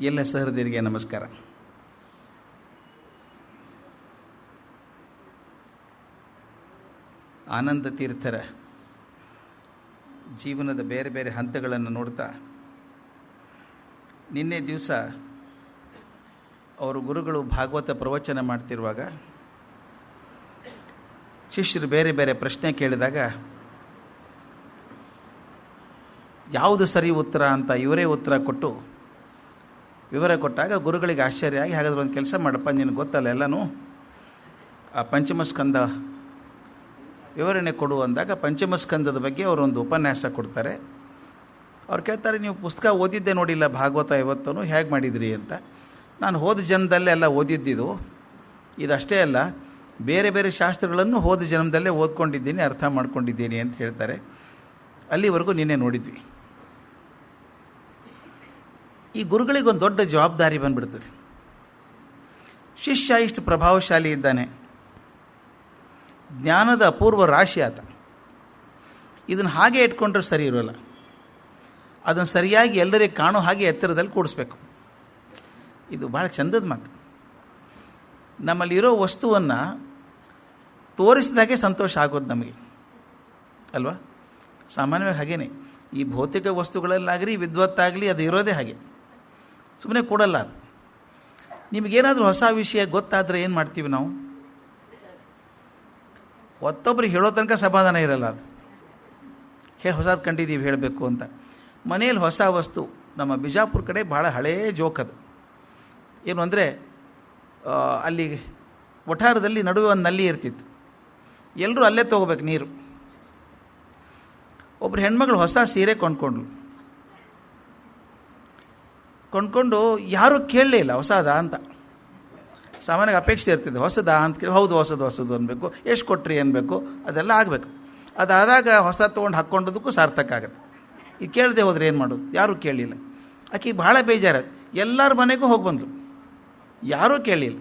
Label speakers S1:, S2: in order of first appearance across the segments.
S1: ಎಲ್ಲ ಸಹೃದಯರಿಗೆ ನಮಸ್ಕಾರ. ಆನಂದ ತೀರ್ಥರ ಜೀವನದ ಬೇರೆ ಬೇರೆ ಹಂತಗಳನ್ನು ನೋಡ್ತಾ ನಿನ್ನೆ ದಿವಸ ಅವರು ಗುರುಗಳು ಭಾಗವತ ಪ್ರವಚನ ಮಾಡ್ತಿರುವಾಗ ಶಿಷ್ಯರು ಬೇರೆ ಬೇರೆ ಪ್ರಶ್ನೆ ಕೇಳಿದಾಗ ಯಾವುದು ಸರಿ ಉತ್ತರ ಅಂತ ಇವರೇ ಉತ್ತರ ಕೊಟ್ಟು ವಿವರ ಕೊಟ್ಟಾಗ ಗುರುಗಳಿಗೆ ಆಶ್ಚರ್ಯ ಆಗಿ, ಹಾಗಾದ್ರೆ ಒಂದು ಕೆಲಸ ಮಾಡಪ್ಪ, ನಿನಗೆ ಗೊತ್ತಲ್ಲ ಎಲ್ಲನೂ, ಆ ಪಂಚಮಸ್ಕಂದ ವಿವರಣೆ ಕೊಡು ಅಂದಾಗ ಪಂಚಮಸ್ಕಂದದ ಬಗ್ಗೆ ಅವರೊಂದು ಉಪನ್ಯಾಸ ಕೊಡ್ತಾರೆ. ಅವ್ರು ಕೇಳ್ತಾರೆ, ನೀವು ಪುಸ್ತಕ ಓದಿದ್ದೆ ನೋಡಿಲ್ಲ ಭಾಗವತ ಇವತ್ತೂ, ಹೇಗೆ ಮಾಡಿದ್ರಿ ಅಂತ. ನಾನು ಹೋದ ಜನ್ಮದಲ್ಲೇ ಎಲ್ಲ ಓದಿದ್ದಿದ್ದು, ಇದಷ್ಟೇ ಅಲ್ಲ ಬೇರೆ ಬೇರೆ ಶಾಸ್ತ್ರಗಳನ್ನು ಹೋದ ಜನ್ಮದಲ್ಲೇ ಓದ್ಕೊಂಡಿದ್ದೀನಿ, ಅರ್ಥ ಮಾಡ್ಕೊಂಡಿದ್ದೀನಿ ಅಂತ ಹೇಳ್ತಾರೆ. ಅಲ್ಲಿವರೆಗೂ ನಿನ್ನೆ ನೋಡಿದ್ವಿ. ಈ ಗುರುಗಳಿಗೊಂದು ದೊಡ್ಡ ಜವಾಬ್ದಾರಿ ಬಂದುಬಿಡ್ತದೆ. ಶಿಷ್ಯ ಇಷ್ಟು ಪ್ರಭಾವಶಾಲಿ ಇದ್ದಾನೆ, ಜ್ಞಾನದ ಅಪೂರ್ವ ರಾಶಿ ಆತ, ಇದನ್ನು ಹಾಗೆ ಇಟ್ಕೊಂಡ್ರೆ ಸರಿ ಇರೋಲ್ಲ, ಅದನ್ನು ಸರಿಯಾಗಿ ಎಲ್ಲರಿಗೆ ಕಾಣೋ ಹಾಗೆ ಎತ್ತರದಲ್ಲಿ ಕೂಡಿಸ್ಬೇಕು. ಇದು ಭಾಳ ಚಂದದ ಮಾತು. ನಮ್ಮಲ್ಲಿರೋ ವಸ್ತುವನ್ನು ತೋರಿಸಿದಾಗೆ ಸಂತೋಷ ಆಗೋದು ನಮಗೆ ಅಲ್ವಾ? ಸಾಮಾನ್ಯವಾಗಿ ಹಾಗೇನೆ ಈ ಭೌತಿಕ ವಸ್ತುಗಳಲ್ಲಾಗಲಿ ವಿದ್ವತ್ತಾಗಲಿ ಅದು ಇರೋದೇ ಹಾಗೆ, ಸುಮ್ಮನೆ ಕೊಡಲ್ಲ ಅದು. ನಿಮಗೇನಾದರೂ ಹೊಸ ವಿಷಯ ಗೊತ್ತಾದರೆ ಏನು ಮಾಡ್ತೀವಿ ನಾವು? ಮತ್ತೊಬ್ಬರಿಗೆ ಹೇಳೋ ತನಕ ಸಮಾಧಾನ ಇರಲ್ಲ. ಅದು ಹೊಸದು ಕಂಡಿದ್ದೀವಿ ಹೇಳಬೇಕು ಅಂತ. ಮನೆಯಲ್ಲಿ ಹೊಸ ವಸ್ತು, ನಮ್ಮ ಬಿಜಾಪುರ ಕಡೆ ಭಾಳ ಹಳೆಯ ಜೋಕದು. ಏನು ಅಂದರೆ ಅಲ್ಲಿ ವಠಾರದಲ್ಲಿ ನಡುವೆ ಒಂದು ನಲ್ಲಿ ಇರ್ತಿತ್ತು, ಎಲ್ಲರೂ ಅಲ್ಲೇ ತೊಗೋಬೇಕು ನೀರು. ಒಬ್ಬರು ಹೆಣ್ಮಗಳು ಹೊಸ ಸೀರೆ ಕೊಂಡ್ಕೊಂಡು ಯಾರೂ ಕೇಳಲೇ ಇಲ್ಲ ಹೊಸದಾ ಅಂತ. ಸಾಮಾನ್ಯವಾಗಿ ಅಪೇಕ್ಷೆ ಇರ್ತಿದೆ, ಹೊಸದಾ ಅಂತ ಕೇಳಿ ಹೌದು ಹೊಸದು ಅನ್ಬೇಕು, ಎಷ್ಟು ಕೊಟ್ರಿ ಅನ್ಬೇಕು, ಅದೆಲ್ಲ ಆಗಬೇಕು. ಅದಾದಾಗ ಹೊಸ ತೊಗೊಂಡು ಹಾಕ್ಕೊಂಡೋದಕ್ಕೂ ಸಾರ್ಥಕ ಆಗುತ್ತೆ. ಈಗ ಕೇಳದೆ ಹೋದ್ರೆ ಏನು ಮಾಡೋದು? ಯಾರೂ ಕೇಳಲಿಲ್ಲ. ಆಕೆ ಭಾಳ ಬೇಜಾರದು. ಎಲ್ಲರ ಮನೆಗೂ ಹೋಗಿ ಬಂದರು, ಯಾರೂ ಕೇಳಲಿಲ್ಲ.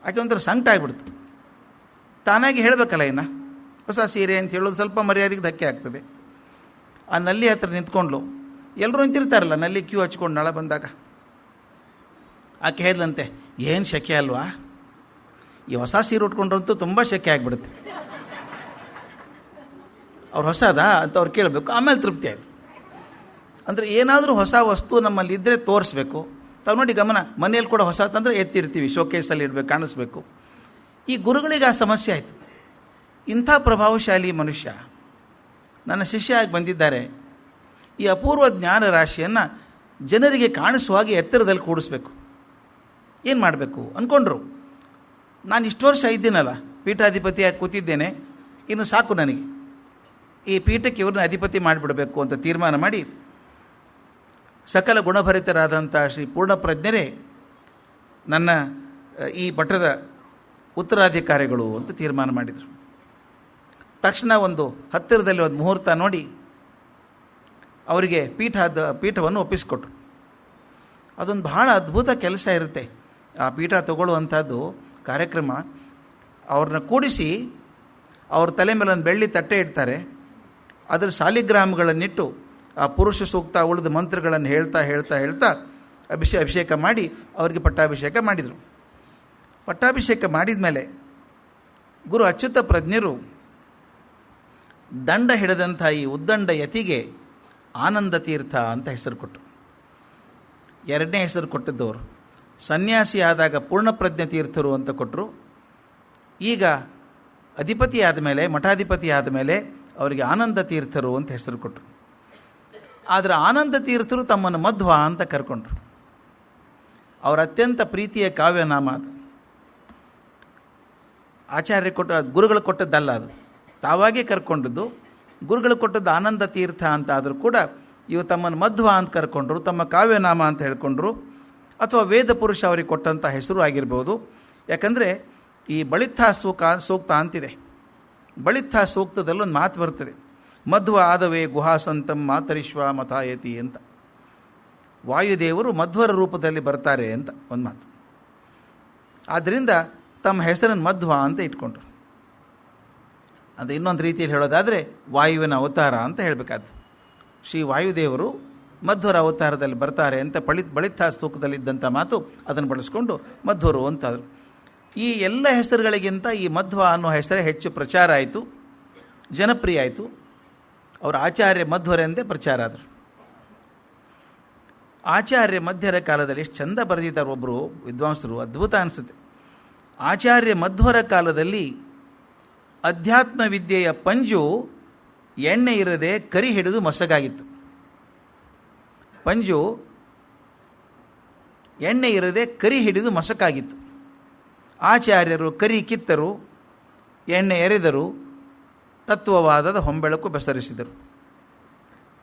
S1: ಆಕೆ ಒಂಥರ ಸಂಕಟ ಆಗಿಬಿಡ್ತು. ತಾನಾಗಿ ಹೇಳಬೇಕಲ್ಲ, ಇನ್ನು ಹೊಸ ಸೀರೆ ಅಂತ ಹೇಳೋದು ಸ್ವಲ್ಪ ಮರ್ಯಾದೆಗೆ ಧಕ್ಕೆ ಆಗ್ತದೆ. ಆ ನಲ್ಲಿ ಹತ್ರ ನಿಂತ್ಕೊಂಡ್ಲು. ಎಲ್ಲರೂ ನಿಂತಿರ್ತಾರಲ್ಲ ನಲ್ಲಿ ಕ್ಯೂ ಹಚ್ಕೊಂಡು ನಾಳೆ ಬಂದಾಗ. ಆಕೆ ಹೇಳಿದಂತೆ, ಏನು ಶೆಕೆ ಅಲ್ವಾ, ಈ ಹೊಸ ಸೀರೆ ಉಟ್ಕೊಂಡ್ರಂತೂ ತುಂಬ ಶೆಕೆ ಆಗಿಬಿಡುತ್ತೆ. ಅವ್ರು ಹೊಸದಾ ಅಂತ ಅವ್ರು ಕೇಳಬೇಕು, ಆಮೇಲೆ ತೃಪ್ತಿ ಆಯಿತು. ಅಂದರೆ ಏನಾದರೂ ಹೊಸ ವಸ್ತು ನಮ್ಮಲ್ಲಿ ಇದ್ದರೆ ತೋರಿಸ್ಬೇಕು. ತಾವು ನೋಡಿ ಗಮನ, ಮನೆಯಲ್ಲಿ ಕೂಡ ಹೊಸ ತಂದರೆ ಎತ್ತಿಡ್ತೀವಿ, ಶೋಕೇಸಲ್ಲಿ ಇಡಬೇಕು, ಕಾಣಿಸ್ಬೇಕು. ಈ ಗುರುಗಳಿಗೆ ಆ ಸಮಸ್ಯೆ ಆಯಿತು. ಇಂಥ ಪ್ರಭಾವಶಾಲಿ ಮನುಷ್ಯ ನನ್ನ ಶಿಷ್ಯ ಆಗಿ ಬಂದಿದ್ದಾರೆ, ಈ ಅಪೂರ್ವ ಜ್ಞಾನ ರಾಶಿಯನ್ನು ಜನರಿಗೆ ಕಾಣಿಸುವಾಗಿ ಎತ್ತರದಲ್ಲಿ ಕೂಡಿಸ್ಬೇಕು, ಏನು ಮಾಡಬೇಕು ಅಂದ್ಕೊಂಡ್ರು. ನಾನು ಇಷ್ಟು ವರ್ಷ ಇದ್ದೀನಲ್ಲ, ಪೀಠಾಧಿಪತಿಯಾಗಿ ಕೂತಿದ್ದೇನೆ, ಇನ್ನು ಸಾಕು ನನಗೆ, ಈ ಪೀಠಕ್ಕೆ ಇವ್ರನ್ನ ಅಧಿಪತಿ ಮಾಡಿಬಿಡಬೇಕು ಅಂತ ತೀರ್ಮಾನ ಮಾಡಿ ಸಕಲ ಗುಣಭರಿತರಾದಂಥ ಶ್ರೀ ಪೂರ್ಣಪ್ರಜ್ಞರೇ ನನ್ನ ಈ ಮಠದ ಉತ್ತರಾಧಿಕಾರಿಗಳು ಅಂತ ತೀರ್ಮಾನ ಮಾಡಿದರು. ತಕ್ಷಣ ಒಂದು ಹತ್ತಿರದಲ್ಲಿ ಒಂದು ಮುಹೂರ್ತ ನೋಡಿ ಅವರಿಗೆ ಪೀಠವನ್ನು ಒಪ್ಪಿಸಿಕೊಟ್ರು. ಅದೊಂದು ಬಹಳ ಅದ್ಭುತ ಕೆಲಸ ಇರುತ್ತೆ ಆ ಪೀಠ ತಗೊಳ್ಳುವಂಥದ್ದು ಕಾರ್ಯಕ್ರಮ. ಅವ್ರನ್ನ ಕೂಡಿಸಿ ಅವ್ರ ತಲೆ ಮೇಲೆ ಒಂದು ಬೆಳ್ಳಿ ತಟ್ಟೆ ಇಡ್ತಾರೆ, ಅದರ ಸಾಲಿಗ್ರಾಮಗಳನ್ನಿಟ್ಟು ಆ ಪುರುಷ ಸೂಕ್ತ ಉಳಿದ ಮಂತ್ರಗಳನ್ನು ಹೇಳ್ತಾ ಅಭಿಷೇಕ ಮಾಡಿ ಅವರಿಗೆ ಪಟ್ಟಾಭಿಷೇಕ ಮಾಡಿದರು. ಪಟ್ಟಾಭಿಷೇಕ ಮಾಡಿದ ಮೇಲೆ ಗುರು ಅಚ್ಯುತ ಪ್ರಜ್ಞರು ದಂಡ ಹಿಡಿದಂಥ ಈ ಉದ್ದಂಡ ಯತಿಗೆ ಆನಂದ ತೀರ್ಥ ಅಂತ ಹೆಸರು ಕೊಟ್ಟರು. ಎರಡನೇ ಹೆಸರು ಕೊಟ್ಟಿದ್ದವರು ಸನ್ಯಾಸಿ ಆದಾಗ ಪೂರ್ಣಪ್ರಜ್ಞ ತೀರ್ಥರು ಅಂತ ಕೊಟ್ಟರು. ಈಗ ಅಧಿಪತಿ ಆದಮೇಲೆ, ಮಠಾಧಿಪತಿ ಆದಮೇಲೆ ಅವರಿಗೆ ಆನಂದ ತೀರ್ಥರು ಅಂತ ಹೆಸರು ಕೊಟ್ಟರು. ಆದರೆ ಆನಂದ ತೀರ್ಥರು ತಮ್ಮನ್ನು ಮಧ್ವ ಅಂತ ಕರ್ಕೊಂಡ್ರು. ಅವರ ಅತ್ಯಂತ ಪ್ರೀತಿಯ ಕಾವ್ಯನಾಮ ಅದು. ಆಚಾರ್ಯ ಗುರುಗಳು ಕೊಟ್ಟದ್ದಲ್ಲ, ಅದು ತಾವಾಗೇ ಕರ್ಕೊಂಡದ್ದು. ಗುರುಗಳು ಕೊಟ್ಟದ್ದು ಆನಂದ ತೀರ್ಥ ಅಂತ ಆದರೂ ಕೂಡ ಇವು ತಮ್ಮನ್ನು ಮಧ್ವ ಅಂತ ಕರ್ಕೊಂಡ್ರು, ತಮ್ಮ ಕಾವ್ಯನಾಮ ಅಂತ ಹೇಳ್ಕೊಂಡ್ರು, ಅಥವಾ ವೇದ ಪುರುಷ ಅವರಿಗೆ ಕೊಟ್ಟಂಥ ಹೆಸರು ಆಗಿರ್ಬೋದು. ಯಾಕಂದರೆ ಈ ಬಳಿತ್ಥ ಸೂಕ್ತ ಅಂತಿದೆ. ಬಳಿತ್ಥ ಸೂಕ್ತದಲ್ಲೊಂದು ಮಾತು ಬರ್ತದೆ, ಮಧ್ವ ಆದವೇ ಗುಹಾಸಂತಂ ಮಾತರಿಶ್ವ ಮಥಾಯತಿ ಅಂತ. ವಾಯುದೇವರು ಮಧ್ವರ ರೂಪದಲ್ಲಿ ಬರ್ತಾರೆ ಅಂತ ಒಂದು ಮಾತು. ಆದ್ದರಿಂದ ತಮ್ಮ ಹೆಸರನ್ನು ಮಧ್ವ ಅಂತ ಇಟ್ಕೊಂಡ್ರು. ಅದು ಇನ್ನೊಂದು ರೀತಿಯಲ್ಲಿ ಹೇಳೋದಾದರೆ ವಾಯುವಿನ ಅವತಾರ ಅಂತ ಹೇಳಬೇಕಾದ್ದು. ಶ್ರೀ ವಾಯುದೇವರು ಮಧ್ವರ ಅವತಾರದಲ್ಲಿ ಬರ್ತಾರೆ ಅಂತ ಬಳಿತ ಸ್ತೂಕದಲ್ಲಿದ್ದಂಥ ಮಾತು, ಅದನ್ನು ಬಳಸ್ಕೊಂಡು ಮಧ್ವರು ಅಂತಾದರು. ಈ ಎಲ್ಲ ಹೆಸರುಗಳಿಗಿಂತ ಈ ಮಧ್ವ ಅನ್ನೋ ಹೆಸರೇ ಹೆಚ್ಚು ಪ್ರಚಾರ ಆಯಿತು, ಜನಪ್ರಿಯ ಆಯಿತು. ಅವರ ಆಚಾರ್ಯ ಮಧ್ವರೆಂದೇ ಪ್ರಚಾರ ಆದರು. ಆಚಾರ್ಯ ಮಧ್ಯರ ಕಾಲದಲ್ಲಿ ಎಷ್ಟು ಚಂದ ಬರೆದಿದ್ದಾರೆ ಒಬ್ಬರು ವಿದ್ವಾಂಸರು, ಅದ್ಭುತ ಅನಿಸುತ್ತೆ. ಆಚಾರ್ಯ ಮಧ್ವರ ಕಾಲದಲ್ಲಿ ಅಧ್ಯಾತ್ಮ ವಿದ್ಯೆಯ ಪಂಜು ಎಣ್ಣೆ ಇರದೆ ಕರಿ ಹಿಡಿದು ಮಸಗಾಗಿತ್ತು. ಪಂಜು ಎಣ್ಣೆ ಇರದೆ ಕರಿ ಹಿಡಿದು ಮಸಕಾಗಿತ್ತು. ಆಚಾರ್ಯರು ಕರಿ ಕಿತ್ತರು, ಎಣ್ಣೆ ಎರೆದರು, ತತ್ವವಾದದ ಹೊಂಬೆಳಕು ಬೆಸರಿಸಿದರು.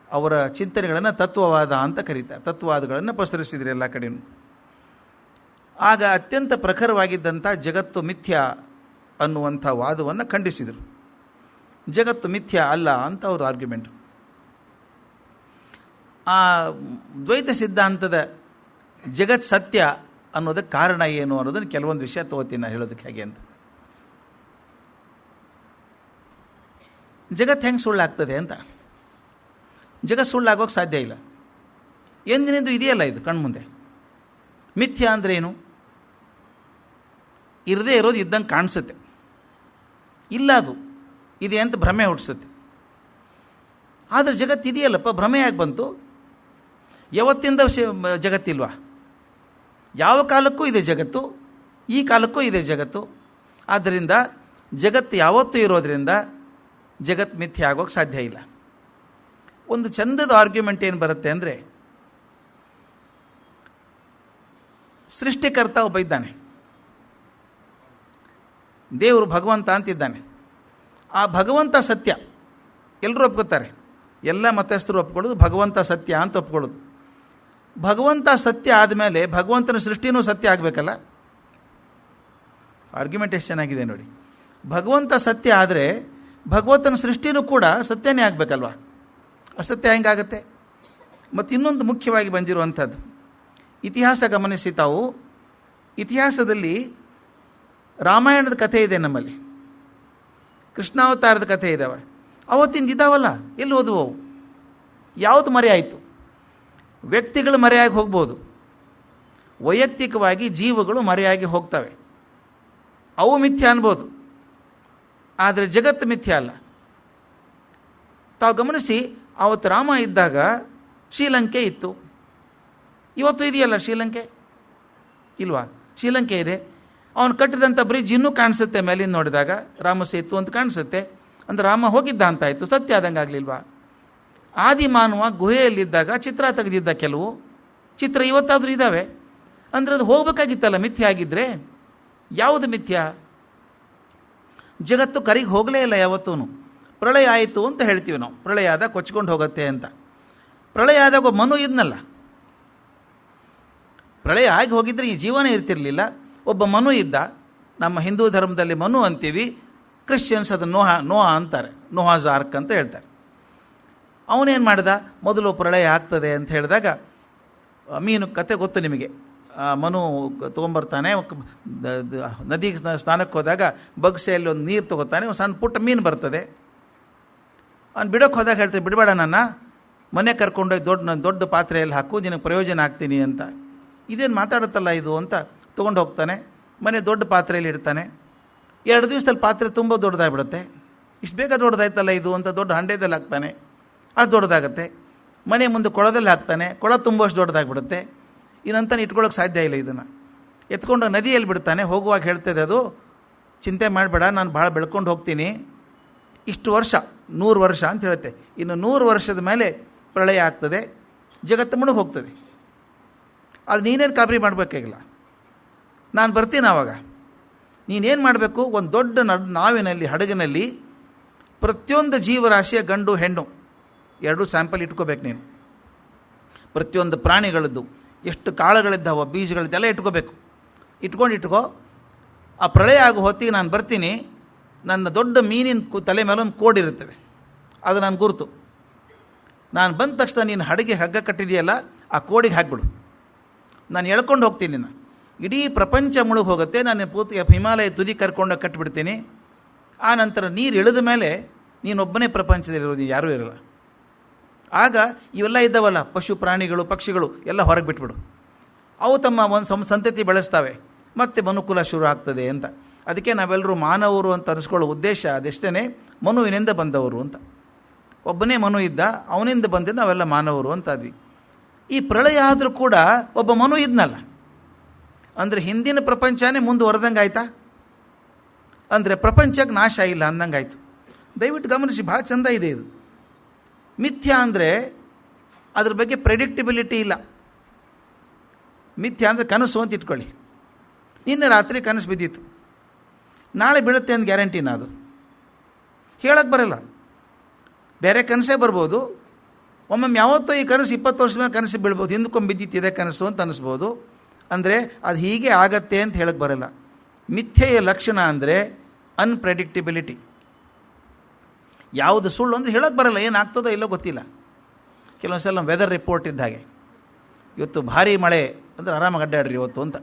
S1: ಅವರ ಚಿಂತನೆಗಳನ್ನು ತತ್ವವಾದ ಅಂತ ಕರೀತಾರೆ. ತತ್ವವಾದಗಳನ್ನು ಪಸರಿಸಿದರು ಎಲ್ಲ ಕಡೆಯೂ. ಆಗ ಅತ್ಯಂತ ಪ್ರಖರವಾಗಿದ್ದಂಥ ಜಗತ್ತು ಮಿಥ್ಯ ಅನ್ನುವಂಥ ವಾದವನ್ನು ಖಂಡಿಸಿದರು. ಜಗತ್ತು ಮಿಥ್ಯ ಅಲ್ಲ ಅಂತ ಅವ್ರ ಆರ್ಗ್ಯುಮೆಂಟ್. ಆ ದ್ವೈತ ಸಿದ್ಧಾಂತದ ಜಗತ್ ಸತ್ಯ ಅನ್ನೋದಕ್ಕೆ ಕಾರಣ ಏನು ಅನ್ನೋದನ್ನು ಕೆಲವೊಂದು ವಿಷಯ ತಗೋತೀನಿ ನಾನು ಹೇಳೋದಕ್ಕೆ ಹೇಗೆ ಅಂತ. ಜಗತ್ತು ಹೆಂಗೆ ಸುಳ್ಳಾಗ್ತದೆ ಅಂತ. ಜಗತ್ತು ಸುಳ್ಳಾಗೋಕ್ಕೆ ಸಾಧ್ಯ ಇಲ್ಲ. ಎಂದಿನಿಂದ ಇದೆಯಲ್ಲ ಇದು ಕಣ್ಮುಂದೆ. ಮಿಥ್ಯ ಅಂದರೆ ಏನು? ಇರದೇ ಇರೋದು ಇದ್ದಂಗೆ ಕಾಣಿಸುತ್ತೆ, ಇಲ್ಲ ಅದು ಇದೆ ಅಂತ ಭ್ರಮೆ ಹುಟ್ಟಿಸುತ್ತೆ. ಆದರೆ ಜಗತ್ತು ಇದೆಯಲ್ಲಪ್ಪ, ಭ್ರಮೆ ಯಾಕೆ ಬಂತು? ಯಾವತ್ತಿಂದ ಜಗತ್ತಿಲ್ವಾ? ಯಾವ ಕಾಲಕ್ಕೂ ಇದೆ ಜಗತ್ತು, ಈ ಕಾಲಕ್ಕೂ ಇದೆ ಜಗತ್ತು. ಆದ್ದರಿಂದ ಜಗತ್ತು ಯಾವತ್ತೂ ಇರೋದರಿಂದ ಜಗತ್ತು ಮಿಥ್ಯ ಆಗೋಕ್ಕೆ ಸಾಧ್ಯ ಇಲ್ಲ. ಒಂದು ಚಂದದ ಆರ್ಗ್ಯುಮೆಂಟ್ ಏನು ಬರುತ್ತೆ ಅಂದರೆ, ಸೃಷ್ಟಿಕರ್ತ ಒಬ್ಬ ಇದ್ದಾನೆ, ದೇವರು ಭಗವಂತ ಅಂತಿದ್ದಾನೆ. ಆ ಭಗವಂತ ಸತ್ಯ ಎಲ್ಲರೂ ಒಪ್ಕೋತಾರೆ, ಎಲ್ಲ ಮತಸ್ಥರು ಒಪ್ಕೊಳ್ಳೋದು ಭಗವಂತ ಸತ್ಯ ಅಂತ ಒಪ್ಕೊಳ್ಳೋದು. ಭಗವಂತ ಸತ್ಯ ಆದಮೇಲೆ ಭಗವಂತನ ಸೃಷ್ಟಿನೂ ಸತ್ಯ ಆಗಬೇಕಲ್ಲ. ಆರ್ಗ್ಯುಮೆಂಟ್ ಎಷ್ಟು ಚೆನ್ನಾಗಿದೆ ನೋಡಿ. ಭಗವಂತ ಸತ್ಯ ಆದರೆ ಭಗವಂತನ ಸೃಷ್ಟಿನೂ ಕೂಡ ಸತ್ಯನೇ ಆಗಬೇಕಲ್ವ. ಅಸತ್ಯ ಹೆಂಗಾಗತ್ತೆ? ಮತ್ತು ಇನ್ನೊಂದು ಮುಖ್ಯವಾಗಿ ಬಂದಿರುವಂಥದ್ದು, ಇತಿಹಾಸ ಗಮನಿಸಿ ತಾವು. ಇತಿಹಾಸದಲ್ಲಿ ರಾಮಾಯಣದ ಕಥೆ ಇದೆ, ನಮ್ಮಲ್ಲಿ ಕೃಷ್ಣಾವತಾರದ ಕಥೆ ಇದ್ದಾವೆ. ಅವತ್ತಿಂದ ಇದ್ದಾವಲ್ಲ, ಎಲ್ಲಿ ಓದುವು? ಯಾವುದು ಮರೆಯಾಯಿತು? ವ್ಯಕ್ತಿಗಳು ಮರೆಯಾಗಿ ಹೋಗ್ಬೋದು, ವೈಯಕ್ತಿಕವಾಗಿ ಜೀವಗಳು ಮರೆಯಾಗಿ ಹೋಗ್ತವೆ. ಅವು ಮಿಥ್ಯ ಅನ್ಬೋದು, ಆದರೆ ಜಗತ್ತು ಮಿಥ್ಯ ಅಲ್ಲ. ತಾವು ಗಮನಿಸಿ, ಅವತ್ತು ರಾಮ ಇದ್ದಾಗ ಶ್ರೀಲಂಕೆ ಇತ್ತು, ಇವತ್ತು ಇದೆಯಲ್ಲ ಶ್ರೀಲಂಕೆ? ಇಲ್ವಾ? ಶ್ರೀಲಂಕೆ ಇದೆ. ಅವನು ಕಟ್ಟಿದಂಥ ಬ್ರಿಡ್ಜ್ ಇನ್ನೂ ಕಾಣಿಸುತ್ತೆ, ಮೇಲಿಂದ ನೋಡಿದಾಗ ರಾಮ ಸೇತು ಅಂತ ಕಾಣಿಸುತ್ತೆ. ಅಂದರೆ ರಾಮ ಹೋಗಿದ್ದ ಅಂತಾಯಿತು, ಸತ್ಯ ಆದಂಗೆ ಆಗಲಿಲ್ವಾ? ಆದಿಮಾನವ ಗುಹೆಯಲ್ಲಿದ್ದಾಗ ಚಿತ್ರ ತೆಗೆದಿದ್ದ ಕೆಲವು ಚಿತ್ರ ಇವತ್ತಾದರೂ ಇದ್ದಾವೆ. ಅಂದರೆ ಅದು ಹೋಗಬೇಕಾಗಿತ್ತಲ್ಲ ಮಿಥ್ಯ ಆಗಿದ್ದರೆ. ಯಾವುದು ಮಿಥ್ಯ? ಜಗತ್ತು ಕರಿಗೆ ಹೋಗಲೇ ಇಲ್ಲ ಯಾವತ್ತೂ. ಪ್ರಳಯ ಆಯಿತು ಅಂತ ಹೇಳ್ತೀವಿ ನಾವು, ಪ್ರಳಯ ಆದಾಗ ಕೊಚ್ಕೊಂಡು ಹೋಗುತ್ತೆ ಅಂತ. ಪ್ರಳಯ ಆದಾಗ ಒಬ್ಬ ಮನು ಇದ್ನಲ್ಲ, ಪ್ರಳಯ ಆಗಿ ಹೋಗಿದ್ರೆ ಈ ಜೀವನ ಇರ್ತಿರಲಿಲ್ಲ. ಒಬ್ಬ ಮನು ಇದ್ದ. ನಮ್ಮ ಹಿಂದೂ ಧರ್ಮದಲ್ಲಿ ಮನು ಅಂತೀವಿ, ಕ್ರಿಶ್ಚಿಯನ್ಸ್ ಅದು ನೋಹಾ ಅಂತಾರೆ, ನೋಹಾಸ್ ಆರ್ಕ್ ಅಂತ ಹೇಳ್ತಾರೆ. ಅವನೇನು ಮಾಡ್ದ? ಮೊದಲು ಪ್ರಳಯ ಆಗ್ತದೆ ಅಂತ ಹೇಳಿದಾಗ, ಮೀನು ಕತೆ ಗೊತ್ತು ನಿಮಗೆ. ಮನು ತೊಗೊಂಬರ್ತಾನೆ, ನದಿಗೆ ಸ್ನಾನಕ್ಕೆ ಹೋದಾಗ ಬಗ್ಸೆಯಲ್ಲಿ ಒಂದು ನೀರು ತೊಗೋತಾನೆ, ಒಂದು ಸಣ್ಣ ಪುಟ್ಟ ಮೀನು ಬರ್ತದೆ. ಅವ್ನು ಬಿಡೋಕ್ಕೆ ಹೋದಾಗ ಹೇಳ್ತಾರೆ, ಬಿಡಬೇಡ ನನ್ನ, ಮನೆ ಕರ್ಕೊಂಡೋಗಿ ದೊಡ್ಡ ಪಾತ್ರೆಯಲ್ಲಿ ಹಾಕು, ನಿನಗೆ ಪ್ರಯೋಜನ ಆಗ್ತೀನಿ ಅಂತ. ಇದೇನು ಮಾತಾಡುತ್ತಲ್ಲ ಇದು ಅಂತ ತೊಗೊಂಡು ಹೋಗ್ತಾನೆ. ಮನೆ ದೊಡ್ಡ ಪಾತ್ರೆಯಲ್ಲಿ ಇಡ್ತಾನೆ. 2 ದಿವಸದಲ್ಲಿ ಪಾತ್ರೆ ತುಂಬ ದೊಡ್ಡದಾಗ್ಬಿಡುತ್ತೆ. ಇಷ್ಟು ಬೇಗ ದೊಡ್ಡದಾಯ್ತಲ್ಲ ಇದು ಅಂತ ದೊಡ್ಡ ಹಂಡೆದಲ್ಲಿ ಹಾಕ್ತಾನೆ, ಅದು ದೊಡ್ಡದಾಗತ್ತೆ. ಮನೆ ಮುಂದೆ ಕೊಳದಲ್ಲಿ ಹಾಕ್ತಾನೆ, ಕೊಳ ತುಂಬಷ್ಟು ದೊಡ್ಡದಾಗ್ಬಿಡುತ್ತೆ. ಇನ್ನಂತಾನೆ ಇಟ್ಕೊಳ್ಳೋಕೆ ಸಾಧ್ಯ ಇಲ್ಲ. ಇದನ್ನು ಎತ್ಕೊಂಡು ನದಿಯಲ್ಲಿ ಬಿಡ್ತಾನೆ. ಹೋಗುವಾಗ ಹೇಳ್ತದೆ ಅದು, ಚಿಂತೆ ಮಾಡಬೇಡ, ನಾನು ಭಾಳ ಬೆಳ್ಕೊಂಡು ಹೋಗ್ತೀನಿ, ಇಷ್ಟು ವರ್ಷ 100 ವರ್ಷ ಅಂತ ಹೇಳುತ್ತೆ. ಇನ್ನು 100 ವರ್ಷದ ಮೇಲೆ ಪ್ರಳಯ ಆಗ್ತದೆ, ಜಗತ್ತು ಮುಳುಗಿ ಹೋಗ್ತದೆ. ಅದು ನೀನೇನು ಕಾಬರಿ ಮಾಡಬೇಕಾಗಿಲ್ಲ, ನಾನು ಬರ್ತೀನಿ ಆವಾಗ. ನೀನೇನು ಮಾಡಬೇಕು? ಒಂದು ದೊಡ್ಡ ನಾವಿನಲ್ಲಿ, ಹಡಗಿನಲ್ಲಿ ಪ್ರತಿಯೊಂದು ಜೀವರಾಶಿಯ ಗಂಡು ಹೆಣ್ಣು 2 ಸ್ಯಾಂಪಲ್ ಇಟ್ಕೋಬೇಕು ನೀನು. ಪ್ರತಿಯೊಂದು ಪ್ರಾಣಿಗಳದ್ದು ಎಷ್ಟು ಕಾಳುಗಳಿದ್ದಾವ, ಬೀಜಗಳಿದ್ದೆಲ್ಲ ಇಟ್ಕೋಬೇಕು. ಇಟ್ಕೋ. ಆ ಪ್ರಳಯ ಆಗೋ ಹೊತ್ತಿಗೆ ನಾನು ಬರ್ತೀನಿ, ನನ್ನ ದೊಡ್ಡ ಮೀನಿನ ತಲೆ ಮೇಲೆ ಒಂದು ಕೋಡ್ ಇರುತ್ತದೆ, ಅದು ನನ್ನ ಗುರುತು. ನಾನು ಬಂದ ತಕ್ಷಣ ನೀನು ಹಡಗೆ ಹಗ್ಗ ಕಟ್ಟಿದೆಯಲ್ಲ, ಆ ಕೋಡಿಗೆ ಹಾಕ್ಬಿಡು. ನಾನು ಎಳ್ಕೊಂಡು ಹೋಗ್ತೀನಿ ನಿನ್ನ. ಇಡೀ ಪ್ರಪಂಚ ಮುಳುಗಿ ಹೋಗುತ್ತೆ. ನಾನು ಪೂರ್ತಿ ಹಿಮಾಲಯ ತುದಿ ಕರ್ಕೊಂಡೋಗಿ ಕಟ್ಟಿಬಿಡ್ತೀನಿ. ಆ ನಂತರ ನೀರು ಇಳಿದ ಮೇಲೆ ನೀನೊಬ್ಬನೇ ಪ್ರಪಂಚದಲ್ಲಿರೋದು, ಯಾರೂ ಇರಲ್ಲ. ಆಗ ಇವೆಲ್ಲ ಇದ್ದಾವಲ್ಲ ಪಶು ಪ್ರಾಣಿಗಳು ಪಕ್ಷಿಗಳು ಎಲ್ಲ ಹೊರಗೆ ಬಿಟ್ಬಿಡು, ಅವು ತಮ್ಮ ಒಂದು ಸಂತತಿ ಬೆಳೆಸ್ತವೆ, ಮತ್ತೆ ಮನುಕುಲ ಶುರು ಆಗ್ತದೆ ಅಂತ. ಅದಕ್ಕೆ ನಾವೆಲ್ಲರೂ ಮಾನವರು ಅಂತ ಅನಿಸ್ಕೊಳ್ಳೋ ಉದ್ದೇಶ ಅದೆಷ್ಟೇ, ಮನುವಿನಿಂದ ಬಂದವರು ಅಂತ. ಒಬ್ಬನೇ ಮನು ಇದ್ದ, ಅವನಿಂದ ಬಂದಿದ್ದು ನಾವೆಲ್ಲ ಮಾನವರು ಅಂತಾದ್ವಿ. ಈ ಪ್ರಳಯ ಆದರೂ ಕೂಡ ಒಬ್ಬ ಮನು ಇದ್ನಲ್ಲ, ಅಂದರೆ ಹಿಂದಿನ ಪ್ರಪಂಚನೇ ಮುಂದುವರೆದಂಗೆ ಆಯ್ತಾ, ಅಂದರೆ ಪ್ರಪಂಚಕ್ಕೆ ನಾಶ ಇಲ್ಲ ಅಂದಂಗೆ ಆಯಿತು. ದಯವಿಟ್ಟು ಗಮನಿಸಿ, ಭಾಳ ಚೆಂದ ಇದೆ ಇದು. ಮಿಥ್ಯ ಅಂದರೆ ಅದ್ರ ಬಗ್ಗೆ ಪ್ರೆಡಿಕ್ಟಿಬಿಲಿಟಿ ಇಲ್ಲ. ಮಿಥ್ಯ ಅಂದರೆ ಕನಸು ಅಂತ ಇಟ್ಕೊಳ್ಳಿ. ನಿನ್ನೆ ರಾತ್ರಿ ಕನಸು ಬಿದ್ದಿತ್ತು, ನಾಳೆ ಬೀಳುತ್ತೆ ಅಂತ ಗ್ಯಾರಂಟಿನ? ಅದು ಹೇಳಕ್ಕೆ ಬರಲ್ಲ. ಬೇರೆ ಕನಸೇ ಬರ್ಬೋದು, ಒಮ್ಮೊಮ್ಮೆ ಯಾವತ್ತೋ ಈ ಕನಸು 20 ವರ್ಷದ ಮೇಲೆ ಕನಸು ಬೀಳ್ಬೋದು, ಹಿಂದಕ್ಕೊಮ್ಮೆ ಬಿದ್ದಿತ್ತಿದೆ ಕನಸು ಅಂತ ಅನ್ನಿಸ್ಬೋದು. ಅಂದರೆ ಅದು ಹೀಗೆ ಆಗತ್ತೆ ಅಂತ ಹೇಳಕ್ಕೆ ಬರಲ್ಲ. ಮಿಥ್ಯೆಯ ಲಕ್ಷಣ ಅಂದರೆ ಅನ್ಪ್ರೆಡಿಕ್ಟಿಬಿಲಿಟಿ. ಯಾವುದು ಸುಳ್ಳು ಅಂದರೆ ಹೇಳೋಕ್ಕೆ ಬರಲ್ಲ, ಏನಾಗ್ತದೋ ಇಲ್ಲೋ ಗೊತ್ತಿಲ್ಲ. ಕೆಲವೊಂದು ಸಲ ವೆದರ್ ರಿಪೋರ್ಟ್ ಇದ್ದ ಹಾಗೆ, ಇವತ್ತು ಭಾರೀ ಮಳೆ ಅಂದರೆ ಆರಾಮಾಗಿ ಅಡ್ಡಾಡ್ರಿ ಇವತ್ತು ಅಂತ,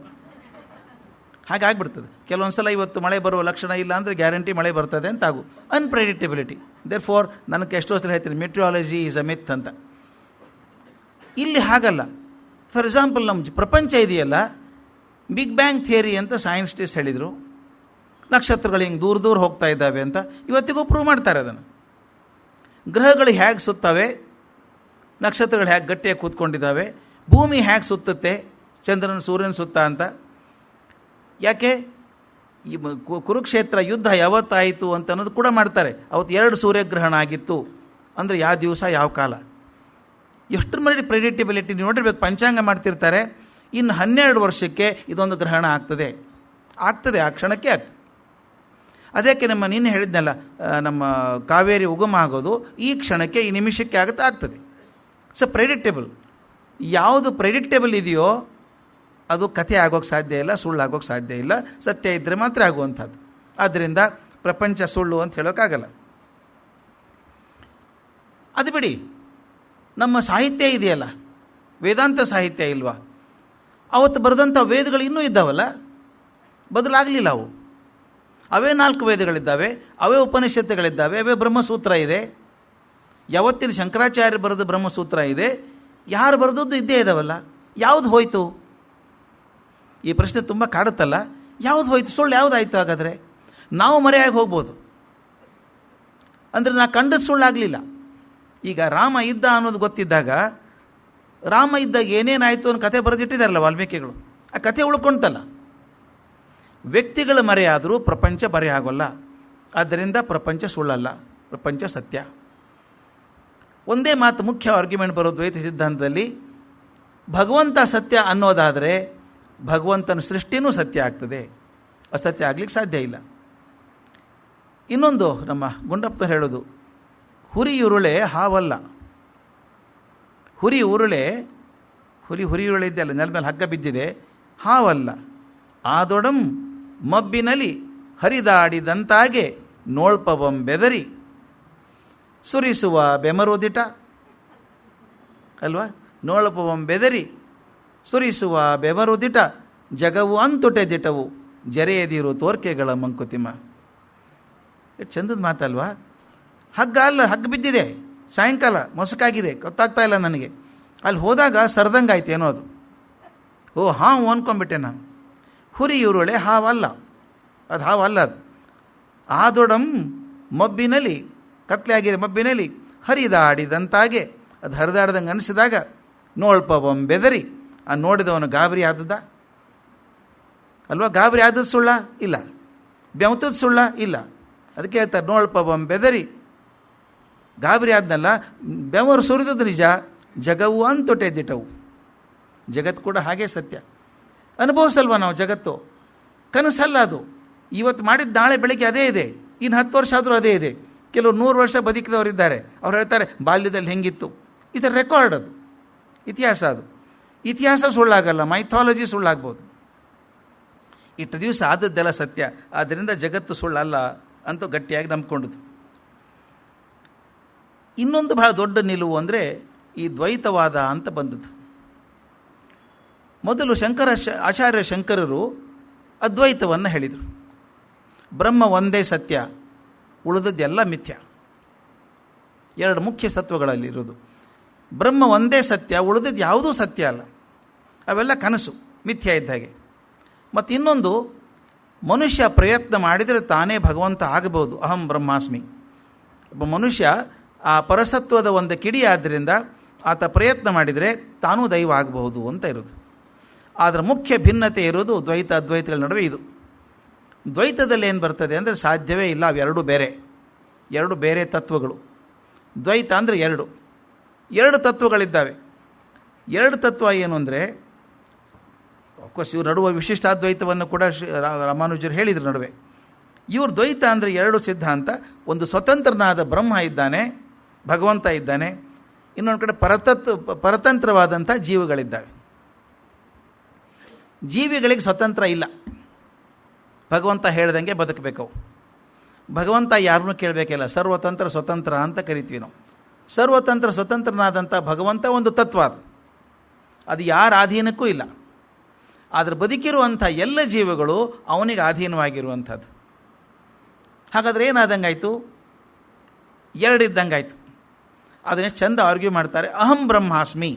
S1: ಹಾಗಾಗ್ಬಿಡ್ತದೆ. ಕೆಲವೊಂದು ಸಲ ಇವತ್ತು ಮಳೆ ಬರುವ ಲಕ್ಷಣ ಇಲ್ಲ ಅಂದರೆ ಗ್ಯಾರಂಟಿ ಮಳೆ ಬರ್ತದೆ ಅಂತ ಆಗು. ಅನ್ಪ್ರೆಡಿಕ್ಟಿಬಿಲಿಟಿ. ದೇರ್ ಫಾರ್ ನನಗೆ ಎಷ್ಟೋ ಸಲ ಹೇಳ್ತೀನಿ ಮೆಟ್ರಿಯಾಲಜಿ ಈಸ್ ಅ ಮಿತ್ ಅಂತ. ಇಲ್ಲಿ ಹಾಗಲ್ಲ. ಫಾರ್ ಎಕ್ಸಾಂಪಲ್, ನಮ್ಮ ಪ್ರಪಂಚ ಇದೆಯಲ್ಲ, ಬಿಗ್ ಬ್ಯಾಂಗ್ ಥಿಯರಿ ಅಂತ ಸೈನ್ಟಿಸ್ಟ್ ಹೇಳಿದರು. ನಕ್ಷತ್ರಗಳು ಹಿಂಗೆ ದೂರ ದೂರ ಹೋಗ್ತಾ ಇದ್ದಾವೆ ಅಂತ ಇವತ್ತಿಗೂ ಪ್ರೂವ್ ಮಾಡ್ತಾರೆ ಅದನ್ನು. ಗ್ರಹಗಳು ಹೇಗೆ ಸುತ್ತವೆ, ನಕ್ಷತ್ರಗಳು ಹೇಗೆ ಗಟ್ಟಿಯಾಗಿ ಕೂತ್ಕೊಂಡಿದ್ದಾವೆ, ಭೂಮಿ ಹೇಗೆ ಸುತ್ತುತ್ತೆ, ಚಂದ್ರನ ಸೂರ್ಯನ ಸುತ್ತ ಅಂತ. ಯಾಕೆ ಈ ಕುರುಕ್ಷೇತ್ರ ಯುದ್ಧ ಯಾವತ್ತಾಯಿತು ಅಂತ ಅನ್ನೋದು ಕೂಡ ಮಾಡ್ತಾರೆ. ಅವತ್ತು 2 ಸೂರ್ಯಗ್ರಹಣ ಆಗಿತ್ತು ಅಂದರೆ ಯಾವ ದಿವಸ ಯಾವ ಕಾಲ, ಎಷ್ಟು ಮಾಡಿ ಪ್ರೆಡಿಕ್ಟಿಬಿಲಿಟಿ ನೋಡಿರ್ಬೇಕು. ಪಂಚಾಂಗ ಮಾಡ್ತಿರ್ತಾರೆ, ಇನ್ನು 12 ವರ್ಷಕ್ಕೆ ಇದೊಂದು ಗ್ರಹಣ ಆಗ್ತದೆ, ಆ ಕ್ಷಣಕ್ಕೆ ಆಗ್ತದೆ. ಅದಕ್ಕೆ ನಮ್ಮ ನಿನ್ನೆ ಹೇಳಿದ್ನಲ್ಲ, ನಮ್ಮ ಕಾವೇರಿ ಉಗಮ ಆಗೋದು ಈ ಕ್ಷಣಕ್ಕೆ, ಈ ನಿಮಿಷಕ್ಕೆ ಆಗ್ತದೆ. So predictable. ಯಾವುದು ಪ್ರೆಡಿಕ್ಟೇಬಲ್ ಇದೆಯೋ ಅದು ಕಥೆ ಆಗೋಕ್ಕೆ ಸಾಧ್ಯ ಇಲ್ಲ, ಸುಳ್ಳು ಆಗೋಕ್ಕೆ ಸಾಧ್ಯ ಇಲ್ಲ, ಸತ್ಯ ಇದ್ದರೆ ಮಾತ್ರ ಆಗುವಂಥದ್ದು. ಆದ್ದರಿಂದ ಪ್ರಪಂಚ ಸುಳ್ಳು ಅಂತ ಹೇಳೋಕ್ಕಾಗಲ್ಲ. ಅದು ಬಿಡಿ, ನಮ್ಮ ಸಾಹಿತ್ಯ ಇದೆಯಲ್ಲ, ವೇದಾಂತ ಸಾಹಿತ್ಯ ಇಲ್ವಾ, ಅವತ್ತು ಬರೆದಂಥ ವೇದಗಳು ಇನ್ನೂ ಇದ್ದಾವಲ್ಲ, ಬದಲಾಗಲಿಲ್ಲ ಅವು. ಅವೇ 4 ವೇದಗಳಿದ್ದಾವೆ, ಅವೇ ಉಪನಿಷತ್ತುಗಳಿದ್ದಾವೆ, ಅವೇ ಬ್ರಹ್ಮಸೂತ್ರ ಇದೆ. ಯಾವತ್ತಿನ ಶಂಕರಾಚಾರ್ಯ ಬರೆದ ಬ್ರಹ್ಮಸೂತ್ರ ಇದೆ, ಯಾರು ಬರೆದದ್ದು ಇದ್ದೇ ಇದ್ದಾವಲ್ಲ. ಯಾವುದು ಹೋಯಿತು? ಈ ಪ್ರಶ್ನೆ ತುಂಬ ಕಾಡುತ್ತಲ್ಲ. ಯಾವುದು ಹೋಯಿತು? ಸುಳ್ಳು ಯಾವುದಾಯಿತು? ಹಾಗಾದರೆ ನಾವು ಮರೆಯಾಗಿ ಹೋಗ್ಬೋದು. ಅಂದರೆ ನಾ ಕಂಡದ್ದು ಸುಳ್ಳಾಗಲಿಲ್ಲ. ಈಗ ರಾಮ ಇದ್ದ ಅನ್ನೋದು ಗೊತ್ತಿದ್ದಾಗ, ರಾಮ ಇದ್ದಾಗ ಏನೇನಾಯಿತು ಅನ್ನೋ ಕಥೆ ಬರೆದಿಟ್ಟಿದ್ದಾರಲ್ಲ ವಾಲ್ಮೀಕಿಗಳು, ಆ ಕಥೆ ಉಳ್ಕೊಳ್ತಲ್ಲ. ವ್ಯಕ್ತಿಗಳ ಮರೆಯಾದರೂ ಪ್ರಪಂಚ ಬರೆಯಾಗೋಲ್ಲ. ಆದ್ದರಿಂದ ಪ್ರಪಂಚ ಸುಳ್ಳಲ್ಲ, ಪ್ರಪಂಚ ಸತ್ಯ. ಒಂದೇ ಮಾತು ಮುಖ್ಯ ಆರ್ಗ್ಯುಮೆಂಟ್ ಬರೋ ದ್ವೈತ ಸಿದ್ಧಾಂತದಲ್ಲಿ, ಭಗವಂತ ಸತ್ಯ ಅನ್ನೋದಾದರೆ ಭಗವಂತನ ಸೃಷ್ಟಿನೂ ಸತ್ಯ ಆಗ್ತದೆ, ಅಸತ್ಯ ಆಗಲಿಕ್ಕೆ ಸಾಧ್ಯ ಇಲ್ಲ. ಇನ್ನೊಂದು ನಮ್ಮ ಗುಂಡಪ್ಪ ಹೇಳೋದು, ಹುರಿಯುರುಳೆ ಹಾವಲ್ಲ. ಹುರಿಯುರುಳೆ ಇದೆಯಲ್ಲ, ನೆಲ ಮೇಲೆ ಹಗ್ಗ ಬಿದ್ದಿದೆ, ಹಾವಲ್ಲ. ಆದೊಡಂ ಮಬ್ಬಿನಲ್ಲಿ ಹರಿದಾಡಿದಂತಾಗೆ ನೋಳ್ಪವಂ ಬೆದರಿ ಸುರಿಸುವ ಬೆಮರುದಿಟ ಅಲ್ವಾ. ನೋಳ್ಪವಂ ಬೆದರಿ ಸುರಿಸುವ ಬೆಮರುದಿಟ ಜಗವು ಅಂತುಟೆದಿಟವು ಜರೆಯದಿರು ತೋರ್ಕೆಗಳ ಮಂಕುತಿಮ್ಮ. ಎಷ್ಟು ಚಂದದ ಮಾತಲ್ವಾ. ಹಗ್ಗ ಅಲ್ಲ, ಹಗ್ಗ ಬಿದ್ದಿದೆ, ಸಾಯಂಕಾಲ ಮೊಸಕಾಗಿದೆ, ಗೊತ್ತಾಗ್ತಾ ಇಲ್ಲ ನನಗೆ. ಅಲ್ಲಿ ಹೋದಾಗ ಸರ್ದಂಗಾಯ್ತು ಏನೋ ಅದು. ಹಾವು ಅಂದ್ಕೊಂಡ್ಬಿಟ್ಟೆ ನಾನು. ಹುರಿಯುರುಳೆ ಹಾವಲ್ಲ, ಅದು ಹಾವಲ್ಲ. ಅದು ಆದೊಡಂ ಮಬ್ಬಿನಲ್ಲಿ, ಕತ್ಲೆ ಆಗಿದೆ ಮಬ್ಬಿನಲ್ಲಿ, ಹರಿದಾಡಿದಂತಾಗೆ, ಅದು ಹರಿದಾಡ್ದಂಗೆ ಅನಿಸಿದಾಗ ನೋಳ್ಪವಂ ಬೆದರಿ, ಆ ನೋಡಿದವನು ಗಾಬರಿ ಆದದ್ದ ಅಲ್ವಾ. ಗಾಬರಿ ಆದದ್ದು ಸುಳ್ಳ? ಇಲ್ಲ. ಬೆವತದ್ದು ಸುಳ್ಳ? ಇಲ್ಲ. ಅದಕ್ಕೆ ಹೇಳ್ತಾರೆ ನೋಳ್ಪವಂ ಬೆದರಿ. ಗಾಬರಿ ಆದ್ನಲ್ಲ, ಬೆವರು ಸುರಿದದ್ದು ನಿಜ, ಜಗವು ಅಂತೊಟೆದಿಟ್ಟವು. ಜಗತ್ತು ಕೂಡ ಹಾಗೇ ಸತ್ಯ. ಅನುಭವಿಸಲ್ವ ನಾವು ಜಗತ್ತು? ಕನಸಲ್ಲ ಅದು. ಇವತ್ತು ಮಾಡಿದ್ದು ನಾಳೆ ಬೆಳಗ್ಗೆ ಅದೇ ಇದೆ, ಇನ್ನು 10 ವರ್ಷ ಆದರೂ ಅದೇ ಇದೆ. ಕೆಲವರು 100 ವರ್ಷ ಬದುಕಿದವರಿದ್ದಾರೆ, ಅವ್ರು ಹೇಳ್ತಾರೆ ಬಾಲ್ಯದಲ್ಲಿ ಹೆಂಗಿತ್ತು. ಇದು ರೆಕಾರ್ಡ್, ಅದು ಇತಿಹಾಸ. ಅದು ಇತಿಹಾಸ ಸುಳ್ಳಾಗಲ್ಲ, ಮೈಥಾಲಜಿ ಸುಳ್ಳಾಗ್ಬೋದು. ಇಷ್ಟು ದಿವಸ ಆದದ್ದೆಲ್ಲ ಸತ್ಯ, ಆದ್ದರಿಂದ ಜಗತ್ತು ಸುಳ್ಳಲ್ಲ ಅಂತ ಗಟ್ಟಿಯಾಗಿ ನಂಬ್ಕೊಂಡದು. ಇನ್ನೊಂದು ಬಹಳ ದೊಡ್ಡ ನಿಲುವು ಅಂದರೆ ಈ ದ್ವೈತವಾದ ಅಂತ ಬಂದದ್ದು. ಮೊದಲು ಆಚಾರ್ಯ ಶಂಕರರು ಅದ್ವೈತವನ್ನು ಹೇಳಿದರು. ಬ್ರಹ್ಮ ಒಂದೇ ಸತ್ಯ, ಉಳಿದದ್ದೆಲ್ಲ ಮಿಥ್ಯ. 2 ಮುಖ್ಯ ಸತ್ವಗಳಲ್ಲಿರೋದು. ಬ್ರಹ್ಮ ಒಂದೇ ಸತ್ಯ, ಉಳಿದಿದ್ದು ಯಾವುದೂ ಸತ್ಯ ಅಲ್ಲ, ಅವೆಲ್ಲ ಕನಸು, ಮಿಥ್ಯ ಇದ್ದ ಹಾಗೆ. ಮತ್ತು ಇನ್ನೊಂದು, ಮನುಷ್ಯ ಪ್ರಯತ್ನ ಮಾಡಿದರೆ ತಾನೇ ಭಗವಂತ ಆಗಬಹುದು. ಅಹಂ ಬ್ರಹ್ಮಾಸ್ಮಿ. ಒಬ್ಬ ಮನುಷ್ಯ ಆ ಪರಸತ್ವದ ಒಂದು ಕಿಡಿ ಆದ್ದರಿಂದ ಆತ ಪ್ರಯತ್ನ ಮಾಡಿದರೆ ತಾನೂ ದೈವ ಆಗಬಹುದು ಅಂತ ಇರೋದು. ಆದರೆ ಮುಖ್ಯ ಭಿನ್ನತೆ ಇರೋದು ದ್ವೈತ ಅದ್ವೈತಗಳ ನಡುವೆ ಇದು. ದ್ವೈತದಲ್ಲಿ ಏನು ಬರ್ತದೆ ಅಂದರೆ ಸಾಧ್ಯವೇ ಇಲ್ಲ, ಅವೆರಡು ಬೇರೆ, ಎರಡು ಬೇರೆ ತತ್ವಗಳು. ದ್ವೈತ ಅಂದರೆ ಎರಡು ತತ್ವಗಳಿದ್ದಾವೆ. ಎರಡು ತತ್ವ ಏನು ಅಂದರೆ, ಅಫ್ಕೋರ್ಸ್ ಇವ್ರ ನಡುವೆ ವಿಶಿಷ್ಟಾದ್ವೈತವನ್ನು ಕೂಡ ರಾಮಾನುಜರು ಹೇಳಿದರು ನಡುವೆ. ಇವ್ರ ದ್ವೈತ ಅಂದರೆ ಎರಡು ಸಿದ್ಧಾಂತ. ಒಂದು ಸ್ವತಂತ್ರನಾದ ಬ್ರಹ್ಮ ಇದ್ದಾನೆ, ಭಗವಂತ ಇದ್ದಾನೆ. ಇನ್ನೊಂದು ಕಡೆ ಪರತಂತ್ರವಾದಂಥ ಜೀವಗಳಿದ್ದಾವೆ. ಜೀವಿಗಳಿಗೆ ಸ್ವತಂತ್ರ ಇಲ್ಲ, ಭಗವಂತ ಹೇಳ್ದಂಗೆ ಬದುಕಬೇಕು. ಭಗವಂತ ಯಾರನ್ನೂ ಕೇಳಬೇಕಿಲ್ಲ, ಸರ್ವತಂತ್ರ ಸ್ವತಂತ್ರ ಅಂತ ಕರಿತೀವಿ ನಾವು. ಸರ್ವತಂತ್ರ ಸ್ವತಂತ್ರನಾದಂಥ ಭಗವಂತ ಒಂದು ತತ್ವ, ಅದು ಯಾರ ಅಧೀನಕ್ಕೂ ಇಲ್ಲ. ಆದರೆ ಬದುಕಿರುವಂಥ ಎಲ್ಲ ಜೀವಗಳು ಅವನಿಗೆ ಅಧೀನವಾಗಿರುವಂಥದ್ದು. ಹಾಗಾದರೆ ಏನಾದಂಗಾಯಿತು? ಎರಡಿದ್ದಂಗಾಯಿತು. ಅದನ್ನೇ ಚಂದ ಆರ್ಗ್ಯೂ ಮಾಡ್ತಾರೆ. ಅಹಂ ಬ್ರಹ್ಮಾಸ್ಮಿ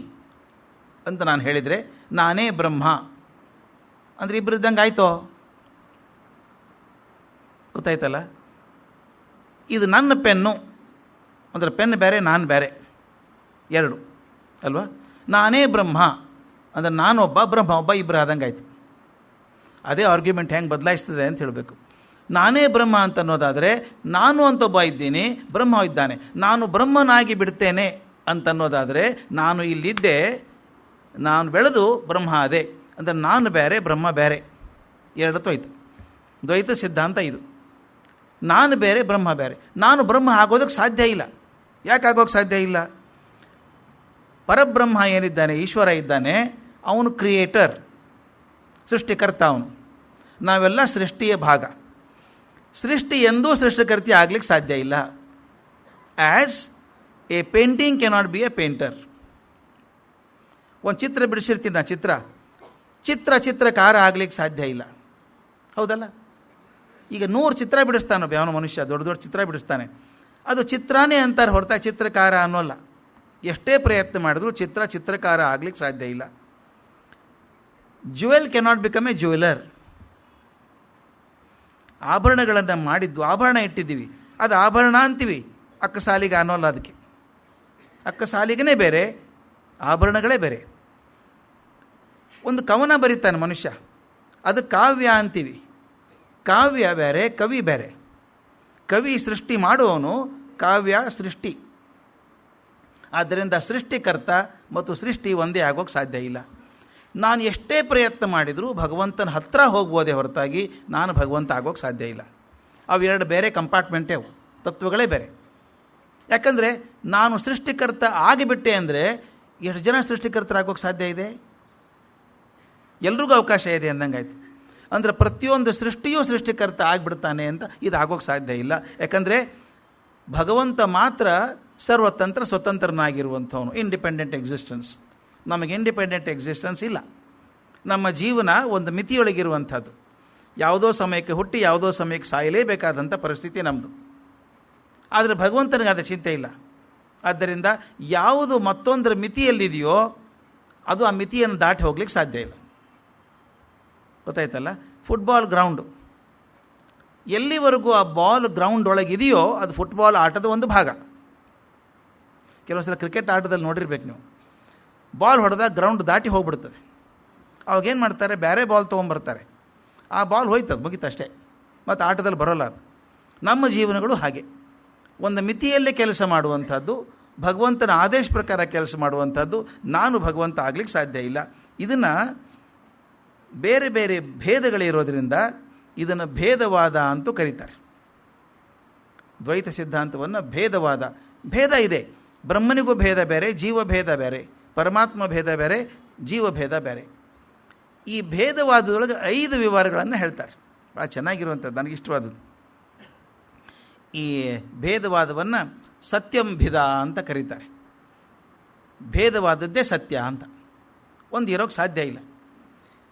S1: ಅಂತ ನಾನು ಹೇಳಿದರೆ ನಾನೇ ಬ್ರಹ್ಮ ಅಂದರೆ ಇಬ್ಬರಿದ್ದಂಗೆ ಆಯಿತೋ? ಗೊತ್ತಾಯ್ತಲ್ಲ? ಇದು ನನ್ನ ಪೆನ್ನು ಅಂದರೆ ಪೆನ್ ಬೇರೆ, ನಾನು ಬೇರೆ, ಎರಡು ಅಲ್ವಾ? ನಾನೇ ಬ್ರಹ್ಮ ಅಂದರೆ ನಾನೊಬ್ಬ, ಬ್ರಹ್ಮ ಒಬ್ಬ, ಇಬ್ಬರು ಆದಂಗೆ ಆಯಿತು. ಅದೇ ಆರ್ಗ್ಯುಮೆಂಟ್ ಹೆಂಗೆ ಬದಲಾಯಿಸ್ತದೆ ಅಂತ ಹೇಳಬೇಕು. ನಾನೇ ಬ್ರಹ್ಮ ಅಂತ ಅನ್ನೋದಾದರೆ ನಾನು ಅಂತ ಒಬ್ಬ ಇದ್ದೀನಿ, ಬ್ರಹ್ಮ ಇದ್ದಾನೆ. ನಾನು ಬ್ರಹ್ಮನಾಗಿ ಬಿಡ್ತೇನೆ ಅಂತನ್ನೋದಾದರೆ ನಾನು ಇಲ್ಲಿದ್ದೆ, ನಾನು ಬೆಳೆದು ಬ್ರಹ್ಮ ಅದೇ ಅಂದರೆ ನಾನು ಬೇರೆ, ಬ್ರಹ್ಮ ಬೇರೆ, ಎರಡು ದ್ವೈತ. ದ್ವೈತ ಸಿದ್ಧಾಂತ ಇದು. ನಾನು ಬೇರೆ, ಬ್ರಹ್ಮ ಬೇರೆ. ನಾನು ಬ್ರಹ್ಮ ಆಗೋದಕ್ಕೆ ಸಾಧ್ಯ ಇಲ್ಲ. ಯಾಕೆ ಆಗೋಕ್ಕೆ ಸಾಧ್ಯ ಇಲ್ಲ? ಪರಬ್ರಹ್ಮ ಏನಿದ್ದಾನೆ, ಈಶ್ವರ ಇದ್ದಾನೆ, ಅವನು ಕ್ರಿಯೇಟರ್, ಸೃಷ್ಟಿಕರ್ತ ಅವನು. ನಾವೆಲ್ಲ ಸೃಷ್ಟಿಯ ಭಾಗ. ಸೃಷ್ಟಿ ಎಂದೂ ಸೃಷ್ಟಿಕರ್ತಿ ಆಗಲಿಕ್ಕೆ ಸಾಧ್ಯ ಇಲ್ಲ. As A painting cannot be A painter. ಒಂದು ಚಿತ್ರ ಬಿಡಿಸಿರ್ತೀನಿ ನಾ, ಚಿತ್ರಕಾರ ಆಗಲಿಕ್ಕೆ ಸಾಧ್ಯ ಇಲ್ಲ, ಹೌದಲ್ಲ? ಈಗ 100 ಚಿತ್ರ ಬಿಡಿಸ್ತಾನೆ ಯಾವನೋ ಮನುಷ್ಯ, ದೊಡ್ಡ ದೊಡ್ಡ ಚಿತ್ರ ಬಿಡಿಸ್ತಾನೆ, ಅದು ಚಿತ್ರನೇ ಅಂತಾರೆ ಹೊರತಾಗಿ ಚಿತ್ರಕಾರ ಅನ್ನೋಲ್ಲ. ಎಷ್ಟೇ ಪ್ರಯತ್ನ ಮಾಡಿದ್ರು ಚಿತ್ರಕಾರ ಆಗಲಿಕ್ಕೆ ಸಾಧ್ಯ ಇಲ್ಲ. Jewel cannot become A jeweller. ಆಭರಣಗಳನ್ನು ಮಾಡಿದ್ದು, ಆಭರಣ ಇಟ್ಟಿದ್ದೀವಿ, ಅದು ಆಭರಣ ಅಂತೀವಿ, ಅಕ್ಕಸಾಲಿಗೆ ಅನ್ನೋಲ್ಲ. ಅದಕ್ಕೆ ಅಕ್ಕಸಾಲಿಗೇ ಬೇರೆ, ಆಭರಣಗಳೇ ಬೇರೆ. ಒಂದು ಕವನ ಬರೀತಾನೆ ಮನುಷ್ಯ, ಅದು ಕಾವ್ಯ ಅಂತೀವಿ. ಕಾವ್ಯ ಬೇರೆ, ಕವಿ ಬೇರೆ. ಕವಿ ಸೃಷ್ಟಿ ಮಾಡುವವನು, ಕಾವ್ಯ ಸೃಷ್ಟಿ. ಆದ್ದರಿಂದ ಸೃಷ್ಟಿಕರ್ತ ಮತ್ತು ಸೃಷ್ಟಿ ಒಂದೇ ಆಗೋಕ್ಕೆ ಸಾಧ್ಯ ಇಲ್ಲ. ನಾನು ಎಷ್ಟೇ ಪ್ರಯತ್ನ ಮಾಡಿದರೂ ಭಗವಂತನ ಹತ್ತಿರ ಹೋಗ್ಬೋದೇ ಹೊರತಾಗಿ ನಾನು ಭಗವಂತ ಆಗೋಕ್ಕೆ ಸಾಧ್ಯ ಇಲ್ಲ. ಅವೆರಡು ಬೇರೆ ಕಂಪಾರ್ಟ್ಮೆಂಟೇ, ಅವು ತತ್ವಗಳೇ ಬೇರೆ. ಯಾಕಂದರೆ ನಾನು ಸೃಷ್ಟಿಕರ್ತ ಆಗಿಬಿಟ್ಟೆ ಅಂದರೆ ಎಷ್ಟು ಜನ ಸೃಷ್ಟಿಕರ್ತರಾಗೋಕ್ಕೆ ಸಾಧ್ಯ ಇದೆ? ಎಲ್ರಿಗೂ ಅವಕಾಶ ಇದೆ ಅಂದಂಗಾಯ್ತು. ಅಂದರೆ ಪ್ರತಿಯೊಂದು ಸೃಷ್ಟಿಯೂ ಸೃಷ್ಟಿಕರ್ತ ಆಗಿಬಿಡ್ತಾನೆ ಅಂತ ಇದು ಆಗೋಕ್ಕೆ ಸಾಧ್ಯ ಇಲ್ಲ. ಯಾಕಂದರೆ ಭಗವಂತ ಮಾತ್ರ ಸರ್ವತಂತ್ರ ಸ್ವತಂತ್ರನಾಗಿರುವಂಥವನು, ಇಂಡಿಪೆಂಡೆಂಟ್ ಎಕ್ಸಿಸ್ಟೆನ್ಸ್. ನಮಗೆ ಇಂಡಿಪೆಂಡೆಂಟ್ ಎಕ್ಸಿಸ್ಟೆನ್ಸ್ ಇಲ್ಲ. ನಮ್ಮ ಜೀವನ ಒಂದು ಮಿತಿಯೊಳಗಿರುವಂಥದ್ದು. ಯಾವುದೋ ಸಮಯಕ್ಕೆ ಹುಟ್ಟಿ ಯಾವುದೋ ಸಮಯಕ್ಕೆ ಸಾಯಲೇಬೇಕಾದಂಥ ಪರಿಸ್ಥಿತಿ ನಮ್ಮದು. ಆದರೆ ಭಗವಂತನಿಗೆ ಅದು ಚಿಂತೆ ಇಲ್ಲ. ಆದ್ದರಿಂದ ಯಾವುದು ಮತ್ತೊಂದರ ಮಿತಿಯಲ್ಲಿದೆಯೋ ಅದು ಆ ಮಿತಿಯನ್ನು ದಾಟಿ ಹೋಗ್ಲಿಕ್ಕೆ ಸಾಧ್ಯ ಇಲ್ಲ. ಗೊತ್ತಾಯ್ತಲ್ಲ? ಫುಟ್ಬಾಲ್ ಗ್ರೌಂಡು, ಎಲ್ಲಿವರೆಗೂ ಆ ಬಾಲ್ ಗ್ರೌಂಡ್ ಒಳಗಿದೆಯೋ ಅದು ಫುಟ್ಬಾಲ್ ಆಟದ ಒಂದು ಭಾಗ. ಕೆಲವು ಸಲ ಕ್ರಿಕೆಟ್ ಆಟದಲ್ಲಿ ನೋಡಿರ್ಬೇಕು ನೀವು, ಬಾಲ್ ಹೊಡೆದಾಗ ಗ್ರೌಂಡ್ ದಾಟಿ ಹೋಗ್ಬಿಡ್ತದೆ. ಅವಾಗೇನು ಮಾಡ್ತಾರೆ, ಬೇರೆ ಬಾಲ್ ತೊಗೊಂಬರ್ತಾರೆ, ಆ ಬಾಲ್ ಹೋಯ್ತದೆ, ಮುಗಿತಷ್ಟೇ, ಮತ್ತು ಆಟದಲ್ಲಿ ಬರೋಲ್ಲ ಅದು. ನಮ್ಮ ಜೀವನಗಳು ಹಾಗೆ ಒಂದು ಮಿತಿಯಲ್ಲೇ ಕೆಲಸ ಮಾಡುವಂಥದ್ದು, ಭಗವಂತನ ಆದೇಶ ಪ್ರಕಾರ ಕೆಲಸ ಮಾಡುವಂಥದ್ದು. ನಾನು ಭಗವಂತ ಆಗಲಿಕ್ಕೆ ಸಾಧ್ಯ ಇಲ್ಲ. ಇದನ್ನು ಬೇರೆ ಬೇರೆ ಭೇದಗಳಿರೋದ್ರಿಂದ ಇದನ್ನು ಭೇದವಾದ ಅಂತೂ ಕರೀತಾರೆ. ದ್ವೈತ ಸಿದ್ಧಾಂತವನ್ನು ಭೇದವಾದ. ಭೇದ ಇದೆ, ಬ್ರಹ್ಮನಿಗೂ ಭೇದ ಬೇರೆ, ಜೀವಭೇದ ಬೇರೆ, ಪರಮಾತ್ಮ ಭೇದ ಬೇರೆ, ಜೀವಭೇದ ಬೇರೆ. ಈ ಭೇದವಾದದೊಳಗೆ 5 ವಿವರಗಳನ್ನು ಹೇಳ್ತಾರೆ. ಭಾಳ ಚೆನ್ನಾಗಿರುವಂಥದ್ದು, ನನಗಿಷ್ಟವಾದದ್ದು. ಈ ಭೇದವಾದವನ್ನು ಸತ್ಯಂಭಿದ ಅಂತ ಕರೀತಾರೆ. ಭೇದವಾದದ್ದೇ ಸತ್ಯ ಅಂತ ಒಂದು ಇರೋಕ್ಕೆ ಸಾಧ್ಯ ಇಲ್ಲ.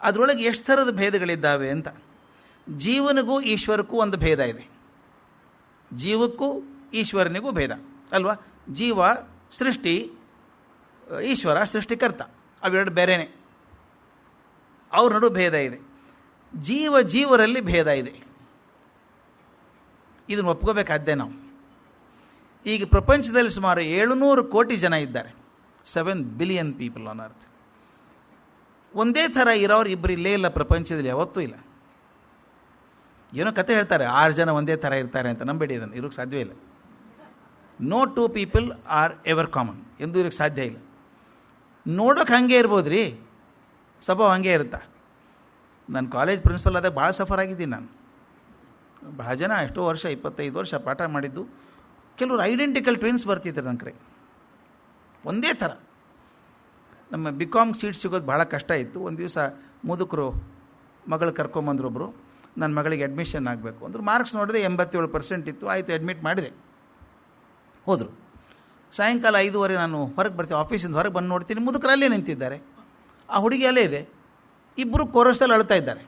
S1: ಅದರೊಳಗೆ ಎಷ್ಟು ಥರದ ಭೇದಗಳಿದ್ದಾವೆ ಅಂತ. ಜೀವನಿಗೂ ಈಶ್ವರಕ್ಕೂ ಒಂದು ಭೇದ ಇದೆ, ಜೀವಕ್ಕೂ ಈಶ್ವರನಿಗೂ ಭೇದ ಅಲ್ವಾ? ಜೀವ ಸೃಷ್ಟಿ, ಈಶ್ವರ ಸೃಷ್ಟಿಕರ್ತ, ಅವೆರಡು ಬೇರೆಯೇ. ಅವ್ರ ನಡು ಭೇದ ಇದೆ. ಜೀವರಲ್ಲಿ ಭೇದ ಇದೆ. ಇದನ್ನು ಒಪ್ಕೋಬೇಕಾದ್ದೇ ನಾವು. ಈಗ ಪ್ರಪಂಚದಲ್ಲಿ ಸುಮಾರು 700 ಕೋಟಿ ಜನ ಇದ್ದಾರೆ. 7 ಬಿಲಿಯನ್ ಪೀಪಲ್ ಆನ್ ಅರ್ತ್. ಒಂದೇ ಥರ ಇರೋರು ಇಬ್ಬರು ಇಲ್ಲೇ ಇಲ್ಲ ಪ್ರಪಂಚದಲ್ಲಿ, ಯಾವತ್ತೂ ಇಲ್ಲ. ಏನೋ ಕತೆ ಹೇಳ್ತಾರೆ 6 ಜನ ಒಂದೇ ಥರ ಇರ್ತಾರೆ ಅಂತ. ನಂಬೇಡಿ, ಇದನ್ನು ಇರೋಕ್ಕೆ ಸಾಧ್ಯವೇ ಇಲ್ಲ. No 2 people are ever common, ಎಂದೂ ಇರೋಕ್ಕೆ ಸಾಧ್ಯ ಇಲ್ಲ. ನೋಡೋಕೆ ಹಾಗೆ ಇರ್ಬೋದು ರೀ, ಸ್ವಭಾವ ಹಾಗೆ ಇರುತ್ತಾ. ನಾನು ಕಾಲೇಜ್ ಪ್ರಿನ್ಸಿಪಲ್ ಆದಾಗ ಭಾಳ ಸಫರ್ ಆಗಿದ್ದೀನಿ. ನಾನು ಭಾಳ ಜನ ಎಷ್ಟೋ ವರ್ಷ 25 ವರ್ಷ ಪಾಠ ಮಾಡಿದ್ದು, ಕೆಲವರು ಐಡೆಂಟಿಕಲ್ ಟ್ವಿನ್ಸ್ ಬರ್ತಿದ್ರು ನನ್ನ ಕಡೆ, ಒಂದೇ ಥರ. ನಮ್ಮ BCom ಸೀಟ್ ಸಿಗೋದು ಭಾಳ ಕಷ್ಟ ಇತ್ತು. ಒಂದು ದಿವಸ ಮುದುಕರು ಮಗಳು ಕರ್ಕೊಂಬಂದ್ರು ಒಬ್ಬರು. ನನ್ನ ಮಗಳಿಗೆ ಅಡ್ಮಿಷನ್ ಆಗಬೇಕು ಅಂದರು. ಮಾರ್ಕ್ಸ್ ನೋಡಿದೆ 87% ಇತ್ತು. ಆಯಿತು, ಅಡ್ಮಿಟ್ ಮಾಡಿದೆ. ಹೋದರು. ಸಾಯಂಕಾಲ 5:30 ನಾನು ಹೊರಗೆ ಬರ್ತೀನಿ, ಆಫೀಸಿಂದ ಹೊರಗೆ ಬಂದು ನೋಡ್ತೀನಿ, ಮುದುಕರಲ್ಲೇ ನಿಂತಿದ್ದಾರೆ. ಆ ಹುಡುಗಿ ಅಲ್ಲೇ ಇದೆ. ಇಬ್ಬರು ಕೋರಸಲ್ಲಿ ಅಳ್ತಾ ಇದ್ದಾರೆ.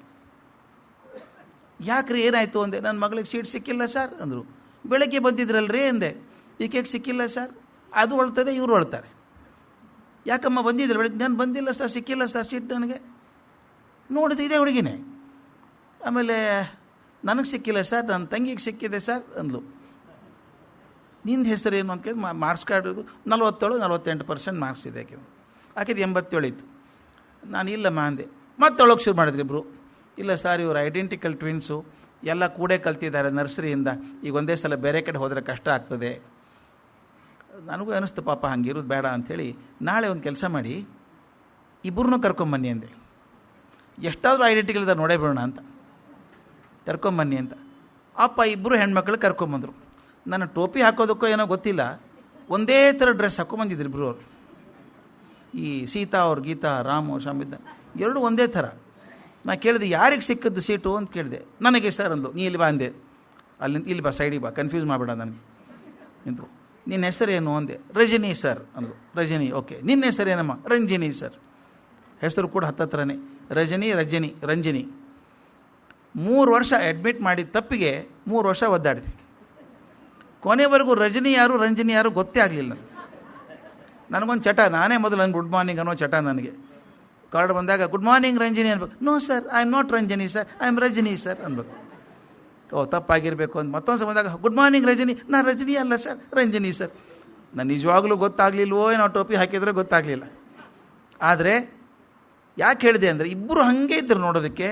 S1: ಯಾಕ್ರಿ ಏನಾಯಿತು ಅಂದೆ. ನನ್ನ ಮಗಳಿಗೆ ಸೀಟ್ ಸಿಕ್ಕಿಲ್ಲ ಸರ್ ಅಂದರು. ಬೆಳಗ್ಗೆ ಬಂದಿದ್ರಲ್ರಿ ಅಂದೆ. ಈಕೆಗೆ ಸಿಕ್ಕಿಲ್ಲ ಸರ್. ಅದು ಅಳ್ತದೆ, ಇವರು ಅಳ್ತಾರೆ. ಯಾಕಮ್ಮ ಬಂದಿದ್ರು ಬೆಳಗ್ಗೆ? ನಾನು ಬಂದಿಲ್ಲ ಸರ್, ಸಿಕ್ಕಿಲ್ಲ ಸರ್ ಸೀಟ್ ನನಗೆ. ನೋಡಿದ್ರೆ ಇದೇ ಹುಡುಗಿನೇ. ಆಮೇಲೆ ನನಗೆ ಸಿಕ್ಕಿಲ್ಲ ಸರ್, ನನ್ನ ತಂಗಿಗೆ ಸಿಕ್ಕಿದೆ ಸರ್ ಅಂದ್ಲು. ನಿಂದ ಹೆಸರು ಏನು ಅಂತ ಕೇಳಿದ್ರೆ ಮಾರ್ಕ್ಸ್ ಕಾರ್ಡ್ 47-48% ಮಾರ್ಕ್ಸ್ ಇದೆ. ಆಕೆದು 87 ಇತ್ತು. ನಾನು ಇಲ್ಲಮ್ಮ ಅಂದೆ. ಮತ್ತೊಳಗೆ ಶುರು ಮಾಡಿದ್ರಿ ಇಬ್ಬರು. ಇಲ್ಲ ಸರ್, ಇವರು ಐಡೆಂಟಿಕಲ್ ಟ್ವಿನ್ಸು, ಎಲ್ಲ ಕೂಡೇ ಕಲ್ತಿದ್ದಾರೆ ನರ್ಸರಿಯಿಂದ. ಈಗ ಒಂದೇ ಸಲ ಬೇರೆ ಕಡೆ ಹೋದರೆ ಕಷ್ಟ ಆಗ್ತದೆ. ನನಗೂ ಅನ್ನಿಸ್ತು ಪಾಪ ಹಂಗಿರೋದು ಬೇಡ ಅಂಥೇಳಿ, ನಾಳೆ ಒಂದು ಕೆಲಸ ಮಾಡಿ ಇಬ್ಬರನ್ನೂ ಕರ್ಕೊಂಬನ್ನಿ ಅಂದೆ. ಎಷ್ಟಾದರೂ ಐಡೆಂಟಿಕಲ್ ಇದ್ದಾರೆ ನೋಡೇ ಬಿಡೋಣ ಅಂತ, ಕರ್ಕೊಂಬನ್ನಿ ಅಂತ. ಅಪ್ಪ ಇಬ್ಬರು ಹೆಣ್ಮಕ್ಳು ಕರ್ಕೊಂಬಂದರು. ನಾನು ಟೋಪಿ ಹಾಕೋದಕ್ಕೋ ಏನೋ ಗೊತ್ತಿಲ್ಲ, ಒಂದೇ ಥರ ಡ್ರೆಸ್ ಹಾಕೊಂಬಂದಿದ್ರು ಇಬ್ಬರು ಅವರು. ಈ ಸೀತಾ ಅವ್ರು, ಗೀತಾ, ರಾಮು, ಶಾಮಿದ್ದ ಎರಡೂ ಒಂದೇ ಥರ. ನಾನು ಕೇಳಿದೆ, ಯಾರಿಗೆ ಸಿಕ್ಕಿದ್ದು ಸೀಟು ಅಂತ ಕೇಳಿದೆ. ನನಗೆ ಸರ್ ಅಂದು. ನೀ ಇಲ್ಲಿ ಬಾ ಅಂದೆ. ಅಲ್ಲಿ ಇಲ್ಲಿ ಬಾ, ಸೈಡಿಗೆ ಬಾ, ಕನ್ಫ್ಯೂಸ್ ಮಾಡಬೇಡ ನನಗೆ ನಿಂತು. ನಿನ್ನ ಹೆಸರೇನು ಅಂದೆ. ರಜನಿ ಸರ್ ಅಂದು. ರಜನಿ, ಓಕೆ. ನಿನ್ನ ಹೆಸರೇನಮ್ಮ? ರಂಜಿನಿ ಸರ್. ಹೆಸರು ಕೂಡ ಹತ್ತತ್ರನೇ, ರಜನಿ, ರಂಜಿನಿ. 3 ವರ್ಷ ಅಡ್ಮಿಟ್ ಮಾಡಿದ ತಪ್ಪಿಗೆ 3 ವರ್ಷ ಒದ್ದಾಡಿದೆ. ಕೊನೆವರೆಗೂ ರಜನಿ ಯಾರು ರಂಜಿನಿ ಯಾರು ಗೊತ್ತೇ ಆಗಲಿಲ್ಲ. ನನಗೊಂದು ಚಟ, ನಾನೇ ಮೊದಲು ನನ್ನ ಗುಡ್ ಮಾರ್ನಿಂಗ್ ಅನ್ನೋ ಚಟ ನನಗೆ. ಕಾರ್ಡ್ ಬಂದಾಗ ಗುಡ್ ಮಾರ್ನಿಂಗ್ ರಂಜಿನಿ ಅನ್ಬೇಕು. No sir, I am not Ranjini sir, I am Rajani sir ಅನ್ಬೇಕು. ಓ, ತಪ್ಪಾಗಿರಬೇಕು ಅಂತ ಮತ್ತೊಂದು ಸಲ ಬಂದಾಗ ಗುಡ್ ಮಾರ್ನಿಂಗ್ ರಜನಿ, ನಾನು ರಜನಿ ಅಲ್ಲ ಸರ್, ರಂಜಿನಿ ಸರ್. ನಾನು ನಿಜವಾಗ್ಲೂ ಗೊತ್ತಾಗಲಿಲ್ವೋ ಏನೋ, ಟೋಪಿ ಹಾಕಿದ್ರೆ ಗೊತ್ತಾಗಲಿಲ್ಲ. ಆದರೆ ಯಾಕೆ ಹೇಳಿದೆ ಅಂದರೆ, ಇಬ್ಬರು ಹಾಗೆ ಇದ್ದರು ನೋಡೋದಕ್ಕೆ.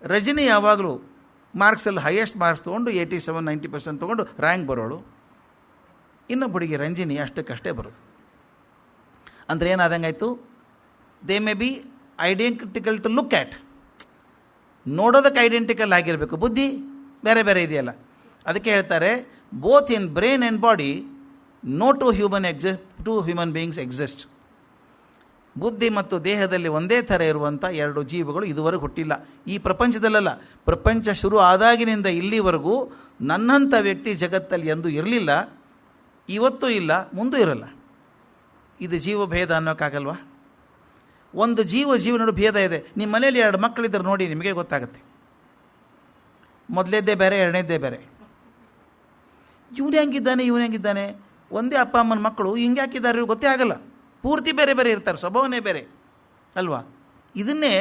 S1: ರಜನಿ ಯಾವಾಗಲೂ ಮಾರ್ಕ್ಸಲ್ಲಿ ಹೈಯೆಸ್ಟ್ ಮಾರ್ಕ್ಸ್ ತೊಗೊಂಡು 87-90% ತೊಗೊಂಡು ರ್ಯಾಂಕ್ ಬರೋಳು. ಇನ್ನೊಬ್ಬಳಿಗೆ ರಂಜಿನಿ ಅಷ್ಟಕ್ಕಷ್ಟೇ ಬರೋದು. ಅಂದರೆ ಏನಾದಂಗಾಯಿತು, they may be identical to look at, ನೋಡೋದಕ್ಕೆ ಐಡೆಂಟಿಕಲ್ ಆಗಿರಬೇಕು, ಬುದ್ಧಿ ಬೇರೆ ಬೇರೆ ಇದೆಯಲ್ಲ. ಅದಕ್ಕೆ ಹೇಳ್ತಾರೆ, both in brain and body no two human beings exist. ಬುದ್ಧಿ ಮತ್ತು ದೇಹದಲ್ಲಿ ಒಂದೇ ಥರ ಇರುವಂಥ 2 ಜೀವಗಳು ಇದುವರೆಗೂ ಹುಟ್ಟಿಲ್ಲ ಈ ಪ್ರಪಂಚದಲ್ಲ. ಪ್ರಪಂಚ ಶುರು ಆದಾಗಿನಿಂದ ಇಲ್ಲಿವರೆಗೂ ನನ್ನಂಥ ವ್ಯಕ್ತಿ ಜಗತ್ತಲ್ಲಿ ಎಂದೂ ಇರಲಿಲ್ಲ, ಇವತ್ತೂ ಇಲ್ಲ, ಮುಂದೂ ಇರಲ್ಲ. ಇದು ಜೀವಭೇದ ಅನ್ನೋಕ್ಕಾಗಲ್ವಾ? ಒಂದು ಜೀವ ನಡು ಭೇದ ಇದೆ. ನಿಮ್ಮ ಮನೇಲಿ 2 ಮಕ್ಕಳಿದ್ದರೆ ನೋಡಿ, ನಿಮಗೆ ಗೊತ್ತಾಗುತ್ತೆ. ಮೊದಲೇದ್ದೇ ಬೇರೆ, ಎರಡನೇದ್ದೇ ಬೇರೆ. ಇವನು ಹೆಂಗಿದ್ದಾನೆ, ಒಂದೇ ಅಪ್ಪ ಅಮ್ಮನ ಮಕ್ಕಳು ಹಿಂಗೆ ಹಾಕಿದ್ದಾರೆ ಗೊತ್ತೇ ಆಗಲ್ಲ. ಪೂರ್ತಿ ಬೇರೆ ಬೇರೆ ಇರ್ತಾರೆ, ಸ್ವಭಾವನೇ ಬೇರೆ ಅಲ್ವಾ? ಇದನ್ನೇ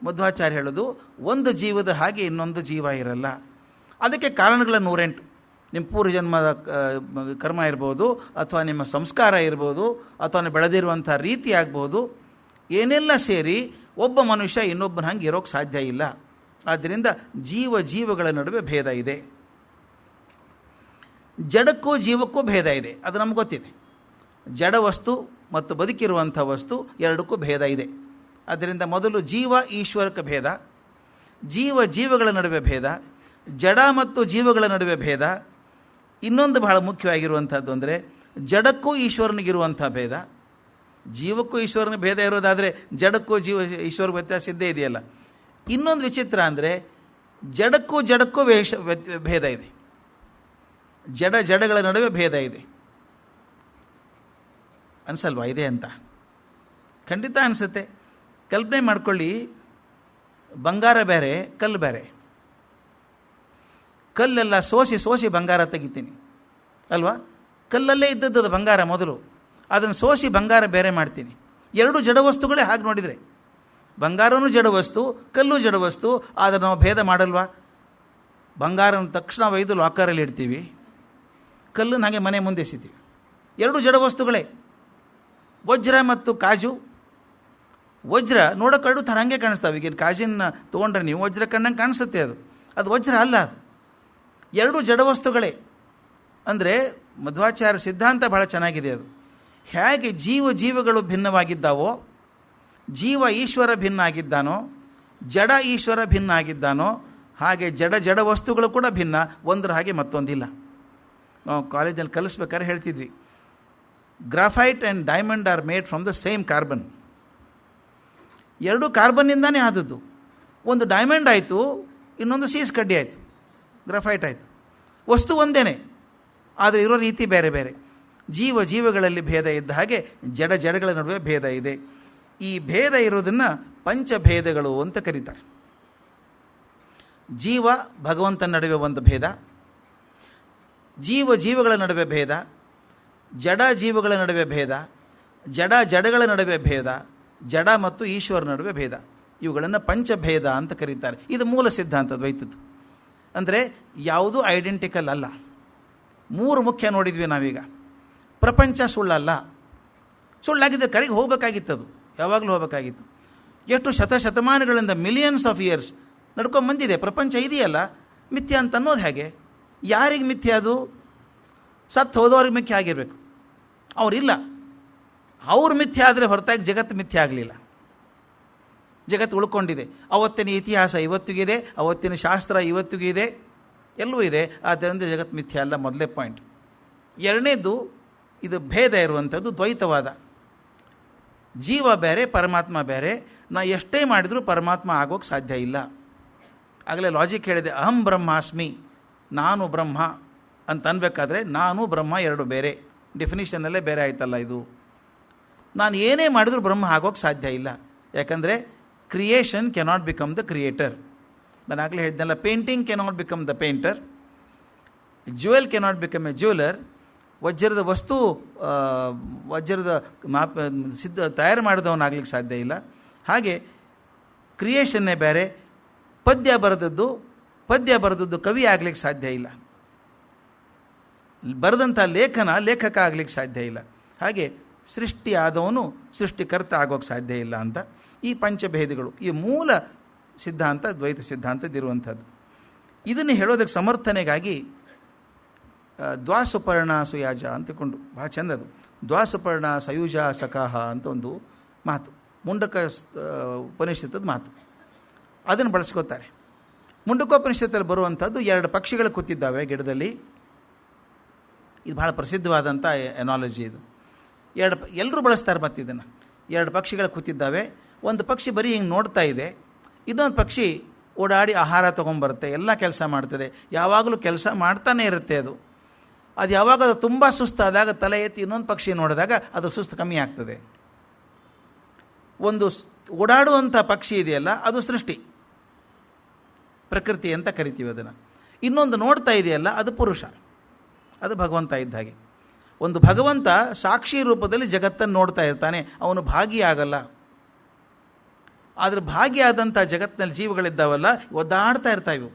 S1: ಮಧ್ವಾಚಾರ್ಯ ಹೇಳೋದು, ಒಂದು ಜೀವದ ಹಾಗೆ ಇನ್ನೊಂದು ಜೀವ ಇರಲ್ಲ. ಅದಕ್ಕೆ ಕಾರಣಗಳ 108. ನಿಮ್ಮ ಪೂರ್ವಜನ್ಮದ ಕರ್ಮ ಇರ್ಬೋದು, ಅಥವಾ ನಿಮ್ಮ ಸಂಸ್ಕಾರ ಇರ್ಬೋದು, ಅಥವಾ ಬೆಳೆದಿರುವಂಥ ರೀತಿ ಆಗ್ಬೋದು. ಏನೆಲ್ಲ ಸೇರಿ ಒಬ್ಬ ಮನುಷ್ಯ ಇನ್ನೊಬ್ಬನ ಹಂಗೆ ಇರೋಕ್ಕೆ ಸಾಧ್ಯ ಇಲ್ಲ. ಆದ್ದರಿಂದ ಜೀವಗಳ ನಡುವೆ ಭೇದ ಇದೆ. ಜಡಕ್ಕೂ ಜೀವಕ್ಕೂ ಭೇದ ಇದೆ, ಅದು ನಮ್ಗೆ ಗೊತ್ತಿದೆ. ಜಡ ವಸ್ತು ಮತ್ತು ಬದುಕಿರುವಂಥ ವಸ್ತು ಎರಡಕ್ಕೂ ಭೇದ ಇದೆ. ಆದ್ದರಿಂದ ಮೊದಲು ಜೀವ ಈಶ್ವರಕ್ಕೆ ಭೇದ, ಜೀವಗಳ ನಡುವೆ ಭೇದ, ಜಡ ಮತ್ತು ಜೀವಗಳ ನಡುವೆ ಭೇದ. ಇನ್ನೊಂದು ಬಹಳ ಮುಖ್ಯವಾಗಿರುವಂಥದ್ದು ಅಂದರೆ, ಜಡಕ್ಕೂ ಈಶ್ವರನಿಗಿರುವಂಥ ಭೇದ. ಜೀವಕ್ಕೂ ಈಶ್ವರನಿಗೆ ಭೇದ ಇರೋದಾದರೆ ಜಡಕ್ಕೂ ಈಶ್ವರ ವ್ಯತ್ಯಾಸ ಇದ್ದೇ ಇದೆಯಲ್ಲ. ಇನ್ನೊಂದು ವಿಚಿತ್ರ ಅಂದರೆ, ಜಡಕ್ಕೂ ಭೇದ ಇದೆ. ಜಡಗಳ ನಡುವೆ ಭೇದ ಇದೆ. ಅನಿಸಲ್ವಾ ಇದೆ ಅಂತ? ಖಂಡಿತ ಅನಿಸುತ್ತೆ. ಕಲ್ಪನೆ ಮಾಡ್ಕೊಳ್ಳಿ, ಬಂಗಾರ ಬೇರೆ, ಕಲ್ಲು ಬೇರೆ. ಕಲ್ಲೆಲ್ಲ ಸೋಸಿ ಬಂಗಾರ ತೆಗಿತೀನಿ ಅಲ್ವಾ? ಕಲ್ಲಲ್ಲೇ ಇದ್ದದ್ದು ಬಂಗಾರ ಮೊದಲು. ಅದನ್ನು ಸೋಸಿ ಬಂಗಾರ ಬೇರೆ ಮಾಡ್ತೀನಿ. ಎರಡು ಜಡ ವಸ್ತುಗಳೇ ಹಾಗೆ ನೋಡಿದರೆ. ಬಂಗಾರನೂ ಜಡ ವಸ್ತು, ಕಲ್ಲು ಜಡ ವಸ್ತು, ಆದರೆ ನಾವು ಭೇದ ಮಾಡಲ್ವಾ? ಬಂಗಾರನ ತಕ್ಷಣ ಒಯ್ದು ಲಾಕರಲ್ಲಿ ಇಡ್ತೀವಿ, ಕಲ್ಲನ್ನು ಹಾಗೆ ಮನೆ ಮುಂದೆ ಎಸಿತೀವಿ. ಎರಡು ಜಡ ವಸ್ತುಗಳೇ. ವಜ್ರ ಮತ್ತು ಕಾಜು, ವಜ್ರ ನೋಡೋ ಕರಡು ಥರ ಹಾಗೆ ಕಾಣಿಸ್ತಾವೆ. ಈಗಿನ ಕಾಜಿನ ತೊಗೊಂಡ್ರೆ ನೀವು ವಜ್ರ ಕಣ್ಣಂಗೆ ಕಾಣಿಸುತ್ತೆ, ಅದು ವಜ್ರ ಅಲ್ಲ. ಅದು ಎರಡು ಜಡ ವಸ್ತುಗಳೇ. ಅಂದರೆ ಮಧ್ವಾಚಾರ್ಯ ಸಿದ್ಧಾಂತ ಬಹಳ ಚೆನ್ನಾಗಿದೆ. ಅದು ಹೇಗೆ ಜೀವಗಳು ಭಿನ್ನವಾಗಿದ್ದಾವೋ, ಜೀವ ಈಶ್ವರ ಭಿನ್ನ ಆಗಿದ್ದಾನೋ, ಜಡ ಈಶ್ವರ ಭಿನ್ನ ಆಗಿದ್ದಾನೋ, ಹಾಗೆ ಜಡ ವಸ್ತುಗಳು ಕೂಡ ಭಿನ್ನ, ಒಂದರ ಹಾಗೆ ಮತ್ತೊಂದಿಲ್ಲ. ನಾವು ಕಾಲೇಜಲ್ಲಿ ಕಲಿಸ್ಬೇಕಾದ್ರೆ ಹೇಳ್ತಿದ್ವಿ, graphite and diamond are made from the same carbon. ಎರಡು ಕಾರ್ಬನ್ನಿಂದಾನೇ ಆದದ್ದು. ಒಂದು ಡೈಮಂಡ್ ಆಯಿತು, ಇನ್ನೊಂದು ಸೀಸ್ ಕಡ್ಡಿ ಆಯಿತು, ಗ್ರಾಫೈಟ್ ಆಯಿತು. ವಸ್ತು ಒಂದೇ, ಆದರೆ ಇರೋ ರೀತಿ ಬೇರೆ ಬೇರೆ. ಜೀವಗಳಲ್ಲಿ ಭೇದ ಇದ್ದ ಹಾಗೆ ಜಡಗಳ ನಡುವೆ ಭೇದ ಇದೆ. ಈ ಭೇದ ಇರೋದನ್ನು ಪಂಚಭೇದಗಳು ಅಂತ ಕರೀತಾರೆ. ಜೀವ ಭಗವಂತನ ನಡುವೆ ಒಂದು ಭೇದ, ಜೀವಗಳ ನಡುವೆ ಭೇದ, ಜೀವಗಳ ನಡುವೆ ಭೇದ, ಜಡಗಳ ನಡುವೆ ಭೇದ, ಜಡ ಮತ್ತು ಈಶ್ವರ ನಡುವೆ ಭೇದ. ಇವುಗಳನ್ನು ಪಂಚಭೇದ ಅಂತ ಕರೀತಾರೆ. ಇದು ಮೂಲ ಸಿದ್ಧಾಂತ ದ್ವೈತದ್ದು. ಅಂದರೆ ಯಾವುದೂ ಐಡೆಂಟಿಕಲ್ ಅಲ್ಲ. ಮೂರು ಮುಖ್ಯ ನೋಡಿದ್ವಿ ನಾವೀಗ. ಪ್ರಪಂಚ ಸುಳ್ಳಲ್ಲ. ಸುಳ್ಳಾಗಿದ್ದರೆ ಕರೆಗೆ ಹೋಗಬೇಕಾಗಿತ್ತದು, ಯಾವಾಗಲೂ ಹೋಗಬೇಕಾಗಿತ್ತು. ಎಷ್ಟು ಶತಮಾನಗಳಿಂದ ಮಿಲಿಯನ್ಸ್ ಆಫ್ ಇಯರ್ಸ್ ನಡ್ಕೊಂಬಂದಿದೆ. ಪ್ರಪಂಚ ಇದೆಯಲ್ಲ, ಮಿಥ್ಯ ಅಂತ ಅನ್ನೋದು ಹೇಗೆ? ಯಾರಿಗೆ ಮಿಥ್ಯ? ಅದು ಸತ್ತು ಹೋದವ್ರಿಗೆ ಮಿಥ್ಯ ಆಗಿರಬೇಕು. ಅವರಿಲ್ಲ, ಅವ್ರು ಮಿಥ್ಯ ಆದರೆ ಹೊರತಾಗಿ ಜಗತ್ತು ಮಿಥ್ಯ ಆಗಲಿಲ್ಲ. ಜಗತ್ತು ಉಳ್ಕೊಂಡಿದೆ. ಅವತ್ತಿನ ಇತಿಹಾಸ ಇವತ್ತಿಗಿದೆ, ಅವತ್ತಿನ ಶಾಸ್ತ್ರ ಇವತ್ತಿಗೂ ಇದೆ, ಎಲ್ಲವೂ ಇದೆ. ಆದ್ದರಿಂದ ಜಗತ್ತು ಮಿಥ್ಯ ಅಲ್ಲ, ಮೊದಲೇ ಪಾಯಿಂಟ್. ಎರಡನೇದು, ಇದು ಭೇದ ಇರುವಂಥದ್ದು ದ್ವೈತವಾದ. ಜೀವ ಬೇರೆ, ಪರಮಾತ್ಮ ಬೇರೆ. ನಾ ಎಷ್ಟೇ ಮಾಡಿದರೂ ಪರಮಾತ್ಮ ಆಗೋಕ್ಕೆ ಸಾಧ್ಯ ಇಲ್ಲ. ಆಗಲೇ ಲಾಜಿಕ್ ಹೇಳಿದೆ, ಅಹಂ ಬ್ರಹ್ಮಾಸ್ಮಿ, ನಾನು ಬ್ರಹ್ಮ ಅಂತ ಅನ್ಬೇಕಾದ್ರೆ ನಾನು ಬ್ರಹ್ಮ ಎರಡು ಬೇರೆ. ಡೆಫಿನಿಷನ್ನಲ್ಲೇ ಬೇರೆ ಆಯ್ತಲ್ಲ ಇದು. ನಾನು ಏನೇ ಮಾಡಿದರೂ ಬ್ರಹ್ಮ ಆಗೋಕ್ಕೆ ಸಾಧ್ಯ ಇಲ್ಲ. ಯಾಕಂದರೆ creation cannot become the creator. ನಾನು ಆಗಲೇ ಹೇಳಿದ್ನಲ್ಲ, painting cannot become the painter, jewel cannot become A jeweller. ವಜ್ರದ ವಸ್ತು, ವಜ್ರದ ತಯಾರು ಮಾಡಿದವನಾಗ್ಲಿಕ್ಕೆ ಸಾಧ್ಯ ಇಲ್ಲ. ಹಾಗೆ ಕ್ರಿಯೇಷನ್ನೇ ಬೇರೆ. ಪದ್ಯ ಬರೆದದ್ದು ಕವಿ ಆಗಲಿಕ್ಕೆ ಸಾಧ್ಯ ಇಲ್ಲ. ಬರೆದಂಥ ಲೇಖಕ ಆಗಲಿಕ್ಕೆ ಸಾಧ್ಯ ಇಲ್ಲ. ಹಾಗೆ ಸೃಷ್ಟಿ ಆದವನು ಸೃಷ್ಟಿಕರ್ತ ಆಗೋಕ್ಕೆ ಸಾಧ್ಯ ಇಲ್ಲ ಅಂತ ಈ ಪಂಚಭೇದಗಳು, ಈ ಮೂಲ ಸಿದ್ಧಾಂತ ದ್ವೈತ ಸಿದ್ಧಾಂತದಿರುವಂಥದ್ದು. ಇದನ್ನು ಹೇಳೋದಕ್ಕೆ ಸಮರ್ಥನೆಗಾಗಿ ದ್ವಾಸುಪರ್ಣ ಸುಯಾಜ ಅಂತಕೊಂಡು ಭಾಳ ಚೆಂದದು. ದ್ವಾಸುಪರ್ಣ ಸಯುಜ ಸಕಾಹ ಅಂತ ಒಂದು ಮಾತು, ಮುಂಡಕ ಉಪನಿಷತ್ತದ ಮಾತು. ಅದನ್ನು ಬಳಸ್ಕೋತಾರೆ. ಮುಂಡಕೋಪನಿಷತ್ತಲ್ಲಿ ಬರುವಂಥದ್ದು ಎರಡು ಪಕ್ಷಿಗಳು ಕೂತಿದ್ದಾವೆ ಗಿಡದಲ್ಲಿ. ಇದು ಭಾಳ ಪ್ರಸಿದ್ಧವಾದಂಥ ಎನಾಲಜಿ ಇದು. ಎಲ್ಲರೂ ಬಳಸ್ತಾರೆ. ಮತ್ತು ಇದನ್ನು ಎರಡು ಪಕ್ಷಿಗಳು ಕೂತಿದ್ದಾವೆ. ಒಂದು ಪಕ್ಷಿ ಬರೀ ಹಿಂಗೆ ನೋಡ್ತಾ ಇದೆ, ಇನ್ನೊಂದು ಪಕ್ಷಿ ಓಡಾಡಿ ಆಹಾರ ತೊಗೊಂಬರುತ್ತೆ, ಎಲ್ಲ ಕೆಲಸ ಮಾಡ್ತದೆ, ಯಾವಾಗಲೂ ಕೆಲಸ ಮಾಡ್ತಾನೆ ಇರುತ್ತೆ. ಅದು ಯಾವಾಗ ಅದು ತುಂಬ ಸುಸ್ತಾದಾಗ ತಲೆ ಎತ್ತಿ ಇನ್ನೊಂದು ಪಕ್ಷಿ ನೋಡಿದಾಗ ಅದು ಸುಸ್ತು ಕಮ್ಮಿ ಆಗ್ತದೆ. ಒಂದು ಓಡಾಡುವಂಥ ಪಕ್ಷಿ ಇದೆಯಲ್ಲ, ಅದು ಸೃಷ್ಟಿ, ಪ್ರಕೃತಿ ಅಂತ ಕರಿತೀವಿ ಅದನ್ನು. ಇನ್ನೊಂದು ನೋಡ್ತಾ ಇದೆಯಲ್ಲ, ಅದು ಪುರುಷ, ಅದು ಭಗವಂತ ಇದ್ದ ಹಾಗೆ. ಒಂದು ಭಗವಂತ ಸಾಕ್ಷಿ ರೂಪದಲ್ಲಿ ಜಗತ್ತನ್ನು ನೋಡ್ತಾ ಇರ್ತಾನೆ, ಅವನು ಭಾಗಿಯಾಗಲ್ಲ. ಆದರೆ ಭಾಗಿಯಾದಂಥ ಜಗತ್ತಿನಲ್ಲಿ ಜೀವಗಳಿದ್ದಾವಲ್ಲ, ಒದ್ದಾಡ್ತಾ ಇರ್ತಾವೆ.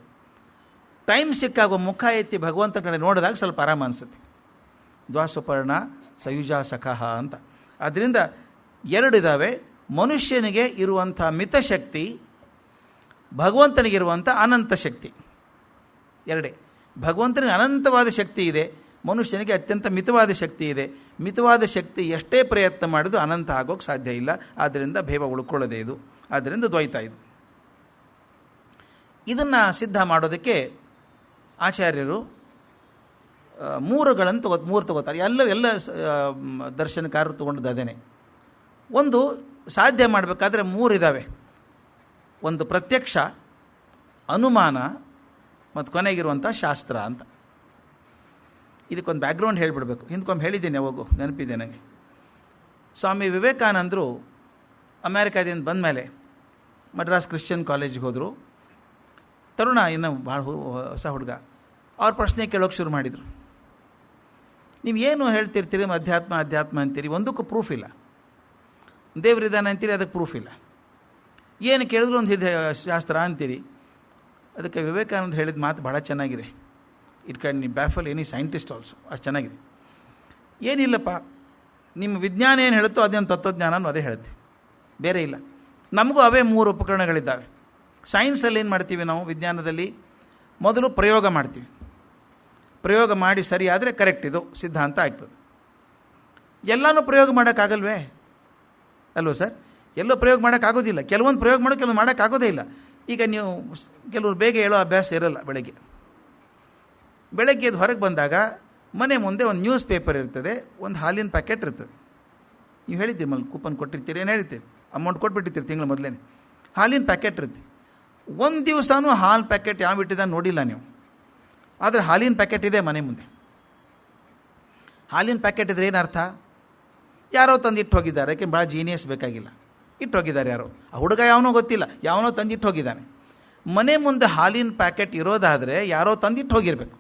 S1: ಟೈಮ್ ಸಿಕ್ಕಾಗ ಮುಖ ಎತ್ತಿ ಭಗವಂತ ಕಡೆ ನೋಡಿದಾಗ ಸ್ವಲ್ಪ ಆರಾಮ ಅನಿಸುತ್ತೆ. ದ್ವಾಸುಪರ್ಣ ಸಯುಜ ಸಖಃ ಅಂತ. ಆದ್ದರಿಂದ ಎರಡಿದ್ದಾವೆ. ಮನುಷ್ಯನಿಗೆ ಇರುವಂಥ ಮಿತಶಕ್ತಿ, ಭಗವಂತನಿಗಿರುವಂಥ ಅನಂತ ಶಕ್ತಿ ಎರಡೇ. ಭಗವಂತನಿಗೆ ಅನಂತವಾದ ಶಕ್ತಿ ಇದೆ, ಮನುಷ್ಯನಿಗೆ ಅತ್ಯಂತ ಮಿತವಾದ ಶಕ್ತಿ ಇದೆ. ಮಿತವಾದ ಶಕ್ತಿ ಎಷ್ಟೇ ಪ್ರಯತ್ನ ಮಾಡಿದರೂ ಅನಂತ ಆಗೋಕ್ಕೆ ಸಾಧ್ಯ ಇಲ್ಲ. ಆದ್ದರಿಂದ ಭೇದ ಉಳ್ಕೊಳ್ಳೋದೇ ಇದು. ಆದ್ದರಿಂದ ದ್ವೈತ ಇದು. ಇದನ್ನು ಸಿದ್ಧ ಮಾಡೋದಕ್ಕೆ ಆಚಾರ್ಯರು ಮೂರು ತಗೋತಾರೆ. ಎಲ್ಲ ದರ್ಶನಕಾರರು ತೊಗೊಂಡದ್ದು ಅದೇನೆ. ಒಂದು ಸಾಧ್ಯ ಮಾಡಬೇಕಾದ್ರೆ ಮೂರಿದ್ದಾವೆ. ಒಂದು ಪ್ರತ್ಯಕ್ಷ, ಅನುಮಾನ ಮತ್ತು ಕೊನೆಗಿರುವಂಥ ಶಾಸ್ತ್ರ ಅಂತ. ಇದಕ್ಕೊಂದು ಬ್ಯಾಕ್ಗ್ರೌಂಡ್ ಹೇಳಿಬಿಡ್ಬೇಕು. ಹಿಂದ್ಕೊಮ್ಮೆ ಹೇಳಿದ್ದೀನಿ, ಯಾವಾಗೂ ನೆನಪಿದೆ ನನಗೆ. ಸ್ವಾಮಿ ವಿವೇಕಾನಂದರು ಅಮೇರಿಕಾದಿಂದ ಬಂದ ಮೇಲೆ ಮಡ್ರಾಸ್ ಕ್ರಿಶ್ಚಿಯನ್ ಕಾಲೇಜಿಗೆ ಹೋದರು. ತರುಣ, ಇನ್ನು ಭಾಳ ಹೊಸ ಹುಡುಗ. ಅವ್ರ ಪ್ರಶ್ನೆ ಕೇಳೋಕ್ಕೆ ಶುರು ಮಾಡಿದರು. ನೀವು ಏನು ಹೇಳ್ತಿರ್ತೀರಿ ಅಧ್ಯಾತ್ಮ ಅಧ್ಯಾತ್ಮ ಅಂತೀರಿ, ಒಂದಕ್ಕೂ ಪ್ರೂಫ್ ಇಲ್ಲ. ದೇವರಿದ್ದಾನೆ ಅಂತೀರಿ, ಅದಕ್ಕೆ ಪ್ರೂಫ್ ಇಲ್ಲ. ಏನು ಕೇಳಿದ್ರು ಒಂದು ಶಾಸ್ತ್ರ ಅಂತೀರಿ. ಅದಕ್ಕೆ ವಿವೇಕಾನಂದ ಹೇಳಿದ ಮಾತು ಭಾಳ ಚೆನ್ನಾಗಿದೆ. It can baffle any scientist also, ಅಷ್ಟು ಚೆನ್ನಾಗಿದೆ. ಏನಿಲ್ಲಪ್ಪ, ನಿಮ್ಮ ವಿಜ್ಞಾನ ಏನು ಹೇಳುತ್ತೋ ಅದೇನು ತತ್ವಜ್ಞಾನನೂ ಅದೇ ಹೇಳುತ್ತೆ, ಬೇರೆ ಇಲ್ಲ. ನಮಗೂ ಅವೇ 3 ಉಪಕರಣಗಳಿದ್ದಾವೆ. ಸೈನ್ಸಲ್ಲಿ ಏನು ಮಾಡ್ತೀವಿ ನಾವು, ವಿಜ್ಞಾನದಲ್ಲಿ ಮೊದಲು ಪ್ರಯೋಗ ಮಾಡ್ತೀವಿ. ಪ್ರಯೋಗ ಮಾಡಿ ಸರಿ ಆದರೆ ಕರೆಕ್ಟ್, ಇದು ಸಿದ್ಧಾಂತ ಆಗ್ತದೆ. ಎಲ್ಲನೂ ಪ್ರಯೋಗ ಮಾಡೋಕ್ಕಾಗಲ್ವೇ ಅಲ್ವ ಸರ್? ಎಲ್ಲೋ ಪ್ರಯೋಗ ಮಾಡೋಕ್ಕಾಗೋದಿಲ್ಲ. ಕೆಲವೊಂದು ಪ್ರಯೋಗ ಮಾಡೋ, ಕೆಲವೊಂದು ಮಾಡೋಕ್ಕಾಗೋದೇ ಇಲ್ಲ. ಈಗ ನೀವು ಕೆಲವರು ಬೇಗ ಹೇಳೋ ಅಭ್ಯಾಸ ಇರೋಲ್ಲ. ಬೆಳಗ್ಗೆ ಎದ್ದು ಹೊರಗೆ ಬಂದಾಗ ಮನೆ ಮುಂದೆ ಒಂದು ನ್ಯೂಸ್ ಪೇಪರ್ ಇರ್ತದೆ, ಒಂದು ಹಾಲಿನ ಪ್ಯಾಕೆಟ್ ಇರ್ತದೆ. ನೀವು ಹೇಳಿದ್ದೀರಿ ಮಲ್ಲಿ ಕೂಪನ್ ಕೊಟ್ಟಿರ್ತೀರಿ, ಏನು ಹೇಳ್ತೀವಿ, ಅಮೌಂಟ್ ಕೊಟ್ಬಿಟ್ಟಿರ್ತೀರಿ ತಿಂಗಳ ಮೊದಲೇ. ಹಾಲಿನ ಪ್ಯಾಕೆಟ್ ಇರುತ್ತೆ. ಒಂದು ದಿವಸನೂ ಹಾಲು ಪ್ಯಾಕೆಟ್ ಯಾವ ಇಟ್ಟಿದ್ದ ನೋಡಿಲ್ಲ ನೀವು. ಆದರೆ ಹಾಲಿನ ಪ್ಯಾಕೆಟ್ ಇದೆ ಮನೆ ಮುಂದೆ. ಹಾಲಿನ ಪ್ಯಾಕೆಟ್ ಇದ್ರೆ ಏನರ್ಥ? ಯಾರೋ ತಂದು ಇಟ್ಟು ಹೋಗಿದ್ದಾರೆ. ಯಾಕೆ ಭಾಳ ಜೀನಿಯಸ್ ಬೇಕಾಗಿಲ್ಲ, ಇಟ್ಟು ಹೋಗಿದ್ದಾರೆ ಯಾರೋ. ಆ ಹುಡುಗ ಯಾವನೋ ಗೊತ್ತಿಲ್ಲ, ಯಾವನೋ ತಂದಿಟ್ಟು ಹೋಗಿದ್ದಾನೆ. ಮನೆ ಮುಂದೆ ಹಾಲಿನ ಪ್ಯಾಕೆಟ್ ಇರೋದಾದರೆ ಯಾರೋ ತಂದಿಟ್ಟು ಹೋಗಿರಬೇಕು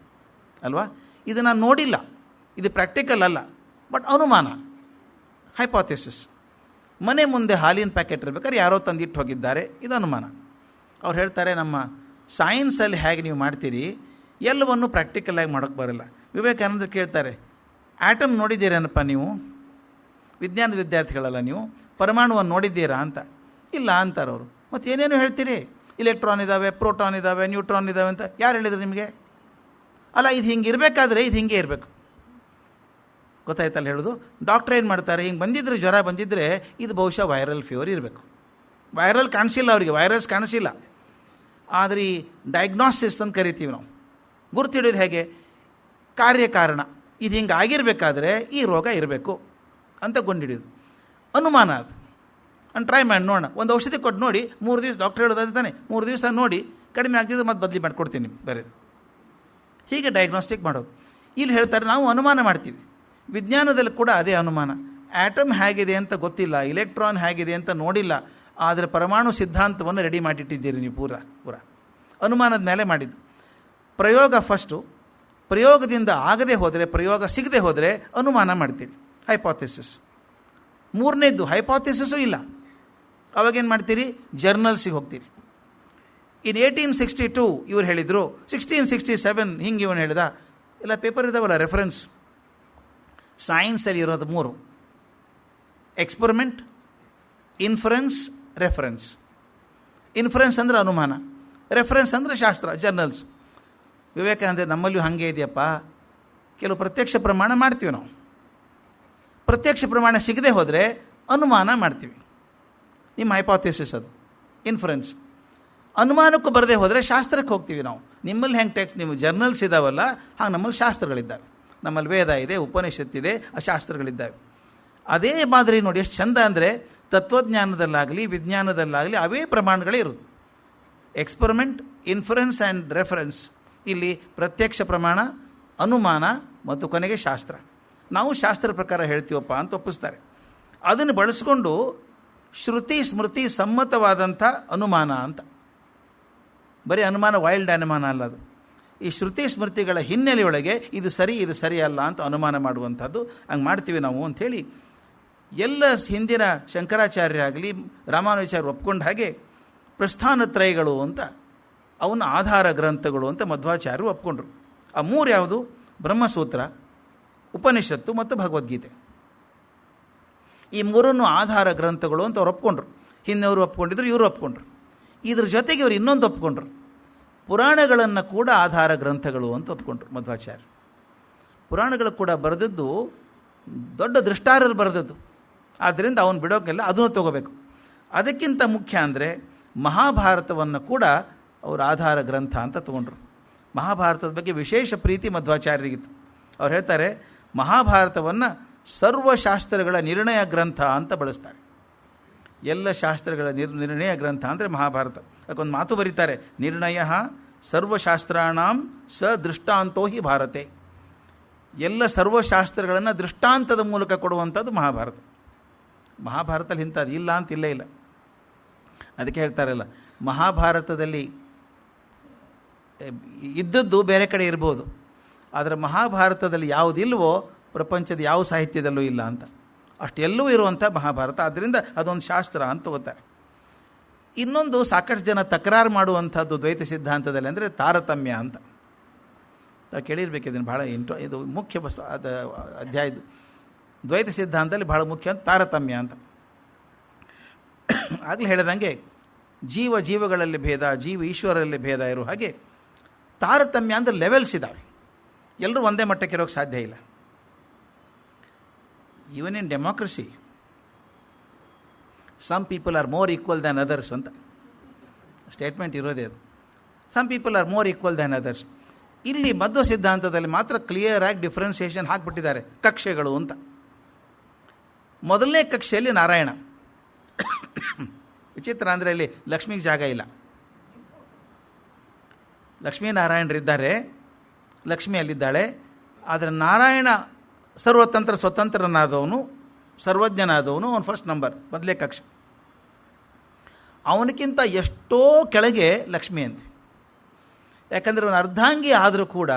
S1: ಅಲ್ವಾ? ಇದು ನಾನು ನೋಡಿಲ್ಲ, ಇದು ಪ್ರಾಕ್ಟಿಕಲ್ ಅಲ್ಲ, ಬಟ್ ಅನುಮಾನ, ಹೈಪಾಥೆಸಿಸ್. ಮನೆ ಮುಂದೆ ಹಾಲಿನ ಪ್ಯಾಕೆಟ್ ಇರಬೇಕಾದ್ರೆ ಯಾರೋ ತಂದಿಟ್ಟು ಹೋಗಿದ್ದಾರೆ, ಇದು ಅನುಮಾನ. ಅವ್ರು ಹೇಳ್ತಾರೆ, ನಮ್ಮ ಸೈನ್ಸಲ್ಲಿ ಹೇಗೆ ನೀವು ಮಾಡ್ತೀರಿ, ಎಲ್ಲವನ್ನು ಪ್ರಾಕ್ಟಿಕಲಾಗಿ ಮಾಡೋಕ್ಕೆ ಬರೋಲ್ಲ. ವಿವೇಕಾನಂದ ಕೇಳ್ತಾರೆ, ಆ್ಯಟಮ್ ನೋಡಿದ್ದೀರೇನಪ್ಪ ನೀವು? ವಿಜ್ಞಾನದ ವಿದ್ಯಾರ್ಥಿಗಳಲ್ಲ ನೀವು, ಪರಮಾಣುವನ್ನು ನೋಡಿದ್ದೀರಾ ಅಂತ. ಇಲ್ಲ ಅಂತಾರೆ ಅವರು. ಮತ್ತು ಏನೇನು ಹೇಳ್ತೀರಿ, ಇಲೆಕ್ಟ್ರಾನ್ ಇದ್ದಾವೆ, ಪ್ರೋಟಾನ್ ಇದ್ದಾವೆ, ನ್ಯೂಟ್ರಾನ್ ಇದ್ದಾವೆ ಅಂತ ಯಾರು ಹೇಳಿದ್ರು ನಿಮಗೆ? ಅಲ್ಲ, ಇದು ಹಿಂಗೆ ಇರಬೇಕಾದ್ರೆ ಇದು ಹಿಂಗೆ ಇರಬೇಕು. ಗೊತ್ತಾಯ್ತಲ್ಲ ಹೇಳೋದು? ಡಾಕ್ಟ್ರ್ ಏನು ಮಾಡ್ತಾರೆ, ಹಿಂಗೆ ಬಂದಿದ್ರೆ, ಜ್ವರ ಬಂದಿದ್ದರೆ ಇದು ಬಹುಶಃ ವೈರಲ್ ಫೀವರ್ ಇರಬೇಕು. ವೈರಲ್ ಕಾಣಿಸಿಲ್ಲ ಅವರಿಗೆ, ವೈರಸ್ ಕಾಣಿಸಿಲ್ಲ. ಆದರೆ ಈ ಡಯಾಗ್ನೋಸಿಸ್ ಅಂತ ಕರಿತೀವಿ ನಾವು. ಗುರುತಿಡೋದು ಹೇಗೆ? ಕಾರ್ಯಕಾರಣ. ಇದು ಹಿಂಗೆ ಆಗಿರಬೇಕಾದ್ರೆ ಈ ರೋಗ ಇರಬೇಕು ಅಂತ ಗೊಂಡಿಡಿಯೋದು. ಅನುಮಾನ ಅದು. ಟ್ರೈ ಮಾಡಿ ನೋಡೋಣ, ಒಂದು ಔಷಧಿ ಕೊಟ್ಟು ನೋಡಿ, 3 ದಿವಸ ಡಾಕ್ಟ್ರ್ ಹೇಳೋದು ತಾನೆ, 3 ದಿವಸ ನೋಡಿ ಕಡಿಮೆ ಆಗ್ತಿದ್ರೆ ಮತ್ತೆ ಬದಲಿ ಮಾಡಿಕೊಡ್ತೀನಿ ನಿಮ್ಗೆ ಬೇರೆದು. ಹೀಗೆ ಡಯಾಗ್ನೋಸ್ಟಿಕ್ ಮಾಡೋದು. ಇಲ್ಲಿ ಹೇಳ್ತಾರೆ, ನಾವು ಅನುಮಾನ ಮಾಡ್ತೀವಿ. ವಿಜ್ಞಾನದಲ್ಲಿ ಕೂಡ ಅದೇ ಅನುಮಾನ. ಆ್ಯಟಮ್ ಹೇಗಿದೆ ಅಂತ ಗೊತ್ತಿಲ್ಲ, ಇಲೆಕ್ಟ್ರಾನ್ ಹೇಗಿದೆ ಅಂತ ನೋಡಿಲ್ಲ, ಆದರೆ ಪರಮಾಣು ಸಿದ್ಧಾಂತವನ್ನು ರೆಡಿ ಮಾಡಿಟ್ಟಿದ್ದೀರಿ ನೀವು ಪೂರ ಅನುಮಾನದ ಮೇಲೆ ಮಾಡಿದ್ದು. ಪ್ರಯೋಗ ಫಸ್ಟು, ಪ್ರಯೋಗದಿಂದ ಆಗದೆ ಹೋದರೆ, ಪ್ರಯೋಗ ಸಿಗದೆ ಹೋದರೆ ಅನುಮಾನ ಮಾಡ್ತೀರಿ, ಹೈಪಾಥೆಸಿಸ್. 3ನೇದ್ದು ಹೈಪಾಥೆಸಿಸು ಇಲ್ಲ, ಅವಾಗೇನು ಮಾಡ್ತೀರಿ, ಜರ್ನಲ್ಸಿಗೆ ಹೋಗ್ತೀರಿ. ಇನ್ 1862 ಇವ್ರು ಹೇಳಿದರು, 1667 ಹಿಂಗೆ ಇವನು ಹೇಳಿದ. ಎಲ್ಲ ಪೇಪರ್ ಇದ್ದಾವಲ್ಲ ರೆಫರೆನ್ಸ್. ಸೈನ್ಸಲ್ಲಿ ಇರೋದು 3: ಎಕ್ಸ್ಪರಿಮೆಂಟ್, ಇನ್ಫರೆನ್ಸ್, ರೆಫರೆನ್ಸ್. ಇನ್ಫರೆನ್ಸ್ ಅಂದರೆ ಅನುಮಾನ, ರೆಫರೆನ್ಸ್ ಅಂದರೆ ಶಾಸ್ತ್ರ, ಜರ್ನಲ್ಸ್. ವಿವೇಕಾನಂದ ನಮ್ಮಲ್ಲಿಯೂ ಹಾಗೆ ಇದೆಯಪ್ಪ. ಕೆಲವು ಪ್ರತ್ಯಕ್ಷ ಪ್ರಮಾಣ ಮಾಡ್ತೀವಿ ನಾವು. ಪ್ರತ್ಯಕ್ಷ ಪ್ರಮಾಣ ಸಿಗದೆ ಹೋದರೆ ಅನುಮಾನ ಮಾಡ್ತೀವಿ. ನಿಮ್ಮ ಹೈಪಾಥೆಸಿಸ್ ಅದು ಇನ್ಫರೆನ್ಸ್. ಅನುಮಾನಕ್ಕೂ ಬರದೆ ಹೋದರೆ ಶಾಸ್ತ್ರಕ್ಕೆ ಹೋಗ್ತೀವಿ ನಾವು. ನಿಮ್ಮಲ್ಲಿ ಹೆಂಗೆ ಟೆಕ್ಸ್ಟ್, ನೀವು ಜರ್ನಲ್ಸ್ ಇದ್ದಾವಲ್ಲ, ಹಾಗೆ ನಮ್ಮಲ್ಲಿ ಶಾಸ್ತ್ರಗಳಿದ್ದಾವೆ. ನಮ್ಮಲ್ಲಿ ವೇದ ಇದೆ, ಉಪನಿಷತ್ತಿದೆ, ಆ ಶಾಸ್ತ್ರಗಳಿದ್ದಾವೆ. ಅದೇ ಮಾದರಿ ನೋಡಿ ಎಷ್ಟು ಚಂದ ಅಂದರೆ, ತತ್ವಜ್ಞಾನದಲ್ಲಾಗಲಿ ವಿಜ್ಞಾನದಲ್ಲಾಗಲಿ ಅವೇ ಪ್ರಮಾಣಗಳೇ ಇರೋದು. Experiment, inference and reference. ಇಲ್ಲಿ ಪ್ರತ್ಯಕ್ಷ ಪ್ರಮಾಣ, ಅನುಮಾನ ಮತ್ತು ಕೊನೆಗೆ ಶಾಸ್ತ್ರ. ನಾವು ಶಾಸ್ತ್ರ ಪ್ರಕಾರ ಹೇಳ್ತೀವಪ್ಪ ಅಂತ ಒಪ್ಪಿಸ್ತಾರೆ. ಅದನ್ನು ಬಳಸ್ಕೊಂಡು ಶ್ರುತಿ ಸ್ಮೃತಿ ಸಮ್ಮತವಾದಂಥ ಅನುಮಾನ ಅಂತ. ಬರೀ ಅನುಮಾನ, ವೈಲ್ಡ್ ಅನುಮಾನ ಅಲ್ಲ ಅದು. ಈ ಶ್ರುತಿ ಸ್ಮೃತಿಗಳ ಹಿನ್ನೆಲೆಯೊಳಗೆ ಇದು ಸರಿ, ಇದು ಸರಿಯಲ್ಲ ಅಂತ ಅನುಮಾನ ಮಾಡುವಂಥದ್ದು. ಹಂಗೆ ಮಾಡ್ತೀವಿ ನಾವು ಅಂಥೇಳಿ ಎಲ್ಲ ಹಿಂದಿನ ಶಂಕರಾಚಾರ್ಯ ಆಗಲಿ ರಾಮಾನುಜಾಚಾರ್ಯ ಒಪ್ಕೊಂಡ ಹಾಗೆ ಪ್ರಸ್ಥಾನತ್ರಯಗಳು ಅಂತ, ಅವನ್ನ ಆಧಾರ ಗ್ರಂಥಗಳು ಅಂತ ಮಧ್ವಾಚಾರ್ಯರು ಒಪ್ಕೊಂಡ್ರು. ಆ 3 ಯಾವುದು? ಬ್ರಹ್ಮಸೂತ್ರ, ಉಪನಿಷತ್ತು ಮತ್ತು ಭಗವದ್ಗೀತೆ. ಈ 3 ಆಧಾರ ಗ್ರಂಥಗಳು ಅಂತ ಅವ್ರು ಒಪ್ಕೊಂಡ್ರು. ಹಿಂದೆಯವರು ಒಪ್ಕೊಂಡಿದ್ರು, ಇವರು ಒಪ್ಕೊಂಡ್ರು. ಇದ್ರ ಜೊತೆಗೆ ಇವರು ಇನ್ನೊಂದು ಒಪ್ಕೊಂಡ್ರು, ಪುರಾಣಗಳನ್ನು ಕೂಡ ಆಧಾರ ಗ್ರಂಥಗಳು ಅಂತ ಒಪ್ಕೊಂಡ್ರು ಮಧ್ವಾಚಾರ್ಯ. ಪುರಾಣಗಳು ಕೂಡ ಬರೆದದ್ದು ದೊಡ್ಡ ದೃಷ್ಟಾರರು ಬರೆದದ್ದು. ಆದ್ದರಿಂದ ಅವನು ಬಿಡೋಕ್ಕೆಲ್ಲ ಅದನ್ನು ತಗೋಬೇಕು. ಅದಕ್ಕಿಂತ ಮುಖ್ಯ ಅಂದರೆ ಮಹಾಭಾರತವನ್ನು ಕೂಡ ಅವರು ಆಧಾರ ಗ್ರಂಥ ಅಂತ ತಗೊಂಡ್ರು. ಮಹಾಭಾರತದ ಬಗ್ಗೆ ವಿಶೇಷ ಪ್ರೀತಿ ಮಧ್ವಾಚಾರ್ಯರಿಗಿತ್ತು. ಅವ್ರು ಹೇಳ್ತಾರೆ, ಮಹಾಭಾರತವನ್ನು ಸರ್ವಶಾಸ್ತ್ರಗಳ ನಿರ್ಣಯ ಗ್ರಂಥ ಅಂತ ಬಳಸ್ತಾರೆ. ಎಲ್ಲ ಶಾಸ್ತ್ರಗಳ ನಿರ್ಣಯ ಗ್ರಂಥ ಅಂದರೆ ಮಹಾಭಾರತ. ಅದಕ್ಕೊಂದು ಮಾತು ಬರೀತಾರೆ, ನಿರ್ಣಯ ಸರ್ವಶಾಸ್ತ್ರಾಣಾಂ ಸ ದೃಷ್ಟಾಂತೋ ಹಿ ಭಾರತೆ. ಎಲ್ಲ ಸರ್ವಶಾಸ್ತ್ರಗಳನ್ನು ದೃಷ್ಟಾಂತದ ಮೂಲಕ ಕೊಡುವಂಥದ್ದು ಮಹಾಭಾರತ. ಮಹಾಭಾರತದಲ್ಲಿ ಇಂಥದ್ದು ಇಲ್ಲ ಅಂತ ಇಲ್ಲೇ ಇಲ್ಲ. ಅದಕ್ಕೆ ಹೇಳ್ತಾರಲ್ಲ, ಮಹಾಭಾರತದಲ್ಲಿ ಇದ್ದದ್ದು ಬೇರೆ ಕಡೆ ಇರ್ಬೋದು, ಆದರೆ ಮಹಾಭಾರತದಲ್ಲಿ ಯಾವುದಿಲ್ವೋ ಪ್ರಪಂಚದ ಯಾವ ಸಾಹಿತ್ಯದಲ್ಲೂ ಇಲ್ಲ ಅಂತ. ಅಷ್ಟೆಲ್ಲವೂ ಇರುವಂಥ ಮಹಾಭಾರತ. ಆದ್ದರಿಂದ ಅದೊಂದು ಶಾಸ್ತ್ರ ಅಂತ ತಗೋತಾರೆ. ಇನ್ನೊಂದು ಸಾಕಷ್ಟು ಜನ ತಕರಾರು ಮಾಡುವಂಥದ್ದು ದ್ವೈತ ಸಿದ್ಧಾಂತದಲ್ಲಿ ಅಂದರೆ ತಾರತಮ್ಯ ಅಂತ. ನಾವು ಕೇಳಿರ್ಬೇಕು ಇದನ್ನು, ಭಾಳ ಇದು ಮುಖ್ಯ ಅಧ್ಯಾಯದ್ದು. ದ್ವೈತ ಸಿದ್ಧಾಂತದಲ್ಲಿ ಭಾಳ ಮುಖ್ಯ ಅಂತ ತಾರತಮ್ಯ ಅಂತ. ಆಗಲೇ ಹೇಳಿದಂಗೆ ಜೀವಗಳಲ್ಲಿ ಭೇದ, ಈಶ್ವರಲ್ಲಿ ಭೇದ ಇರೋ ಹಾಗೆ ತಾರತಮ್ಯ ಅಂದರೆ ಲೆವೆಲ್ಸ್ ಇದ್ದಾವೆ. ಎಲ್ಲರೂ ಒಂದೇ ಮಟ್ಟಕ್ಕೆ ಇರೋಕ್ಕೆ ಸಾಧ್ಯ ಇಲ್ಲ. Even in democracy some people are more equal than others ಅಂತ ಸ್ಟೇಟ್ಮೆಂಟ್ ಇರೋದೇ ಅದು. Some people are more equal than others. ಇಲ್ಲಿ ಮಧ್ವ ಸಿದ್ಧಾಂತದಲ್ಲಿ ಮಾತ್ರ ಕ್ಲಿಯರ್ ಆಗಿ ಡಿಫ್ರೆನ್ಸಿಯೇಷನ್ ಹಾಕಿಬಿಟ್ಟಿದ್ದಾರೆ, ಕಕ್ಷೆಗಳು ಅಂತ. ಮೊದಲನೇ ಕಕ್ಷೆಯಲ್ಲಿ ನಾರಾಯಣ. ವಿಚಿತ್ರ ಅಂದರೆ ಇಲ್ಲಿ ಲಕ್ಷ್ಮಿಗೆ ಜಾಗ ಇಲ್ಲ. ಲಕ್ಷ್ಮೀನಾರಾಯಣರಿದ್ದಾರೆ, ಲಕ್ಷ್ಮಿ ಅಲ್ಲಿದ್ದಾಳೆ. ಆದರೆ ನಾರಾಯಣ ಸ್ವತಂತ್ರನಾದವನು, ಸರ್ವಜ್ಞನಾದವನು, ಅವನು ಫಸ್ಟ್ ನಂಬರ್, ಮೊದಲೇ ಕಕ್ಷೆ. ಅವನಕ್ಕಿಂತ ಎಷ್ಟೋ ಕೆಳಗೆ ಲಕ್ಷ್ಮಿ ಅಂತೆ. ಯಾಕಂದರೆ ಅವನ ಅರ್ಧಾಂಗಿ ಆದರೂ ಕೂಡ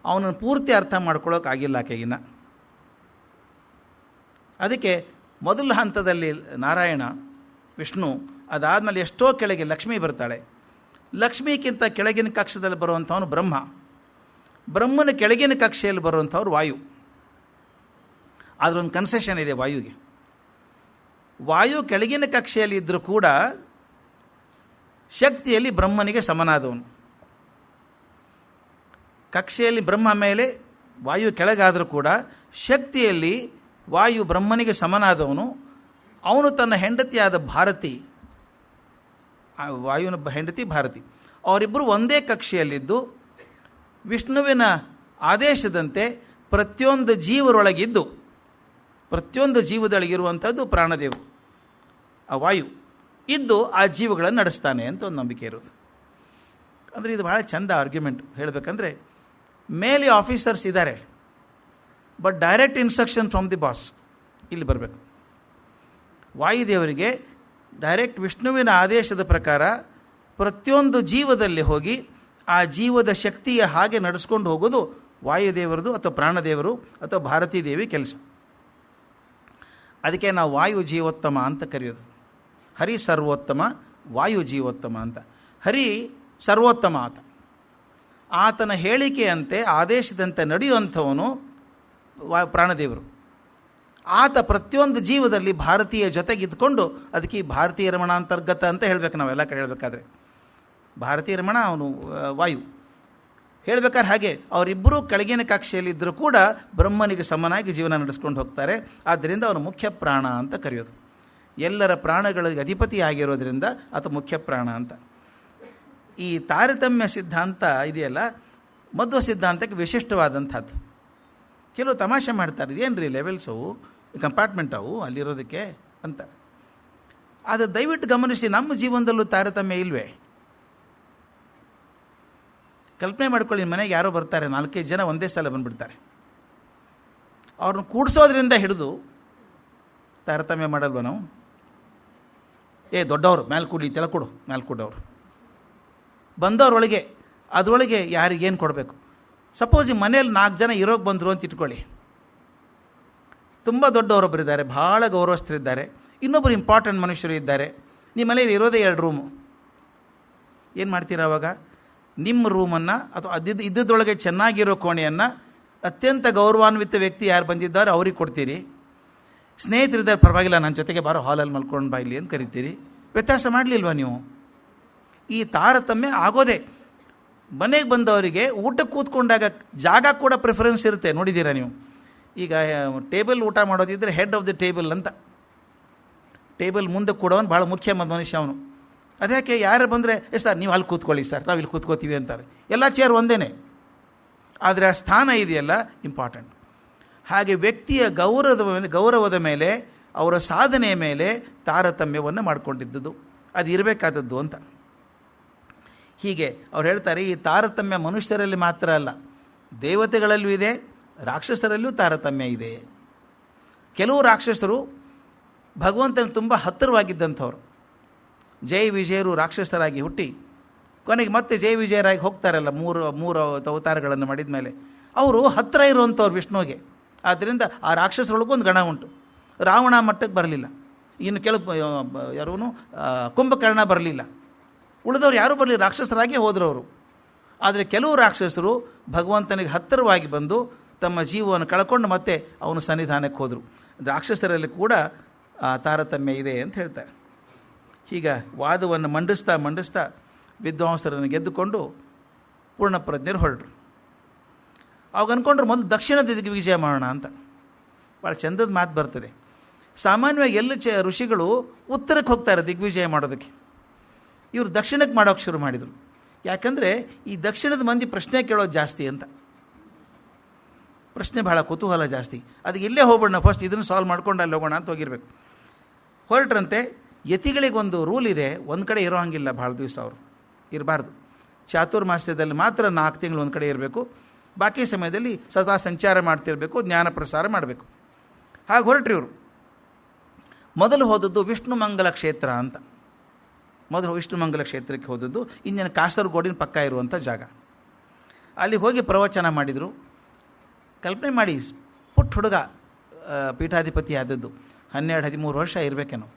S1: ಅವನನ್ನು ಪೂರ್ತಿ ಅರ್ಥ ಮಾಡ್ಕೊಳ್ಳೋಕ್ಕಾಗಿಲ್ಲ ಆಕೆಗಿನ್ನ. ಅದಕ್ಕೆ ಮೊದಲ ಹಂತದಲ್ಲಿ ನಾರಾಯಣ, ವಿಷ್ಣು, ಅದಾದಮೇಲೆ ಎಷ್ಟೋ ಕೆಳಗೆ ಲಕ್ಷ್ಮಿ ಬರ್ತಾಳೆ. ಲಕ್ಷ್ಮಿಗಿಂತ ಕೆಳಗಿನ ಕಕ್ಷದಲ್ಲಿ ಬರುವಂಥವನು ಬ್ರಹ್ಮ. ಬ್ರಹ್ಮನ ಕೆಳಗಿನ ಕಕ್ಷೆಯಲ್ಲಿ ಬರುವಂಥವ್ರು ವಾಯು. ಆದರೆ ಒಂದು ಕನ್ಸೆಷನ್ ಇದೆ ವಾಯುಗೆ. ವಾಯು ಕೆಳಗಿನ ಕಕ್ಷೆಯಲ್ಲಿ ಇದ್ದರೂ ಕೂಡ ಶಕ್ತಿಯಲ್ಲಿ ಬ್ರಹ್ಮನಿಗೆ ಸಮನಾದವನು. ಕಕ್ಷೆಯಲ್ಲಿ ಬ್ರಹ್ಮ ಮೇಲೆ ವಾಯು ಕೆಳಗಾದರೂ ಕೂಡ ಶಕ್ತಿಯಲ್ಲಿ ವಾಯು ಬ್ರಹ್ಮನಿಗೆ ಸಮನಾದವನು. ಅವನು ತನ್ನ ಹೆಂಡತಿಯಾದ ಭಾರತಿ, ವಾಯುವಿನ ಹೆಂಡತಿ ಭಾರತಿ, ಅವರಿಬ್ಬರು ಒಂದೇ ಕಕ್ಷೆಯಲ್ಲಿದ್ದು ವಿಷ್ಣುವಿನ ಆದೇಶದಂತೆ ಪ್ರತಿಯೊಂದು ಜೀವರೊಳಗಿದ್ದು, ಪ್ರತಿಯೊಂದು ಜೀವದೊಳಗಿರುವಂಥದ್ದು ಪ್ರಾಣದೇವರು, ಆ ವಾಯು ಇದ್ದು ಆ ಜೀವಗಳನ್ನು ನಡೆಸ್ತಾನೆ ಅಂತ ಒಂದು ನಂಬಿಕೆ ಇರೋದು. ಅಂದರೆ ಇದು ಭಾಳ ಚಂದ ಆರ್ಗ್ಯುಮೆಂಟ್ ಹೇಳಬೇಕಂದ್ರೆ. ಮೇಲೆ ಆಫೀಸರ್ಸ್ ಇದ್ದಾರೆ, but direct instruction from the boss ಇಲ್ಲಿ ಬರಬೇಕು. ವಾಯುದೇವರಿಗೆ ಡೈರೆಕ್ಟ್ ವಿಷ್ಣುವಿನ ಆದೇಶದ ಪ್ರಕಾರ ಪ್ರತಿಯೊಂದು ಜೀವದಲ್ಲಿ ಹೋಗಿ ಆ ಜೀವದ ಶಕ್ತಿಯ ಹಾಗೆ ನಡೆಸ್ಕೊಂಡು ಹೋಗೋದು ವಾಯುದೇವರದು ಅಥವಾ ಪ್ರಾಣದೇವರು ಅಥವಾ ಭಾರತೀ ದೇವಿ ಕೆಲಸ. ಅದಕ್ಕೆ ನಾವು ವಾಯು ಜೀವೋತ್ತಮ ಅಂತ ಕರೆಯೋದು. ಹರಿ ಸರ್ವೋತ್ತಮ, ವಾಯು ಜೀವೋತ್ತಮ ಅಂತ. ಹರಿ ಸರ್ವೋತ್ತಮ ಆತ, ಆತನ ಹೇಳಿಕೆಯಂತೆ ಆದೇಶದಂತೆ ನಡೆಯುವಂಥವನು ಪ್ರಾಣದೇವರು. ಆತ ಪ್ರತಿಯೊಂದು ಜೀವದಲ್ಲಿ ಭಾರತೀಯ ಜೊತೆಗಿದ್ದುಕೊಂಡು, ಅದಕ್ಕೆ ಈ ಭಾರತೀಯ ರಮಣ ಅಂತರ್ಗತ ಅಂತ ಹೇಳಬೇಕು ನಾವೆಲ್ಲ ಕಡೆ ಹೇಳಬೇಕಾದ್ರೆ. ಭಾರತೀಯ ರಮಣ ಅವನು ವಾಯು ಹೇಳಬೇಕಾದ್ರೆ ಹಾಗೆ ಅವರಿಬ್ಬರೂ ಕೆಳಗಿನ ಕಕ್ಷೆಯಲ್ಲಿದ್ದರೂ ಕೂಡ ಬ್ರಹ್ಮನಿಗೆ ಸಮನಾಗಿ ಜೀವನ ನಡೆಸ್ಕೊಂಡು ಹೋಗ್ತಾರೆ. ಆದ್ದರಿಂದ ಅವನು ಮುಖ್ಯ ಪ್ರಾಣ ಅಂತ ಕರೆಯೋದು. ಎಲ್ಲರ ಪ್ರಾಣಗಳಿಗೆ ಅಧಿಪತಿ ಆಗಿರೋದ್ರಿಂದ ಆತ ಮುಖ್ಯ ಪ್ರಾಣ ಅಂತ. ಈ ತಾರತಮ್ಯ ಸಿದ್ಧಾಂತ ಇದೆಯಲ್ಲ, ಮಧ್ವ ಸಿದ್ಧಾಂತಕ್ಕೆ ವಿಶಿಷ್ಟವಾದಂಥದ್ದು. ಕೆಲವು ತಮಾಷೆ ಮಾಡ್ತಾರೆ, ಇದೇನು ರೀ ಲೆವೆಲ್ಸ್ ಅವು, ಕಂಪಾರ್ಟ್ಮೆಂಟ್ ಅವು ಅಲ್ಲಿರೋದಕ್ಕೆ ಅಂತ. ಆದರೆ ದಯವಿಟ್ಟು ಗಮನಿಸಿ, ನಮ್ಮ ಜೀವನದಲ್ಲೂ ತಾರತಮ್ಯ ಇಲ್ವೇ? ಕಲ್ಪನೆ ಮಾಡ್ಕೊಳ್ಳಿ, ಮನೆಗೆ ಯಾರೋ ಬರ್ತಾರೆ, 4-5 ಜನ ಒಂದೇ ಸಲ ಬಂದುಬಿಡ್ತಾರೆ. ಅವ್ರನ್ನ ಕೂಡಿಸೋದ್ರಿಂದ ಹಿಡಿದು ತಾರತಮ್ಯ ಮಾಡಲ್ವ ನಾವು? ದೊಡ್ಡವರು ಮೇಲೆ ಕೂಡಿ, ತೆಳಕೊಡು ಮೇಲೆ ಕೂಡೋರು ಬಂದವ್ರೊಳಗೆ, ಅದರೊಳಗೆ ಯಾರಿಗೇನು ಕೊಡಬೇಕು? ಸಪೋಸ್ ಈ ಮನೇಲಿ 4 ಜನ ಇರೋಕ್ಕೆ ಬಂದರು ಅಂತ ಇಟ್ಕೊಳ್ಳಿ. ತುಂಬ ದೊಡ್ಡವರೊಬ್ಬರಿದ್ದಾರೆ, ಭಾಳ ಗೌರವಸ್ಥರಿದ್ದಾರೆ, ಇನ್ನೊಬ್ಬರು ಇಂಪಾರ್ಟೆಂಟ್ ಮನುಷ್ಯರು ಇದ್ದಾರೆ. ನಿಮ್ಮ ಮನೇಲಿ ಇರೋದೇ 2 ರೂಮು. ಏನು ಮಾಡ್ತೀರಾ ಅವಾಗ? ನಿಮ್ಮ ರೂಮನ್ನು ಅಥವಾ ಇದ್ದದ್ರೊಳಗೆ ಚೆನ್ನಾಗಿರೋ ಕೋಣೆಯನ್ನು ಅತ್ಯಂತ ಗೌರವಾನ್ವಿತ ವ್ಯಕ್ತಿ ಯಾರು ಬಂದಿದ್ದಾರೆ ಅವ್ರಿಗೆ ಕೊಡ್ತೀರಿ. ಸ್ನೇಹಿತರಿದ್ದಾರೆ, ಪರವಾಗಿಲ್ಲ ನನ್ನ ಜೊತೆಗೆ ಬಾರೋ ಹಾಲಲ್ಲಿ ಮಲ್ಕೊಂಡು ಬಾಯಿಲಿ ಅಂತ ಕರಿತೀರಿ. ವ್ಯತ್ಯಾಸ ಮಾಡಲಿಲ್ವಾ ನೀವು? ಈ ತಾರತಮ್ಯ ಆಗೋದೇ. ಮನೆಗೆ ಬಂದವರಿಗೆ ಊಟಕ್ಕೆ ಕೂತ್ಕೊಂಡಾಗ ಜಾಗ ಕೂಡ ಪ್ರಿಫರೆನ್ಸ್ ಇರುತ್ತೆ, ನೋಡಿದ್ದೀರಾ ನೀವು? ಈಗ ಟೇಬಲ್ ಊಟ ಮಾಡೋದಿದ್ದರೆ ಹೆಡ್ ಆಫ್ ದಿ ಟೇಬಲ್ ಅಂತ, ಟೇಬಲ್ ಮುಂದೆ ಕೂಡೋನು ಭಾಳ ಮುಖ್ಯ ಮನುಷ್ಯ ಅವನು. ಅದಕ್ಕೆ ಯಾರು ಬಂದರೆ ಸರ್ ನೀವು ಅಲ್ಲಿ ಕೂತ್ಕೊಳ್ಳಿ ಸರ್, ನಾವು ಇಲ್ಲಿ ಕೂತ್ಕೋತೀವಿ ಅಂತಾರೆ. ಎಲ್ಲ ಚೇರ್ ಒಂದೇ, ಆದರೆ ಆ ಸ್ಥಾನ ಇದೆಯಲ್ಲ ಇಂಪಾರ್ಟೆಂಟ್. ಹಾಗೆ ವ್ಯಕ್ತಿಯ ಗೌರವದ ಮೇಲೆ, ಅವರ ಸಾಧನೆಯ ಮೇಲೆ ತಾರತಮ್ಯವನ್ನು ಮಾಡಿಕೊಂಡಿದ್ದುದು ಅದು ಇರಬೇಕಾದದ್ದು ಅಂತ. ಹೀಗೆ ಅವ್ರು ಹೇಳ್ತಾರೆ, ಈ ತಾರತಮ್ಯ ಮನುಷ್ಯರಲ್ಲಿ ಮಾತ್ರ ಅಲ್ಲ, ದೇವತೆಗಳಲ್ಲೂ ಇದೆ, ರಾಕ್ಷಸರಲ್ಲೂ ತಾರತಮ್ಯ ಇದೆ. ಕೆಲವು ರಾಕ್ಷಸರು ಭಗವಂತನ ತುಂಬ ಹತ್ತಿರವಾಗಿದ್ದಂಥವ್ರು, ಜಯ ವಿಜಯರು ರಾಕ್ಷಸರಾಗಿ ಹುಟ್ಟಿ ಕೊನೆಗೆ ಮತ್ತೆ ಜಯ ವಿಜಯರಾಗಿ ಹೋಗ್ತಾರಲ್ಲ, ಮೂರು ಅವತಾರಗಳನ್ನು ಮಾಡಿದ ಮೇಲೆ ಅವರು ಹತ್ತಿರ ಇರುವಂಥವ್ರು ವಿಷ್ಣುವಿಗೆ. ಆದ್ದರಿಂದ ಆ ರಾಕ್ಷಸರೊಳಗೂ ಒಂದು ಗಣ ಉಂಟು. ರಾವಣ ಮಟ್ಟಕ್ಕೆ ಬರಲಿಲ್ಲ, ಇನ್ನು ಯಾರೂ ಕುಂಭಕರ್ಣ ಬರಲಿಲ್ಲ, ಉಳಿದವ್ರು ಯಾರೂ ಬರಲಿಲ್ಲ, ರಾಕ್ಷಸರಾಗೇ ಹೋದರು ಅವರು. ಆದರೆ ಕೆಲವು ರಾಕ್ಷಸರು ಭಗವಂತನಿಗೆ ಹತ್ತಿರವಾಗಿ ಬಂದು ತಮ್ಮ ಜೀವವನ್ನು ಕಳ್ಕೊಂಡು ಮತ್ತೆ ಅವನ ಸನ್ನಿಧಾನಕ್ಕೆ ಹೋದರು. ರಾಕ್ಷಸರಲ್ಲಿ ಕೂಡ ತಾರತಮ್ಯ ಇದೆ ಅಂತ ಹೇಳ್ತಾರೆ. ಹೀಗ ವಾದವನ್ನು ಮಂಡಿಸ್ತಾ ವಿದ್ವಾಂಸರನ್ನು ಗೆದ್ದುಕೊಂಡು ಪೂರ್ಣಪ್ರಜ್ಞರು ಹೊರಟರು. ಅವಾಗ ಅಂದ್ಕೊಂಡ್ರು ಮೊದಲು ದಕ್ಷಿಣದ ದಿಗ್ವಿಜಯ ಮಾಡೋಣ ಅಂತ. ಭಾಳ ಚಂದದ ಮಾತು ಬರ್ತದೆ. ಸಾಮಾನ್ಯವಾಗಿ ಎಲ್ಲ ಋಷಿಗಳು ಉತ್ತರಕ್ಕೆ ಹೋಗ್ತಾರೆ ದಿಗ್ವಿಜಯ ಮಾಡೋದಕ್ಕೆ. ಇವರು ದಕ್ಷಿಣಕ್ಕೆ ಮಾಡೋಕ್ಕೆ ಶುರು ಮಾಡಿದರು. ಯಾಕಂದರೆ ಈ ದಕ್ಷಿಣದ ಮಂದಿ ಪ್ರಶ್ನೆ ಕೇಳೋದು ಜಾಸ್ತಿ ಅಂತ, ಪ್ರಶ್ನೆ ಭಾಳ ಕುತೂಹಲ ಜಾಸ್ತಿ. ಅದಕ್ಕೆ ಇಲ್ಲೇ ಹೋಗ್ಬಿಡೋಣ, ಫಸ್ಟ್ ಇದನ್ನು ಸಾಲ್ವ್ ಮಾಡ್ಕೊಂಡು ಅಲ್ಲಿ ಹೋಗೋಣ ಅಂತ ಹೋಗಿರ್ಬೇಕು. ಹೊರಟ್ರಂತೆ. ಯತಿಗಳಿಗೊಂದು ರೂಲ್ ಇದೆ, ಒಂದು ಕಡೆ ಇರೋ ಹಂಗಿಲ್ಲ, ಭಾಳ ದಿವಸ ಅವರು ಇರಬಾರ್ದು. ಚಾತುರ್ಮಾಸ್ಯದಲ್ಲಿ ಮಾತ್ರ 4 ತಿಂಗಳು ಒಂದು ಕಡೆ ಇರಬೇಕು, ಬಾಕಿ ಸಮಯದಲ್ಲಿ ಸದಾ ಸಂಚಾರ ಮಾಡ್ತಿರಬೇಕು, ಜ್ಞಾನ ಪ್ರಸಾರ ಮಾಡಬೇಕು. ಹಾಗೆ ಹೊರಟ್ರಿ ಇವರು. ಮೊದಲು ಹೋದದ್ದು ವಿಷ್ಣು ಮಂಗಲ ಕ್ಷೇತ್ರ ಅಂತ. ಮೊದಲು ವಿಷ್ಣು ಮಂಗಲ ಕ್ಷೇತ್ರಕ್ಕೆ ಹೋದದ್ದು ಇಂದಿನ ಕಾಸರಗೋಡಿನ ಪಕ್ಕ ಇರುವಂಥ ಜಾಗ. ಅಲ್ಲಿ ಹೋಗಿ ಪ್ರವಚನ ಮಾಡಿದರು. ಕಲ್ಪನೆ ಮಾಡಿ, ಪುಟ್ಟ ಹುಡುಗ ಪೀಠಾಧಿಪತಿ ಆದದ್ದು 12-13 ವರ್ಷ ಇರಬೇಕೇನೋ.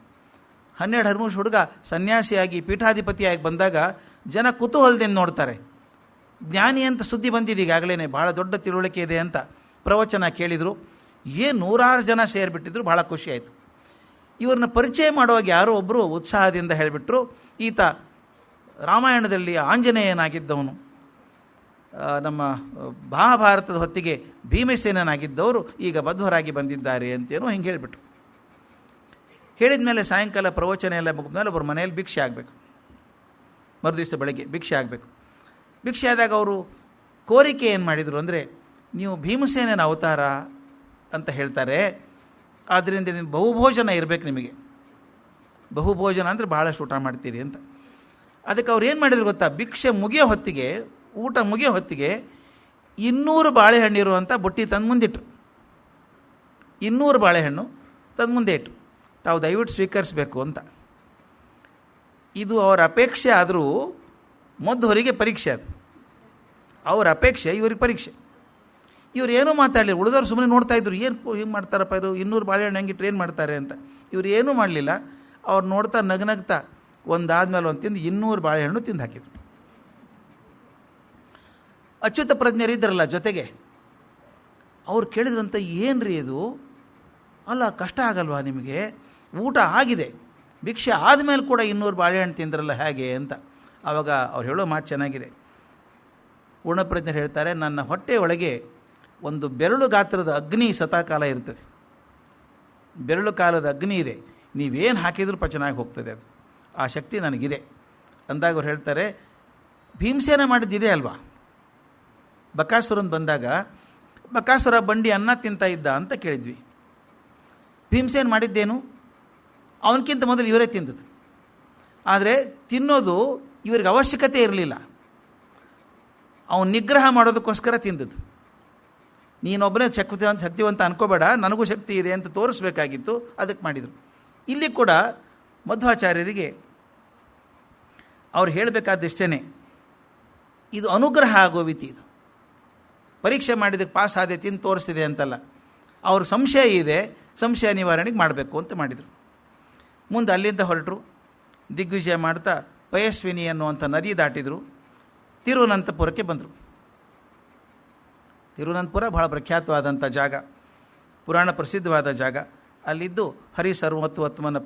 S1: 12-13 ಹುಡುಗ ಸನ್ಯಾಸಿಯಾಗಿ ಪೀಠಾಧಿಪತಿಯಾಗಿ ಬಂದಾಗ ಜನ ಕುತೂಹಲದಿಂದ ನೋಡ್ತಾರೆ. ಜ್ಞಾನಿ ಅಂತ ಸುದ್ದಿ ಬಂದಿದ್ದು ಈಗಾಗಲೇ, ಭಾಳ ದೊಡ್ಡ ತಿಳುವಳಿಕೆ ಇದೆ ಅಂತ ಪ್ರವಚನ ಕೇಳಿದರು. 100 ಜನ ಸೇರಿಬಿಟ್ಟಿದ್ರು. ಭಾಳ ಖುಷಿಯಾಯಿತು. ಇವ್ರನ್ನ ಪರಿಚಯ ಮಾಡುವಾಗ ಯಾರೋ ಒಬ್ಬರು ಉತ್ಸಾಹದಿಂದ ಹೇಳಿಬಿಟ್ರು, ಈತ ರಾಮಾಯಣದಲ್ಲಿ ಆಂಜನೇಯನಾಗಿದ್ದವನು, ನಮ್ಮ ಮಹಾಭಾರತದ ಹೊತ್ತಿಗೆ ಭೀಮಸೇನನಾಗಿದ್ದವರು ಈಗ ಬದ್ಧರಾಗಿ ಬಂದಿದ್ದಾರೆ ಅಂತೇನೋ ಹಿಂಗೆ ಹೇಳಿಬಿಟ್ರು. ಹೇಳಿದ ಮೇಲೆ ಸಾಯಂಕಾಲ ಪ್ರವಚನ ಎಲ್ಲ ಮುಗಿದ್ಮೇಲೆ ಒಬ್ಬರು ಮನೆಯಲ್ಲಿ ಭಿಕ್ಷೆ ಆಗಬೇಕು. ಮರುದಿವಸ ಬೆಳಗ್ಗೆ ಭಿಕ್ಷೆ ಆಗಬೇಕು. ಭಿಕ್ಷೆ ಆದಾಗ ಅವರು ಕೋರಿಕೆ ಏನು ಮಾಡಿದರು ಅಂದರೆ, ನೀವು ಭೀಮಸೇನನ ಅವತಾರ ಅಂತ ಹೇಳ್ತಾರೆ, ಆದ್ದರಿಂದ ನೀವು ಬಹುಭೋಜನ ಇರಬೇಕು, ನಿಮಗೆ ಬಹುಭೋಜನ ಅಂದರೆ ಭಾಳಷ್ಟು ಊಟ ಮಾಡ್ತೀರಿ ಅಂತ. ಅದಕ್ಕೆ ಅವ್ರು ಏನು ಮಾಡಿದ್ರು ಗೊತ್ತಾ, ಭಿಕ್ಷೆ ಮುಗಿಯೋ ಹೊತ್ತಿಗೆ, ಊಟ ಮುಗಿಯೋ ಹೊತ್ತಿಗೆ 200 ಬಾಳೆಹಣ್ಣು ಇರುವಂಥ ಬುಟ್ಟಿ ತಂದು ಮುಂದಿಟ್ರು. 200 ಬಾಳೆಹಣ್ಣು ತಂದು ಮುಂದೆ ಇಟ್ಟು, ತಾವು ದಯವಿಟ್ಟು ಸ್ವೀಕರಿಸಬೇಕು ಅಂತ. ಇದು ಅವರ ಅಪೇಕ್ಷೆ ಆದರೂ ಮೊದಲವರಿಗೆ ಪರೀಕ್ಷೆ. ಅದು ಅವರ ಅಪೇಕ್ಷೆ, ಇವ್ರಿಗೆ ಪರೀಕ್ಷೆ. ಇವ್ರು ಏನೂ ಮಾತಾಡಲಿಲ್ಲ. ಉಳಿದವ್ರು ಸುಮ್ಮನೆ ನೋಡ್ತಾ ಇದ್ರು, ಏನು ಹಿಂಗೆ ಮಾಡ್ತಾರಪ್ಪ ಇದು, 200 ಬಾಳೆಹಣ್ಣು ಹೆಂಗಿಟ್ರು ಏನು ಮಾಡ್ತಾರೆ ಅಂತ. ಇವ್ರು ಏನೂ ಮಾಡಲಿಲ್ಲ. ಅವ್ರು ನೋಡ್ತಾ ನಗ್ನಗ್ತಾ ಒಂದಾದ್ಮೇಲೆ ಒಂದು ತಿಂದು 200 ಬಾಳೆಹಣ್ಣು ತಿಂದು ಹಾಕಿದ್ರು. ಅಚ್ಯುತ ಪ್ರಜ್ಞರಿದ್ದರಲ್ಲ ಜೊತೆಗೆ, ಅವ್ರು ಕೇಳಿದ್ರಂತ, ಏನು ರೀ ಇದು, ಅಲ್ಲ ಕಷ್ಟ ಆಗಲ್ವಾ ನಿಮಗೆ, ಊಟ ಆಗಿದೆ, ಭಿಕ್ಷೆ ಆದಮೇಲೆ ಕೂಡ 200 ಬಾಳೆಹಣ್ಣು ತಿಂದ್ರಲ್ಲ ಹೇಗೆ ಅಂತ. ಆವಾಗ ಅವ್ರು ಹೇಳೋ ಮಾತು ಚೆನ್ನಾಗಿದೆ. ಪೂರ್ಣಪ್ರಜ್ಞರು ಹೇಳ್ತಾರೆ, ನನ್ನ ಹೊಟ್ಟೆಯೊಳಗೆ ಒಂದು ಬೆರಳು ಗಾತ್ರದ ಅಗ್ನಿ ಸದಾಕಾಲ ಇರ್ತದೆ. ಬೆರಳು ಕಾಲದ ಅಗ್ನಿ ಇದೆ, ನೀವೇನು ಹಾಕಿದರೂ ಪಚನಾಗಿ ಹೋಗ್ತದೆ, ಅದು ಆ ಶಕ್ತಿ ನನಗಿದೆ ಅಂದಾಗ ಅವ್ರು ಹೇಳ್ತಾರೆ, ಭೀಮಸೇನ ಮಾಡಿದ್ದಿದೆ ಅಲ್ವಾ, ಬಕಾಸುರನ್ ಬಂದಾಗ ಬಕಾಸುರ ಬಂಡಿ ಅನ್ನ ತಿಂತಾ ಇದ್ದ ಅಂತ ಕೇಳಿದ್ವಿ. ಭೀಮಸೇನ ಮಾಡಿದ್ದೇನು, ಅವನಕ್ಕಿಂತ ಮೊದಲು ಇವರೇ ತಿಂದದ್ದು. ಆದರೆ ತಿನ್ನೋದು ಇವ್ರಿಗೆ ಅವಶ್ಯಕತೆ ಇರಲಿಲ್ಲ, ಅವನು ನಿಗ್ರಹ ಮಾಡೋದಕ್ಕೋಸ್ಕರ ತಿಂದದ್ದು. ನೀನೊಬ್ಬನೇ ಶಕ್ತಿವಂತ ಅನ್ಕೋಬೇಡ, ನನಗೂ ಶಕ್ತಿ ಇದೆ ಅಂತ ತೋರಿಸ್ಬೇಕಾಗಿತ್ತು, ಅದಕ್ಕೆ ಮಾಡಿದರು. ಇಲ್ಲಿ ಕೂಡ ಮಧ್ವಾಚಾರ್ಯರಿಗೆ ಅವ್ರು ಹೇಳಬೇಕಾದಷ್ಟೇ, ಇದು ಅನುಗ್ರಹ ಆಗೋ ವಿಧಿ. ಇದು ಪರೀಕ್ಷೆ ಮಾಡಿದ್ದಕ್ಕೆ ಪಾಸ್ ಆದೆ, ತಿಂದು ತೋರಿಸ್ತಿದೆ ಅಂತಲ್ಲ. ಅವ್ರ ಸಂಶಯ ಇದೆ, ಸಂಶಯ ನಿವಾರಣೆಗೆ ಮಾಡಬೇಕು ಅಂತ ಮಾಡಿದರು. ಮುಂದೆ ಅಲ್ಲಿಂದ ಹೊರಟರು. ದಿಗ್ವಿಜಯ ಮಾಡ್ತಾ ಪಯಸ್ವಿನಿ ಅನ್ನುವಂಥ ನದಿ ದಾಟಿದರು. ತಿರುವನಂತಪುರಕ್ಕೆ ಬಂದರು. ತಿರುವನಂತಪುರ ಬಹಳ ಪ್ರಖ್ಯಾತವಾದಂಥ ಜಾಗ, ಪುರಾಣ ಪ್ರಸಿದ್ಧವಾದ ಜಾಗ. ಅಲ್ಲಿದ್ದು ಹರಿ ಸರ್ವೋತ್ತಮನ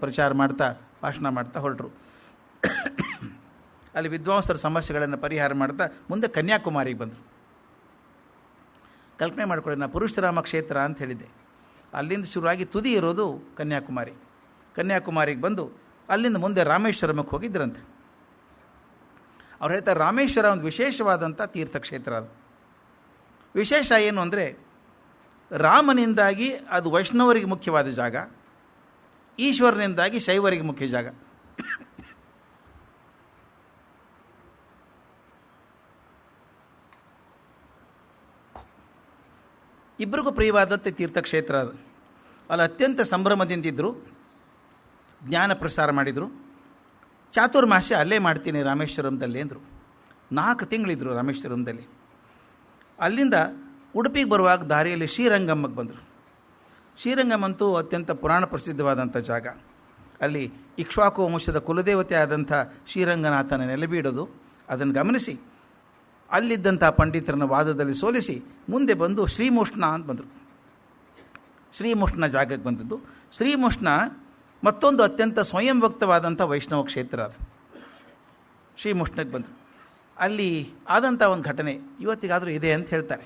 S1: ಪ್ರಚಾರ ಮಾಡ್ತಾ ಭಾಷಣ ಮಾಡ್ತಾ ಹೊರಟರು. ಅಲ್ಲಿ ವಿದ್ವಾಂಸರ ಸಮಸ್ಯೆಗಳನ್ನು ಪರಿಹಾರ ಮಾಡ್ತಾ ಮುಂದೆ ಕನ್ಯಾಕುಮಾರಿಗೆ ಬಂದರು. ಕಲ್ಪನೆ ಮಾಡ್ಕೊಳ್ಳಿ, ನಾನು ಪರಶುರಾಮ ಕ್ಷೇತ್ರ ಅಂತ ಹೇಳಿದ್ದೆ, ಅಲ್ಲಿಂದ ಶುರುವಾಗಿ ತುದಿ ಇರೋದು ಕನ್ಯಾಕುಮಾರಿ. ಕನ್ಯಾಕುಮಾರಿಗೆ ಬಂದು ಅಲ್ಲಿಂದ ಮುಂದೆ ರಾಮೇಶ್ವರಮಕ್ಕೆ ಹೋಗಿದ್ದರಂತೆ. ಅವ್ರು ಹೇಳ್ತಾರೆ, ರಾಮೇಶ್ವರ ಒಂದು ವಿಶೇಷವಾದಂಥ ತೀರ್ಥಕ್ಷೇತ್ರ. ಅದು ವಿಶೇಷ ಏನು ಅಂದರೆ, ರಾಮನಿಂದಾಗಿ ಅದು ವೈಷ್ಣವರಿಗೆ ಮುಖ್ಯವಾದ ಜಾಗ, ಈಶ್ವರನಿಂದಾಗಿ ಶೈವರಿಗೆ ಮುಖ್ಯ ಜಾಗ. ಇಬ್ಬರಿಗೂ ಪ್ರಿಯವಾದಂಥ ತೀರ್ಥಕ್ಷೇತ್ರ ಅದು. ಅಲ್ಲಿ ಅತ್ಯಂತ ಸಂಭ್ರಮದಿಂದಿದ್ದರು, ಜ್ಞಾನ ಪ್ರಸಾರ ಮಾಡಿದರು. ಚಾತುರ್ಮಾಸ್ಯ ಅಲ್ಲೇ ಮಾಡ್ತೀನಿ ರಾಮೇಶ್ವರಂದಲ್ಲಿ ಅಂದರು. 4 ತಿಂಗಳಿದ್ರು ರಾಮೇಶ್ವರಂದಲ್ಲಿ. ಅಲ್ಲಿಂದ ಉಡುಪಿಗೆ ಬರುವಾಗ ದಾರಿಯಲ್ಲಿ ಶ್ರೀರಂಗಮ್ಮಕ್ಕೆ ಬಂದರು. ಶ್ರೀರಂಗಮ್ ಅಂತೂ ಅತ್ಯಂತ ಪುರಾಣ ಪ್ರಸಿದ್ಧವಾದಂಥ ಜಾಗ. ಅಲ್ಲಿ ಇಕ್ಷ್ವಾಕು ವಂಶದ ಕುಲದೇವತೆ ಆದಂಥ ಶ್ರೀರಂಗನಾಥನ ನೆಲೆಬೀಡೋದು. ಅದನ್ನು ಗಮನಿಸಿ ಅಲ್ಲಿದ್ದಂಥ ಪಂಡಿತರನ್ನ ವಾದದಲ್ಲಿ ಸೋಲಿಸಿ ಮುಂದೆ ಬಂದು ಶ್ರೀಮುಷ್ಣ ಅಂತ ಬಂದರು. ಶ್ರೀಮುಷ್ಣ ಜಾಗಕ್ಕೆ ಬಂದದ್ದು. ಶ್ರೀಮುಷ್ಣ ಮತ್ತೊಂದು ಅತ್ಯಂತ ಸ್ವಯಂ ವ್ಯಕ್ತವಾದಂಥ ವೈಷ್ಣವ ಕ್ಷೇತ್ರ. ಅದು ಶ್ರೀಮುಷ್ಣಕ್ಕೆ ಬಂದರು. ಅಲ್ಲಿ ಆದಂಥ ಒಂದು ಘಟನೆ ಇವತ್ತಿಗಾದರೂ ಇದೆ ಅಂತ ಹೇಳ್ತಾರೆ.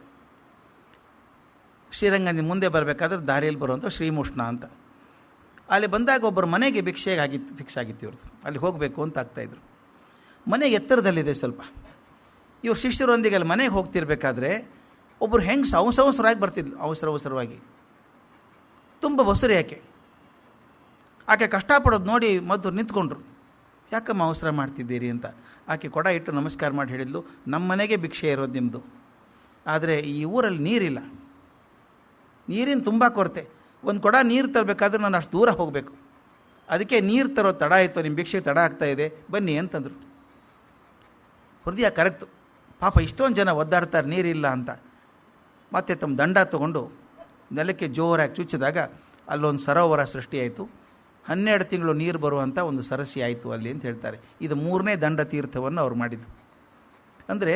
S1: ಶ್ರೀರಂಗದಿಂದ ಮುಂದೆ ಬರಬೇಕಾದ್ರೆ ದಾರಿಯಲ್ಲಿ ಬರುವಂಥ ಶ್ರೀಮುಷ್ಣ ಅಂತ. ಅಲ್ಲಿ ಬಂದಾಗ ಒಬ್ಬರು ಮನೆಗೆ ಭಿಕ್ಷೆಗೆ ಫಿಕ್ಸ್ ಆಗಿತ್ತು ಇವ್ರದ್ದು. ಅಲ್ಲಿ ಹೋಗಬೇಕು ಅಂತ ಆಗ್ತಾಯಿದ್ರು. ಮನೆ ಎತ್ತರದಲ್ಲಿದೆ ಸ್ವಲ್ಪ. ಇವ್ರು ಶಿಷ್ಯರೊಂದಿಗೆ ಅಲ್ಲಿ ಮನೆಗೆ ಹೋಗ್ತಿರ್ಬೇಕಾದ್ರೆ ಒಬ್ಬರು ಹೆಂಗೆ ಅವಸರವಾಗಿ ಬರ್ತಿದ್ಲು. ಅವಸರವಾಗಿ ತುಂಬ ಬಸರಿ ಆಕೆ ಕಷ್ಟಪಡೋದು ನೋಡಿ ಮದ್ದು ನಿಂತ್ಕೊಂಡ್ರು. ಯಾಕಮ್ಮ ಅವಸರ ಮಾಡ್ತಿದ್ದೀರಿ ಅಂತ. ಆಕೆ ಕೊಡ ಇಟ್ಟು ನಮಸ್ಕಾರ ಮಾಡಿ ಹೇಳಿದ್ಲು, ನಮ್ಮ ಮನೆಗೆ ಭಿಕ್ಷೆ ಇರೋದು ನಿಮ್ಮದು, ಆದರೆ ಈ ಊರಲ್ಲಿ ನೀರಿಲ್ಲ, ನೀರಿನ ತುಂಬ ಕೊರತೆ. ಒಂದು ಕೊಡ ನೀರು ತರಬೇಕಾದ್ರೆ ನಾನು ಅಷ್ಟು ದೂರ ಹೋಗಬೇಕು, ಅದಕ್ಕೆ ನೀರು ತರೋ ತಡ ಆಯಿತು, ನಿಮ್ಮ ಭಿಕ್ಷೆಗೆ ತಡ ಆಗ್ತಾಯಿದೆ, ಬನ್ನಿ ಅಂತಂದರು. ಹೃದಯ ಕರೆಕ್ತು. ಪಾಪ ಇಷ್ಟೊಂದು ಜನ ಒದ್ದಾಡ್ತಾರೆ ನೀರಿಲ್ಲ ಅಂತ. ಮತ್ತು ತಮ್ಮ ದಂಡ ತಗೊಂಡು ನೆಲಕ್ಕೆ ಜೋರಾಗಿ ಚುಚ್ಚಿದಾಗ ಅಲ್ಲೊಂದು ಸರೋವರ ಸೃಷ್ಟಿಯಾಯಿತು. 12 ತಿಂಗಳು ನೀರು ಬರುವಂಥ ಒಂದು ಸರಸಿ ಆಯಿತು ಅಲ್ಲಿ ಅಂತ ಹೇಳ್ತಾರೆ. ಇದು 3ನೇ ದಂಡ ತೀರ್ಥವನ್ನು ಅವ್ರು ಮಾಡಿದ್ದು. ಅಂದರೆ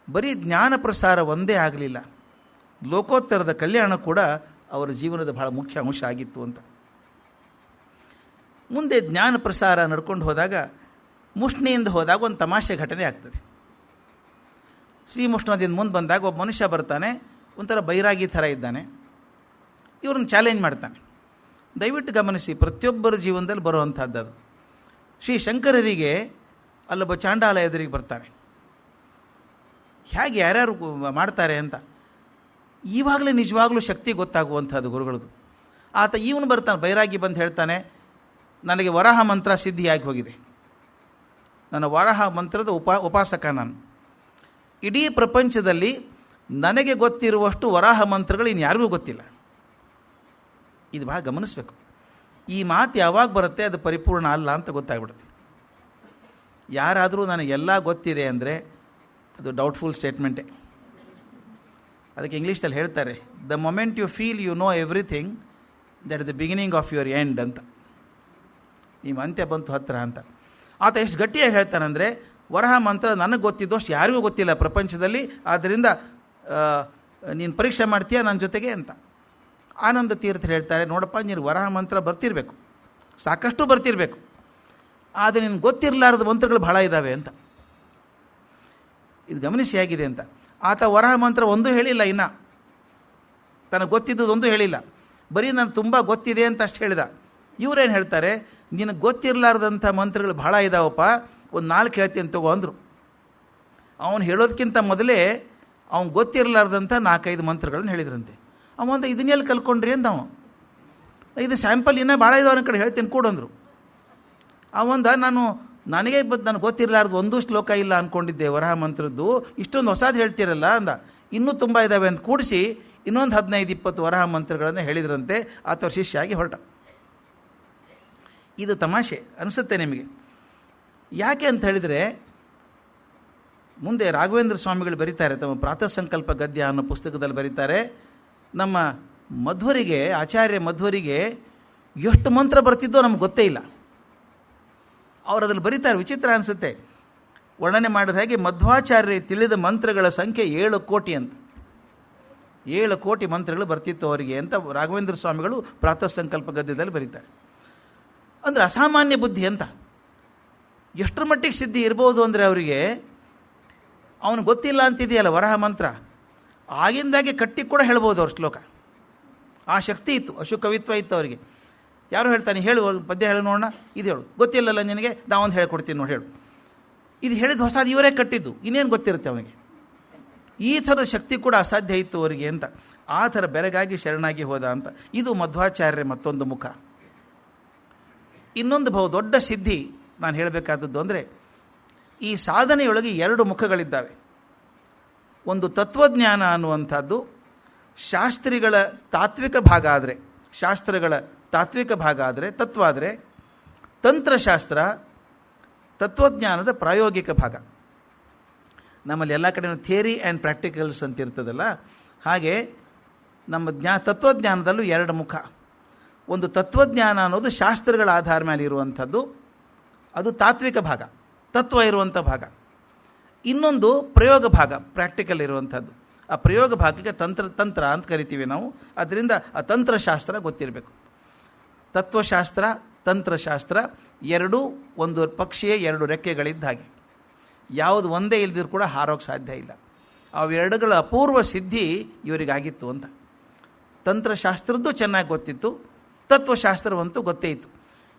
S1: ಬರೀ ಜ್ಞಾನ ಪ್ರಸಾರ ಒಂದೇ ಆಗಲಿಲ್ಲ, ಲೋಕೋತ್ತರದ ಕಲ್ಯಾಣ ಕೂಡ ಅವರ ಜೀವನದ ಬಹಳ ಮುಖ್ಯ ಅಂಶ ಆಗಿತ್ತು ಅಂತ. ಮುಂದೆ ಜ್ಞಾನ ಪ್ರಸಾರ ನಡ್ಕೊಂಡು ಹೋದಾಗ ಮುಷ್ಣಿಯಿಂದ ಹೋದಾಗ ಒಂದು ತಮಾಷೆ ಘಟನೆ ಆಗ್ತದೆ. ಶ್ರೀಮುಷ್ಣದಿಂದ ಮುಂದೆ ಬಂದಾಗ ಒಬ್ಬ ಮನುಷ್ಯ ಬರ್ತಾನೆ, ಒಂಥರ ಬೈರಾಗಿ ಥರ ಇದ್ದಾನೆ. ಇವ್ರನ್ನ ಚಾಲೆಂಜ್ ಮಾಡ್ತಾನೆ. ದಯವಿಟ್ಟು ಗಮನಿಸಿ, ಪ್ರತಿಯೊಬ್ಬರ ಜೀವನದಲ್ಲಿ ಬರುವಂಥದ್ದು ಅದು. ಶ್ರೀ ಶಂಕರರಿಗೆ ಅಲ್ಲೊಬ್ಬ ಚಾಂಡಾಲ ಎದುರಿಗೆ ಬರ್ತಾನೆ. ಹೇಗೆ ಯಾರ್ಯಾರು ಮಾಡ್ತಾರೆ ಅಂತ ಈವಾಗಲೇ ನಿಜವಾಗ್ಲೂ ಶಕ್ತಿ ಗೊತ್ತಾಗುವಂಥದ್ದು ಗುರುಗಳದು. ಆತ ಇವನು ಬರ್ತಾನೆ, ಬೈರಾಗಿ ಬಂದು ಹೇಳ್ತಾನೆ, ನನಗೆ ವರಾಹ ಮಂತ್ರ ಸಿದ್ಧಿಯಾಗಿ ಹೋಗಿದೆ, ನನ್ನ ವರಾಹ ಮಂತ್ರದ ಉಪಾಸಕ ನಾನು. ಇಡೀ ಪ್ರಪಂಚದಲ್ಲಿ ನನಗೆ ಗೊತ್ತಿರುವಷ್ಟು ವರಾಹ ಮಂತ್ರಗಳು ಇನ್ಯಾರಿಗೂ ಗೊತ್ತಿಲ್ಲ. ಇದು ಭಾಳ ಗಮನಿಸಬೇಕು. ಈ ಮಾತು ಯಾವಾಗ ಬರುತ್ತೆ ಅದು ಪರಿಪೂರ್ಣ ಅಲ್ಲ ಅಂತ ಗೊತ್ತಾಗ್ಬಿಡುತ್ತೆ. ಯಾರಾದರೂ ನನಗೆಲ್ಲ ಗೊತ್ತಿದೆ ಅಂದರೆ ಅದು ಡೌಟ್ಫುಲ್ ಸ್ಟೇಟ್ಮೆಂಟೇ. ಅದಕ್ಕೆ ಇಂಗ್ಲೀಷ್ದಲ್ಲಿ ಹೇಳ್ತಾರೆ, the moment you feel you know everything that is the beginning of your end ಅಂತ. ನೀವು ಅಂತ್ಯ ಬಂತು ಹತ್ತಿರ ಅಂತ. ಆತ ಎಷ್ಟು ಗಟ್ಟಿಯಾಗಿ ಹೇಳ್ತಾನಂದರೆ, ವರಹ ಮಂತ್ರ ನನಗೆ ಗೊತ್ತಿದ್ದಷ್ಟು ಯಾರಿಗೂ ಗೊತ್ತಿಲ್ಲ ಪ್ರಪಂಚದಲ್ಲಿ, ಆದ್ದರಿಂದ ನೀನು ಪರೀಕ್ಷೆ ಮಾಡ್ತೀಯ ನನ್ನ ಜೊತೆಗೆ ಅಂತ. ಆನಂದ ತೀರ್ಥರು ಹೇಳ್ತಾರೆ, ನೋಡಪ್ಪ ನೀನು ವರಹ ಮಂತ್ರ ಬರ್ತಿರಬೇಕು, ಸಾಕಷ್ಟು ಬರ್ತಿರಬೇಕು, ಆದರೆ ನಿನ್ಗೆ ಗೊತ್ತಿರಲಾರದ ಮಂತ್ರಗಳು ಭಾಳ ಇದ್ದಾವೆ ಅಂತ. ಇದು ಗಮನಿಸಿ ಹೇಗಿದೆ ಅಂತ. ಆತ ವರಹ ಮಂತ್ರ ಒಂದೂ ಹೇಳಿಲ್ಲ, ಇನ್ನು ತನಗೆ ಗೊತ್ತಿದ್ದದೊಂದು ಹೇಳಿಲ್ಲ, ಬರೀ ನಾನು ತುಂಬ ಗೊತ್ತಿದೆ ಅಂತ ಅಷ್ಟು ಹೇಳಿದ. ಇವರೇನು ಹೇಳ್ತಾರೆ, ನಿನಗೆ ಗೊತ್ತಿರಲಾರ್ದಂಥ ಮಂತ್ರಗಳು ಭಾಳ ಇದ್ದಾವಪ್ಪ, ಒಂದು 4 ಹೇಳ್ತೀನಿ ತಗೋ ಅಂದರು. ಅವನು ಹೇಳೋದಕ್ಕಿಂತ ಮೊದಲೇ ಅವ್ನು ಗೊತ್ತಿರಲಾರ್ದಂಥ 4-5 ಮಂತ್ರಗಳನ್ನ ಹೇಳಿದ್ರಂತೆ. ಅವಂದ ಇದನ್ನೆಲ್ಲಿ ಕಲ್ಕೊಂಡ್ರಿ ಅಂತ ಅವ, ಇದು ಸ್ಯಾಂಪಲ್ ಇನ್ನೂ ಭಾಳ ಇದಾವ ನನ್ನ ಕಡೆ ಹೇಳ್ತೀನಿ ಕೊಡಂದರು. ಅವಂದ ನನಗೆ ನನಗೆ ಗೊತ್ತಿರಲಾರ್ದು ಒಂದೂ ಶ್ಲೋಕ ಇಲ್ಲ ಅಂದ್ಕೊಂಡಿದ್ದೆ ವರಹ ಮಂತ್ರದ್ದು, ಇಷ್ಟೊಂದು ಹೊಸದು ಹೇಳ್ತಿರಲ್ಲ ಅಂದ. ಇನ್ನೂ ತುಂಬ ಇದ್ದಾವೆ ಅಂತ ಕೂಡಿಸಿ ಇನ್ನೊಂದು 15-20 ವರಹ ಮಂತ್ರಗಳನ್ನು ಹೇಳಿದ್ರಂತೆ. ಆತ ಶಿಷ್ಯ ಆಗಿ ಹೊರಟ. ಇದು ತಮಾಷೆ ಅನಿಸುತ್ತೆ ನಿಮಗೆ. ಯಾಕೆ ಅಂತ ಹೇಳಿದರೆ, ಮುಂದೆ ರಾಘವೇಂದ್ರ ಸ್ವಾಮಿಗಳು ಬರೀತಾರೆ, ತಮ್ಮ ಪ್ರಾತಃ ಸಂಕಲ್ಪ ಗದ್ಯ ಅನ್ನೋ ಪುಸ್ತಕದಲ್ಲಿ ಬರೀತಾರೆ, ನಮ್ಮ ಮಧ್ವರಿಗೆ, ಆಚಾರ್ಯ ಮಧ್ವರಿಗೆ ಎಷ್ಟು ಮಂತ್ರ ಬರ್ತಿದ್ದೋ ನಮ್ಗೆ ಗೊತ್ತೇ ಇಲ್ಲ. ಅವರು ಅದ್ರಲ್ಲಿ ಬರೀತಾರೆ, ವಿಚಿತ್ರ ಅನಿಸುತ್ತೆ. ವರ್ಣನೆ ಮಾಡಿದ ಹಾಗೆ ಮಧ್ವಾಚಾರ್ಯ ತಿಳಿದ ಮಂತ್ರಗಳ ಸಂಖ್ಯೆ 7 ಕೋಟಿ ಅಂತ. 7 ಕೋಟಿ ಮಂತ್ರಗಳು ಬರ್ತಿತ್ತು ಅವರಿಗೆ ಅಂತ ರಾಘವೇಂದ್ರ ಸ್ವಾಮಿಗಳು ಪ್ರಾತಃ ಸಂಕಲ್ಪ ಗದ್ಯದಲ್ಲಿ ಬರೀತಾರೆ. ಅಂದರೆ ಅಸಾಮಾನ್ಯ ಬುದ್ಧಿ ಅಂತ. ಎಷ್ಟರ ಮಟ್ಟಿಗೆ ಸಿದ್ಧಿ ಇರ್ಬೋದು ಅಂದರೆ ಅವರಿಗೆ, ಅವನು ಗೊತ್ತಿಲ್ಲ ಅಂತಿದೆಯಲ್ಲ ವರಹ ಮಂತ್ರ, ಆಗಿಂದಾಗೆ ಕಟ್ಟಿ ಕೂಡ ಹೇಳ್ಬೋದು ಅವ್ರ ಶ್ಲೋಕ. ಆ ಶಕ್ತಿ ಇತ್ತು, ಅಶುಕವಿತ್ವ ಇತ್ತು ಅವರಿಗೆ. ಯಾರು ಹೇಳ್ತಾನೆ, ಹೇಳು ಪದ್ಯ ಹೇಳು ನೋಡೋಣ, ಇದು ಹೇಳು, ಗೊತ್ತಿಲ್ಲಲ್ಲ ನಿನಗೆ, ನಾವೊಂದು ಹೇಳ್ಕೊಡ್ತೀನಿ ನೋಡಿ, ಹೇಳು. ಇದು ಹೇಳಿದ ಹೊಸದು ಇವರೇ ಕಟ್ಟಿದ್ದು, ಇನ್ನೇನು ಗೊತ್ತಿರುತ್ತೆ ಅವನಿಗೆ. ಈ ಥರದ ಶಕ್ತಿ ಕೂಡ ಅಸಾಧ್ಯ ಇತ್ತು ಅವರಿಗೆ ಅಂತ. ಆ ಥರ ಬೆರಗಾಗಿ ಶರಣಾಗಿ ಹೋದ ಅಂತ. ಇದು ಮಧ್ವಾಚಾರ್ಯರ ಮತ್ತೊಂದು ಮುಖ. ಇನ್ನೊಂದು ದೊಡ್ಡ ಸಿದ್ಧಿ ನಾನು ಹೇಳಬೇಕಾದದ್ದು ಅಂದರೆ, ಈ ಸಾಧನೆಯೊಳಗೆ 2 ಮುಖಗಳಿದ್ದಾವೆ. ಒಂದು ತತ್ವಜ್ಞಾನ ಅನ್ನುವಂಥದ್ದು ಶಾಸ್ತ್ರಗಳ ತಾತ್ವಿಕ ಭಾಗ ಆದರೆ, ಶಾಸ್ತ್ರಗಳ ತಾತ್ವಿಕ ಭಾಗ ಆದರೆ, ತತ್ವ ಆದರೆ, ತಂತ್ರಶಾಸ್ತ್ರ ತತ್ವಜ್ಞಾನದ ಪ್ರಾಯೋಗಿಕ ಭಾಗ. ನಮ್ಮಲ್ಲಿ ಎಲ್ಲ ಕಡೆ ಥಿಯರಿ ಆ್ಯಂಡ್ ಪ್ರಾಕ್ಟಿಕಲ್ಸ್ ಅಂತ ಇರ್ತದಲ್ಲ, ಹಾಗೆ ನಮ್ಮ ತತ್ವಜ್ಞಾನದಲ್ಲೂ ಎರಡು ಮುಖ. ಒಂದು ತತ್ವಜ್ಞಾನ ಅನ್ನೋದು ಶಾಸ್ತ್ರಗಳ ಆಧಾರ ಮೇಲೆ ಇರುವಂಥದ್ದು, ಅದು ತಾತ್ವಿಕ ಭಾಗ, ತತ್ವ ಇರುವಂಥ ಭಾಗ. ಇನ್ನೊಂದು ಪ್ರಯೋಗ ಭಾಗ, ಪ್ರಾಕ್ಟಿಕಲ್ ಇರುವಂಥದ್ದು. ಆ ಪ್ರಯೋಗ ಭಾಗಕ್ಕೆ ತಂತ್ರ ಅಂತ ಕರಿತೀವಿ ನಾವು. ಅದರಿಂದ ಆ ತಂತ್ರಶಾಸ್ತ್ರ ಗೊತ್ತಿರಬೇಕು. ತತ್ವಶಾಸ್ತ್ರ, ತಂತ್ರಶಾಸ್ತ್ರ ಎರಡೂ ಒಂದು ಪಕ್ಷಿಯ ಎರಡು ರೆಕ್ಕೆಗಳಿದ್ದ ಹಾಗೆ. ಯಾವುದು ಒಂದೇ ಇಲ್ದಿರೂ ಕೂಡ ಹಾರೋಕ್ಕೆ ಸಾಧ್ಯ ಇಲ್ಲ. ಅವೆರಡುಗಳ ಅಪೂರ್ವ ಸಿದ್ಧಿ ಇವರಿಗಾಗಿತ್ತು ಅಂತ. ತಂತ್ರಶಾಸ್ತ್ರದ್ದು ಚೆನ್ನಾಗಿ ಗೊತ್ತಿತ್ತು, ತತ್ವಶಾಸ್ತ್ರವಂತೂ ಗೊತ್ತೇ ಇತ್ತು.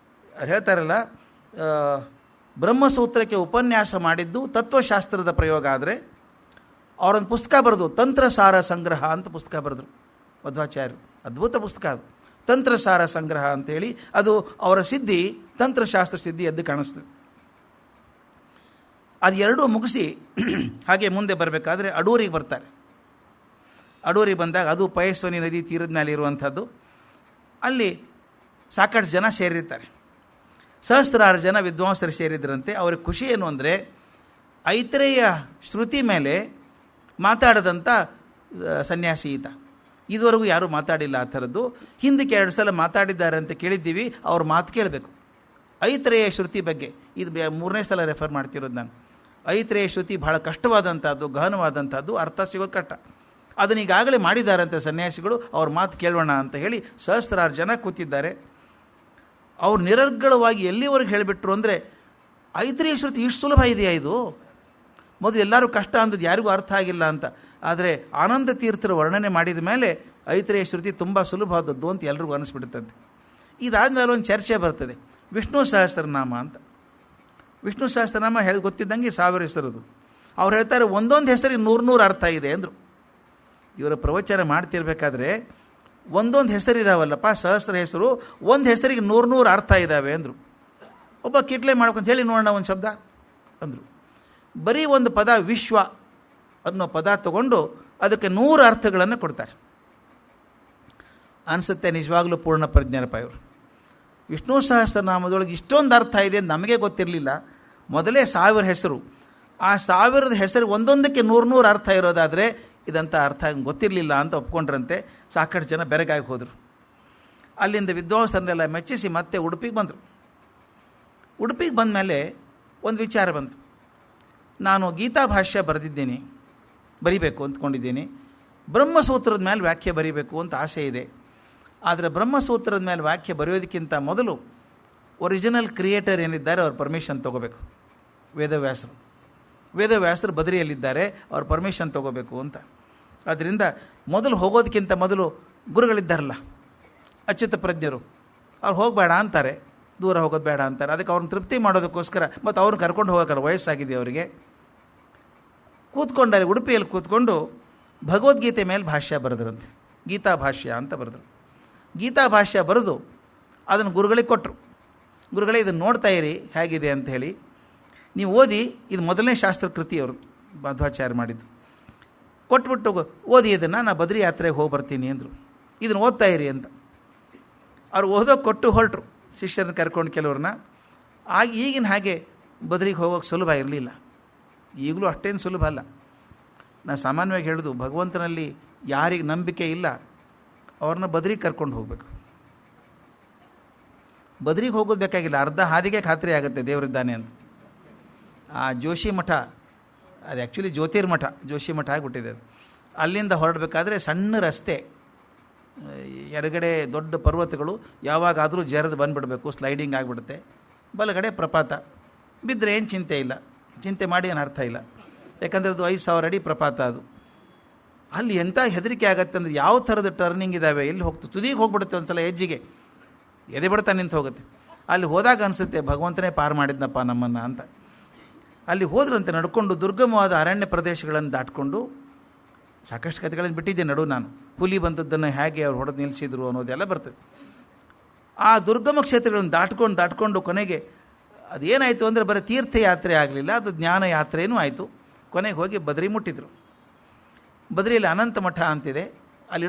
S1: ಹೇಳ್ತಾರಲ್ಲ, ಬ್ರಹ್ಮಸೂತ್ರಕ್ಕೆ ಉಪನ್ಯಾಸ ಮಾಡಿದ್ದು ತತ್ವಶಾಸ್ತ್ರದ ಪ್ರಯೋಗ ಆದರೆ ಅವರೊಂದು ಪುಸ್ತಕ ಬರೆದು ತಂತ್ರಸಾರ ಸಂಗ್ರಹ ಅಂತ ಪುಸ್ತಕ ಬರೆದರು ಮಧ್ವಾಚಾರ್ಯರು. ಅದ್ಭುತ ಪುಸ್ತಕ ಅದು, ತಂತ್ರಸಾರ ಸಂಗ್ರಹ ಅಂತೇಳಿ. ಅದು ಅವರ ಸಿದ್ಧಿ, ತಂತ್ರಶಾಸ್ತ್ರ ಸಿದ್ಧಿ ಎದ್ದು ಕಾಣಿಸ್ತದೆ. ಅದು ಎರಡೂ ಮುಗಿಸಿ ಹಾಗೆ ಮುಂದೆ ಬರಬೇಕಾದ್ರೆ ಅಡೂರಿಗೆ ಬರ್ತಾರೆ. ಅಡೂರಿಗೆ ಬಂದಾಗ ಅದು ಪಯಸ್ವಿನಿ ನದಿ ತೀರದ ಮೇಲೆ ಇರುವಂಥದ್ದು. ಅಲ್ಲಿ ಸಾಕಷ್ಟು ಜನ ಸೇರಿರ್ತಾರೆ, ಸಹಸ್ರಾರು ಜನ ವಿದ್ವಾಂಸರು ಸೇರಿದ್ರಂತೆ. ಅವ್ರಿಗೆ ಖುಷಿ ಏನು ಅಂದರೆ, ಐತರೇಯ ಶ್ರುತಿ ಮೇಲೆ ಮಾತಾಡದಂಥ ಸನ್ಯಾಸಿ ಈತ. ಇದುವರೆಗೂ ಯಾರೂ ಮಾತಾಡಿಲ್ಲ ಆ ಥರದ್ದು. ಹಿಂದಕ್ಕೆ 2 ಸಲ ಮಾತಾಡಿದ್ದಾರೆ ಅಂತ ಕೇಳಿದ್ದೀವಿ, ಅವ್ರ ಮಾತು ಕೇಳಬೇಕು. ಐತರೇಯ ಶ್ರುತಿ ಬಗ್ಗೆ ಇದು 3ನೇ ಸಲ ರೆಫರ್ ಮಾಡ್ತಿರೋದು ನಾನು. ಐತರೇಯ ಶ್ರುತಿ ಬಹಳ ಕಷ್ಟವಾದಂಥದ್ದು, ಗಹನವಾದಂಥದ್ದು, ಅರ್ಥ ಸಿಗೋದು ಕಷ್ಟ. ಅದನ್ನು ಈಗಾಗಲೇ ಮಾಡಿದ್ದಾರಂತೆ ಸನ್ಯಾಸಿಗಳು, ಅವ್ರ ಮಾತು ಕೇಳೋಣ ಅಂತ ಹೇಳಿ ಸಹಸ್ರಾರು ಜನ ಕೂತಿದ್ದಾರೆ. ಅವ್ರು ನಿರರ್ಗಳವಾಗಿ ಎಲ್ಲಿವರೆಗೆ ಹೇಳಿಬಿಟ್ರು ಅಂದರೆ, ಐತರೇಯ ಶ್ರುತಿ ಇಷ್ಟು ಸುಲಭ ಇದೆಯಾ ಇದು? ಮೊದಲು ಎಲ್ಲರೂ ಕಷ್ಟ ಅಂದದ್ದು ಯಾರಿಗೂ ಅರ್ಥ ಆಗಿಲ್ಲ ಅಂತ. ಆದರೆ ಆನಂದ ತೀರ್ಥರು ವರ್ಣನೆ ಮಾಡಿದ ಮೇಲೆ ಐತರೇಯ ಶ್ರುತಿ ತುಂಬ ಸುಲಭವಾದದ್ದು ಅಂತ ಎಲ್ರಿಗೂ ಅನಿಸ್ಬಿಡುತ್ತಂತೆ. ಇದಾದಮೇಲೆ ಒಂದು ಚರ್ಚೆ ಬರ್ತದೆ, ವಿಷ್ಣು ಸಹಸ್ರನಾಮ ಅಂತ. ವಿಷ್ಣು ಸಹಸ್ರನಾಮ ಹೇಳಿ ಗೊತ್ತಿದ್ದಂಗೆ 1000 ಹೆಸರದು. ಅವ್ರು ಹೇಳ್ತಾರೆ, ಒಂದೊಂದು ಹೆಸರಿಗೆ 100 ಅರ್ಥ ಇದೆ ಅಂದರು. ಇವರ ಪ್ರವಚನ ಮಾಡ್ತಿರ್ಬೇಕಾದ್ರೆ, ಒಂದೊಂದು ಹೆಸರಿದಾವಲ್ಲಪ್ಪ, ಸಹಸ್ರ ಹೆಸರು, ಒಂದು ಹೆಸರಿಗೆ 100 ಅರ್ಥ ಇದ್ದಾವೆ ಅಂದರು. ಒಬ್ಬ ಕಿಟ್ಲೆ ಮಾಡ್ಕೊಂತ ಹೇಳಿ ನೋಡೋಣ ಒಂದು ಶಬ್ದ ಅಂದರು. ಬರೀ ಒಂದು ಪದ ವಿಶ್ವ ಅನ್ನೋ ಪದ ತಗೊಂಡು ಅದಕ್ಕೆ 100 ಅರ್ಥಗಳನ್ನು ಕೊಡ್ತಾರೆ. ಅನಿಸುತ್ತೆ ನಿಜವಾಗ್ಲೂ ಪೂರ್ಣ ಪ್ರಜ್ಞರಪ್ಪ ಇವರು. ವಿಷ್ಣು ಸಹಸ್ರನಾಮದೊಳಗೆ ಇಷ್ಟೊಂದು ಅರ್ಥ ಇದೆ ಅಂತ ನಮಗೆ ಗೊತ್ತಿರಲಿಲ್ಲ. ಮೊದಲೇ 1000 ಹೆಸರು, ಆ 1000 ಹೆಸರು ಒಂದೊಂದಕ್ಕೆ 100 ಅರ್ಥ ಇರೋದಾದರೆ ಇದಂಥ ಅರ್ಥ ಗೊತ್ತಿರಲಿಲ್ಲ ಅಂತ ಒಪ್ಕೊಂಡ್ರಂತೆ. ಸಾಕಷ್ಟು ಜನ ಬೆರಗಾಗಿ ಹೋದರು. ಅಲ್ಲಿಂದ ವಿದ್ವಾಂಸರನ್ನೆಲ್ಲ ಮೆಚ್ಚಿಸಿ ಮತ್ತೆ ಉಡುಪಿಗೆ ಬಂದರು. ಉಡುಪಿಗೆ ಬಂದ ಮೇಲೆ ಒಂದು ವಿಚಾರ ಬಂತು. ನಾನು ಗೀತಾ ಭಾಷ್ಯ ಬರೀಬೇಕು ಅಂದ್ಕೊಂಡಿದ್ದೀನಿ. ಬ್ರಹ್ಮಸೂತ್ರದ ಮೇಲೆ ವ್ಯಾಖ್ಯೆ ಬರೀಬೇಕು ಅಂತ ಆಸೆ ಇದೆ. ಆದರೆ ಬ್ರಹ್ಮಸೂತ್ರದ ಮೇಲೆ ವ್ಯಾಖ್ಯೆ ಬರೆಯೋದಕ್ಕಿಂತ ಮೊದಲು ಒರಿಜಿನಲ್ ಕ್ರಿಯೇಟರ್ ಏನಿದ್ದಾರೆ ಅವ್ರ ಪರ್ಮಿಷನ್ ತೊಗೋಬೇಕು. ವೇದವ್ಯಾಸರು ಬದರಿಯಲ್ಲಿದ್ದಾರೆ, ಅವ್ರ ಪರ್ಮಿಷನ್ ತೊಗೋಬೇಕು ಅಂತ. ಅದರಿಂದ ಮೊದಲು ಹೋಗೋದಕ್ಕಿಂತ ಮೊದಲು ಗುರುಗಳಿದ್ದಾರಲ್ಲ, ಅಚ್ಯುತ ಪ್ರಜ್ಞರು, ಅವ್ರು ಹೋಗಬೇಡ ಅಂತಾರೆ, ದೂರ ಹೋಗೋದು ಬೇಡ ಅಂತಾರೆ. ಅದಕ್ಕೆ ಅವ್ರನ್ನ ತೃಪ್ತಿ ಮಾಡೋದಕ್ಕೋಸ್ಕರ ಮತ್ತು ಅವ್ರನ್ನ ಕರ್ಕೊಂಡು ಹೋಗೋಕ್ಕಲ್ಲ, ವಯಸ್ಸಾಗಿದೆ ಅವರಿಗೆ. ಕೂತ್ಕೊಂಡಲ್ಲಿ ಉಡುಪಿಯಲ್ಲಿ ಕೂತ್ಕೊಂಡು ಭಗವದ್ಗೀತೆ ಮೇಲೆ ಭಾಷ್ಯ ಬರೆದ್ರಂತೆ, ಗೀತಾ ಭಾಷ್ಯ ಅಂತ ಬರೆದ್ರು. ಗೀತಾ ಭಾಷ್ಯ ಬರೆದು ಅದನ್ನು ಗುರುಗಳಿಗೆ ಕೊಟ್ಟರು. ಗುರುಗಳೇ ಇದನ್ನು ನೋಡ್ತಾ ಇರಿ ಹೇಗಿದೆ ಅಂತ ಹೇಳಿ, ನೀವು ಓದಿ, ಇದು ಮೊದಲನೇ ಶಾಸ್ತ್ರಕೃತಿ ಅವರು ಮಧ್ವಾಚಾರ್ಯ ಮಾಡಿದ್ದು. ಕೊಟ್ಬಿಟ್ಟು ಓದಿ ಇದನ್ನು, ನಾನು ಬದ್ರಿ ಯಾತ್ರೆಗೆ ಹೋಗಿ ಬರ್ತೀನಿ ಅಂದರು. ಇದನ್ನು ಓದ್ತಾ ಇರಿ ಅಂತ ಅವ್ರು ಓದೋಕೆ ಕೊಟ್ಟು ಹೊರಟರು, ಶಿಷ್ಯರನ್ನ ಕರ್ಕೊಂಡು ಕೆಲವ್ರನ್ನ. ಈಗಿನ ಹಾಗೆ ಬದ್ರಿಗೆ ಹೋಗೋಕ್ಕೆ ಸುಲಭ ಇರಲಿಲ್ಲ, ಈಗಲೂ ಅಷ್ಟೇನು ಸುಲಭ ಅಲ್ಲ. ನಾನು ಸಾಮಾನ್ಯವಾಗಿ ಹೇಳೋದು, ಭಗವಂತನಲ್ಲಿ ಯಾರಿಗೆ ನಂಬಿಕೆ ಇಲ್ಲ ಅವ್ರನ್ನ ಬದ್ರಿಗೆ ಕರ್ಕೊಂಡು ಹೋಗಬೇಕು. ಬದ್ರಿಗೆ ಹೋಗೋದು ಬೇಕಾಗಿಲ್ಲ, ಅರ್ಧ ಹಾದಿಗೆ ಖಾತ್ರಿ ಆಗುತ್ತೆ ದೇವರಿದ್ದಾನೆ ಅಂತ. ಆ ಜೋಶಿ ಮಠ, ಅದು ಆ್ಯಕ್ಚುಲಿ ಜ್ಯೋತಿರ್ಮಠ, ಜೋಶಿ ಮಠ ಆಗಿಬಿಟ್ಟಿದೆ ಅದು. ಅಲ್ಲಿಂದ ಹೊರಡಬೇಕಾದ್ರೆ ಸಣ್ಣ ರಸ್ತೆ, ಎಡಗಡೆ ದೊಡ್ಡ ಪರ್ವತಗಳು, ಯಾವಾಗಾದರೂ ಜರದು ಬಂದುಬಿಡಬೇಕು, ಸ್ಲೈಡಿಂಗ್ ಆಗಿಬಿಡುತ್ತೆ. ಬಲಗಡೆ ಪ್ರಪಾತ, ಬಿದ್ದರೆ ಏನು ಚಿಂತೆ ಇಲ್ಲ, ಚಿಂತೆ ಮಾಡಿ ಏನು ಅರ್ಥ ಇಲ್ಲ. ಯಾಕಂದರೆ ಅದು 5000 ಅಡಿ ಪ್ರಪಾತ ಅದು. ಅಲ್ಲಿ ಎಂಥ ಹೆದರಿಕೆ ಆಗುತ್ತೆ ಅಂದರೆ, ಯಾವ ಥರದ ಟರ್ನಿಂಗ್ ಇದ್ದಾವೆ, ಎಲ್ಲಿ ಹೋಗ್ತು, ತುದಿಗೆ ಹೋಗ್ಬಿಡುತ್ತೆ ಒಂದು ಸಲ, ಹೆಜ್ಜಿಗೆ ಎದೆ ಬಡ್ತಾ ನಿಂತು ಹೋಗುತ್ತೆ. ಅಲ್ಲಿ ಹೋದಾಗ ಅನಿಸುತ್ತೆ ಭಗವಂತನೇ ಪಾರು ಮಾಡಿದ್ನಪ್ಪ ನಮ್ಮನ್ನು ಅಂತ. ಅಲ್ಲಿ ಹೋದ್ರಂತೆ ನಡ್ಕೊಂಡು ದುರ್ಗಮವಾದ ಅರಣ್ಯ ಪ್ರದೇಶಗಳನ್ನು ದಾಟ್ಕೊಂಡು, ಸಾಕಷ್ಟು ಕಥೆಗಳನ್ನು ಬಿಟ್ಟಿದ್ದೆ ನಡು ನಾನು, ಹುಲಿ ಬಂದದ್ದನ್ನು ಹೇಗೆ ಅವ್ರು ಹೊಡೆದು ನಿಲ್ಲಿಸಿದ್ರು ಅನ್ನೋದೆಲ್ಲ ಬರ್ತದೆ. ಆ ದುರ್ಗಮ ಕ್ಷೇತ್ರಗಳನ್ನು ದಾಟ್ಕೊಂಡು ಕೊನೆಗೆ ಅದೇನಾಯಿತು ಅಂದರೆ ಬರೀ ತೀರ್ಥಯಾತ್ರೆ ಆಗಲಿಲ್ಲ, ಅದು ಜ್ಞಾನ ಯಾತ್ರೆಯೂ ಆಯಿತು. ಕೊನೆಗೆ ಹೋಗಿ ಬದ್ರಿ ಮುಟ್ಟಿದ್ರು. ಬದ್ರಿಯಲ್ಲಿ ಅನಂತ ಮಠ ಅಂತಿದೆ, ಅಲ್ಲಿ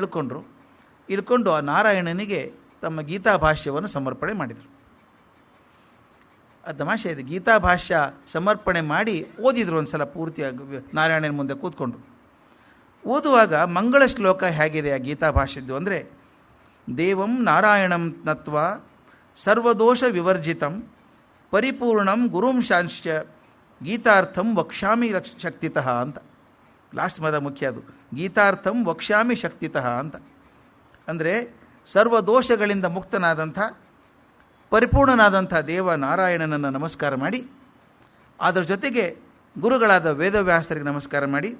S1: ಇಳ್ಕೊಂಡು ಆ ನಾರಾಯಣನಿಗೆ ತಮ್ಮ ಗೀತಾ ಭಾಷ್ಯವನ್ನು ಸಮರ್ಪಣೆ ಮಾಡಿದರು. ಅದು ತಮಾಷೆ ಇದೆ, ಗೀತಾ ಭಾಷ್ಯ ಸಮರ್ಪಣೆ ಮಾಡಿ ಓದಿದ್ರು ಒಂದು ಸಲ ಪೂರ್ತಿಯಾಗಿ ನಾರಾಯಣನ ಮುಂದೆ ಕೂತ್ಕೊಂಡು. ಓದುವಾಗ ಮಂಗಳ ಶ್ಲೋಕ ಹೇಗಿದೆ ಆ ಗೀತಾ ಭಾಷೆದ್ದು ಅಂದರೆ, ದೇವಂ ನಾರಾಯಣಂ ನತ್ವಾ ಸರ್ವದೋಷ ವಿವರ್ಜಿತಂ ಪರಿಪೂರ್ಣಂ ಗುರುಂ ಶಾಂಶ್ಚ ಗೀತಾರ್ಥಂ ವಕ್ಷ್ಯಾಮಿ ಶಕ್ತಿತಃ ಅಂತ. ಲಾಸ್ಟ್ ಮದ ಮುಖ್ಯ ಅದು, ಗೀತಾರ್ಥಂ ವಕ್ಷ್ಯಾಮಿ ಶಕ್ತಿತಃ ಅಂತ. ಅಂದರೆ ಸರ್ವದೋಷಗಳಿಂದ ಮುಕ್ತನಾದಂಥ ಪರಿಪೂರ್ಣನಾದಂಥ ದೇವ ನಾರಾಯಣನನ್ನು ನಮಸ್ಕಾರ ಮಾಡಿ, ಅದರ ಜೊತೆಗೆ ಗುರುಗಳಾದ ವೇದವ್ಯಾಸರಿಗೆ ನಮಸ್ಕಾರ ಮಾಡಿ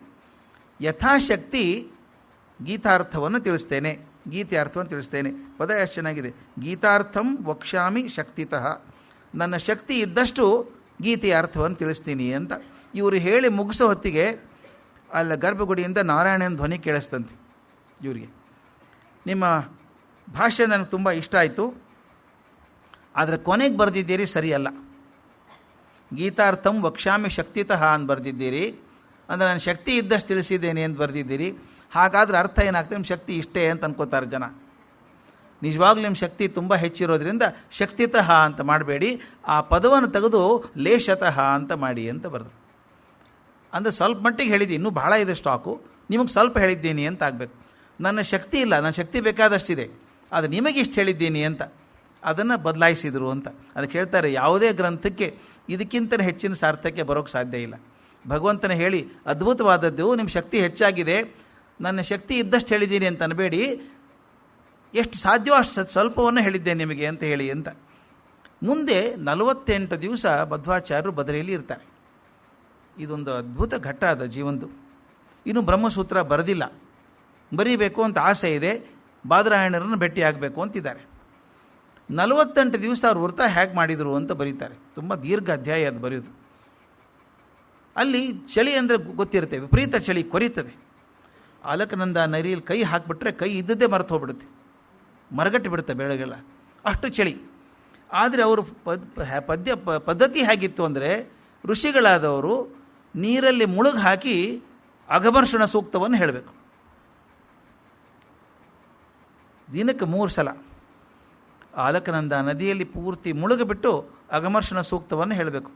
S1: ಯಥಾಶಕ್ತಿ ಗೀತಾರ್ಥವನ್ನು ತಿಳಿಸ್ತೇನೆ, ಗೀತೆ ಅರ್ಥವನ್ನು ತಿಳಿಸ್ತೇನೆ. ಪದ ಎಷ್ಟು ಚೆನ್ನಾಗಿದೆ, ಗೀತಾರ್ಥಂ ವಕ್ಷ್ಯಾಮಿ ಶಕ್ತಿತಃ, ನನ್ನ ಶಕ್ತಿ ಇದ್ದಷ್ಟು ಗೀತೆಯ ಅರ್ಥವನ್ನು ತಿಳಿಸ್ತೀನಿ ಅಂತ. ಇವರು ಹೇಳಿ ಮುಗಿಸೋ ಹೊತ್ತಿಗೆ ಅಲ್ಲ ಗರ್ಭಗುಡಿಯಿಂದ ನಾರಾಯಣನ ಧ್ವನಿ ಕೇಳಿಸ್ತಂತೆ ಇವರಿಗೆ. ನಿಮ್ಮ ಭಾಷೆ ನನಗೆ ತುಂಬ ಇಷ್ಟ ಆಯಿತು, ಆದರೆ ಕೊನೆಗೆ ಬರೆದಿದ್ದೀರಿ ಸರಿಯಲ್ಲ. ಗೀತಾರ್ಥಂ ವಕ್ಷ್ಯಾಮಿ ಶಕ್ತಿತಃ ಅಂತ ಬರೆದಿದ್ದೀರಿ, ಅಂದರೆ ನಾನು ಶಕ್ತಿ ಇದ್ದಷ್ಟು ತಿಳಿಸಿದ್ದೇನೆ ಅಂತ ಬರೆದಿದ್ದೀರಿ. ಹಾಗಾದರೆ ಅರ್ಥ ಏನಾಗ್ತದೆ, ನಿಮ್ಮ ಶಕ್ತಿ ಇಷ್ಟೇ ಅಂತ ಅನ್ಕೋತಾರೆ ಜನ. ನಿಜವಾಗ್ಲೂ ನಿಮ್ಮ ಶಕ್ತಿ ತುಂಬ ಹೆಚ್ಚಿರೋದ್ರಿಂದ ಶಕ್ತಿತಃ ಅಂತ ಮಾಡಬೇಡಿ, ಆ ಪದವನ್ನು ತೆಗೆದು ಲೇಷತಃ ಅಂತ ಮಾಡಿ ಅಂತ ಬರೆದು. ಅಂದರೆ ಸ್ವಲ್ಪ ಮಟ್ಟಿಗೆ ಹೇಳಿದ್ದೀನಿ, ಇನ್ನೂ ಭಾಳ ಇದೆ ಸ್ಟಾಕು, ನಿಮಗೆ ಸ್ವಲ್ಪ ಹೇಳಿದ್ದೀನಿ ಅಂತ ಆಗಬೇಕು. ನನ್ನ ಶಕ್ತಿ ಇಲ್ಲ, ನನ್ನ ಶಕ್ತಿ ಬೇಕಾದಷ್ಟಿದೆ, ಆದರೆ ನಿಮಗೆ ಇಷ್ಟು ಹೇಳಿದ್ದೀನಿ ಅಂತ ಅದನ್ನು ಬದಲಾಯಿಸಿದರು ಅಂತ. ಅದಕ್ಕೆ ಹೇಳ್ತಾರೆ, ಯಾವುದೇ ಗ್ರಂಥಕ್ಕೆ ಇದಕ್ಕಿಂತ ಹೆಚ್ಚಿನ ಸಾರ್ಥಕ್ಯ ಬರೋಕ್ಕೆ ಸಾಧ್ಯ ಇಲ್ಲ. ಭಗವಂತನ ಹೇಳಿ ಅದ್ಭುತವಾದದ್ದು, ನಿಮ್ಮ ಶಕ್ತಿ ಹೆಚ್ಚಾಗಿದೆ, ನನ್ನ ಶಕ್ತಿ ಇದ್ದಷ್ಟು ಹೇಳಿದ್ದೀನಿ ಅಂತ ಅನ್ಬೇಡಿ, ಎಷ್ಟು ಸಾಧ್ಯವೋ ಅಷ್ಟು ಸ್ವಲ್ಪವನ್ನು ಹೇಳಿದ್ದೇನೆ ನಿಮಗೆ ಅಂತ ಹೇಳಿ ಅಂತ. ಮುಂದೆ 48 ದಿವಸ ಮಧ್ವಾಚಾರ್ಯರು ಬದರಿಯಲ್ಲಿ ಇರ್ತಾರೆ. ಇದೊಂದು ಅದ್ಭುತ ಘಟ್ಟ ಅದ ಜೀವನದು. ಇನ್ನು ಬ್ರಹ್ಮಸೂತ್ರ ಬರೆದಿಲ್ಲ, ಬರೀಬೇಕು ಅಂತ ಆಸೆ ಇದೆ, ಬಾದರಾಯಣರನ್ನು ಭೇಟಿಯಾಗಬೇಕು ಅಂತಿದ್ದಾರೆ. 48 ದಿವಸ ಅವ್ರು ವ್ರತ ಹೇಗೆ ಮಾಡಿದರು ಅಂತ ಬರೀತಾರೆ. ತುಂಬ ದೀರ್ಘ ಅಧ್ಯಾಯ ಅದು ಬರೆಯೋದು. ಅಲ್ಲಿ ಚಳಿ ಅಂದರೆ ಗೊತ್ತಿರುತ್ತೆ, ವಿಪರೀತ ಚಳಿ ಕೊರೀತದೆ. ಆಲಕನಂದ ನರಿಯಲ್ಲಿ ಕೈ ಹಾಕಿಬಿಟ್ರೆ ಕೈ ಇದ್ದದ್ದೇ ಮರೆತು ಹೋಗ್ಬಿಡುತ್ತೆ, ಮರಗಟ್ಟು ಬಿಡುತ್ತೆ ಬೆಳಗೆಲ್ಲ, ಅಷ್ಟು ಚಳಿ. ಆದರೆ ಅವರು ಪದ್ಧತಿ ಹೇಗಿತ್ತು ಅಂದರೆ, ಋಷಿಗಳಾದವರು ನೀರಲ್ಲಿ ಮುಳುಗಿ ಹಾಕಿ ಅಘಮರ್ಷಣ ಸೂಕ್ತವನ್ನು ಹೇಳಬೇಕು. ದಿನಕ್ಕೆ 3 ಸಲ ಆಲಕನಂದ ನದಿಯಲ್ಲಿ ಪೂರ್ತಿ ಮುಳುಗಿಬಿಟ್ಟು ಅಘಮರ್ಷಣ ಸೂಕ್ತವನ್ನು ಹೇಳಬೇಕು.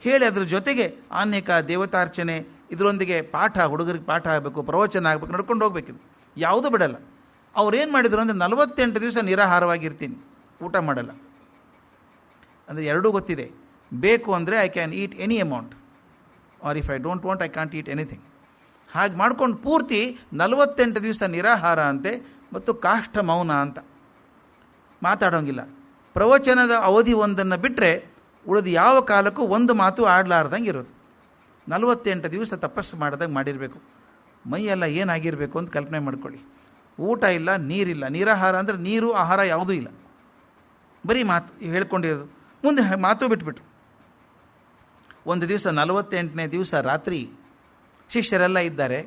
S1: ಹೇಳಿ ಅದರ ಜೊತೆಗೆ ಆನ್ಯಕ ದೇವತಾರ್ಚನೆ ಇದರೊಂದಿಗೆ ಪಾಠ, ಹುಡುಗರಿಗೆ ಪಾಠ ಆಗಬೇಕು, ಪ್ರವಚನ ಆಗಬೇಕು, ನಡ್ಕೊಂಡು ಹೋಗ್ಬೇಕಿದು, ಯಾವುದೂ ಬಿಡಲ್ಲ. ಅವ್ರೇನು ಮಾಡಿದರು ಅಂದರೆ 48 ದಿವಸ ನಿರಾಹಾರವಾಗಿರ್ತೀನಿ, ಊಟ ಮಾಡಲ್ಲ. ಅಂದರೆ ಎರಡೂ ಗೊತ್ತಿದೆ, ಬೇಕು ಅಂದರೆ I can eat any amount, or if I don't want I can't eat anything. ಹಾಗೆ ಮಾಡ್ಕೊಂಡು ಪೂರ್ತಿ 48 ದಿವಸ ನಿರಾಹಾರ ಅಂತೆ, ಮತ್ತು ಕಾಷ್ಠ ಮೌನ ಅಂತ, ಮಾತಾಡೋಂಗಿಲ್ಲ. ಪ್ರವಚನದ ಅವಧಿ ಒಂದನ್ನು ಬಿಟ್ಟರೆ ಉಳಿದು ಯಾವ ಕಾಲಕ್ಕೂ ಒಂದು ಮಾತು ಆಡಲಾರ್ದಂಗೆ ಇರೋದು. 48 ದಿವಸ ತಪಸ್ಸು ಮಾಡಿದಾಗ ಮಾಡಿರಬೇಕು. ಮೈಯೆಲ್ಲ ಏನಾಗಿರಬೇಕು ಅಂತ ಕಲ್ಪನೆ ಮಾಡ್ಕೊಳ್ಳಿ. ಊಟ ಇಲ್ಲ, ನೀರಿಲ್ಲ, ನಿರಾಹಾರ ಅಂದರೆ ನೀರು ಆಹಾರ ಯಾವುದೂ ಇಲ್ಲ, ಬರೀ ಮಾತು ಹೇಳ್ಕೊಂಡಿರೋದು. ಮುಂದೆ ಮಾತು ಬಿಟ್ಬಿಟ್ರು. ಒಂದು ದಿವಸ 48ನೇ ದಿವಸ ರಾತ್ರಿ ಶಿಷ್ಯರೆಲ್ಲ ಇದ್ದಾರೆ,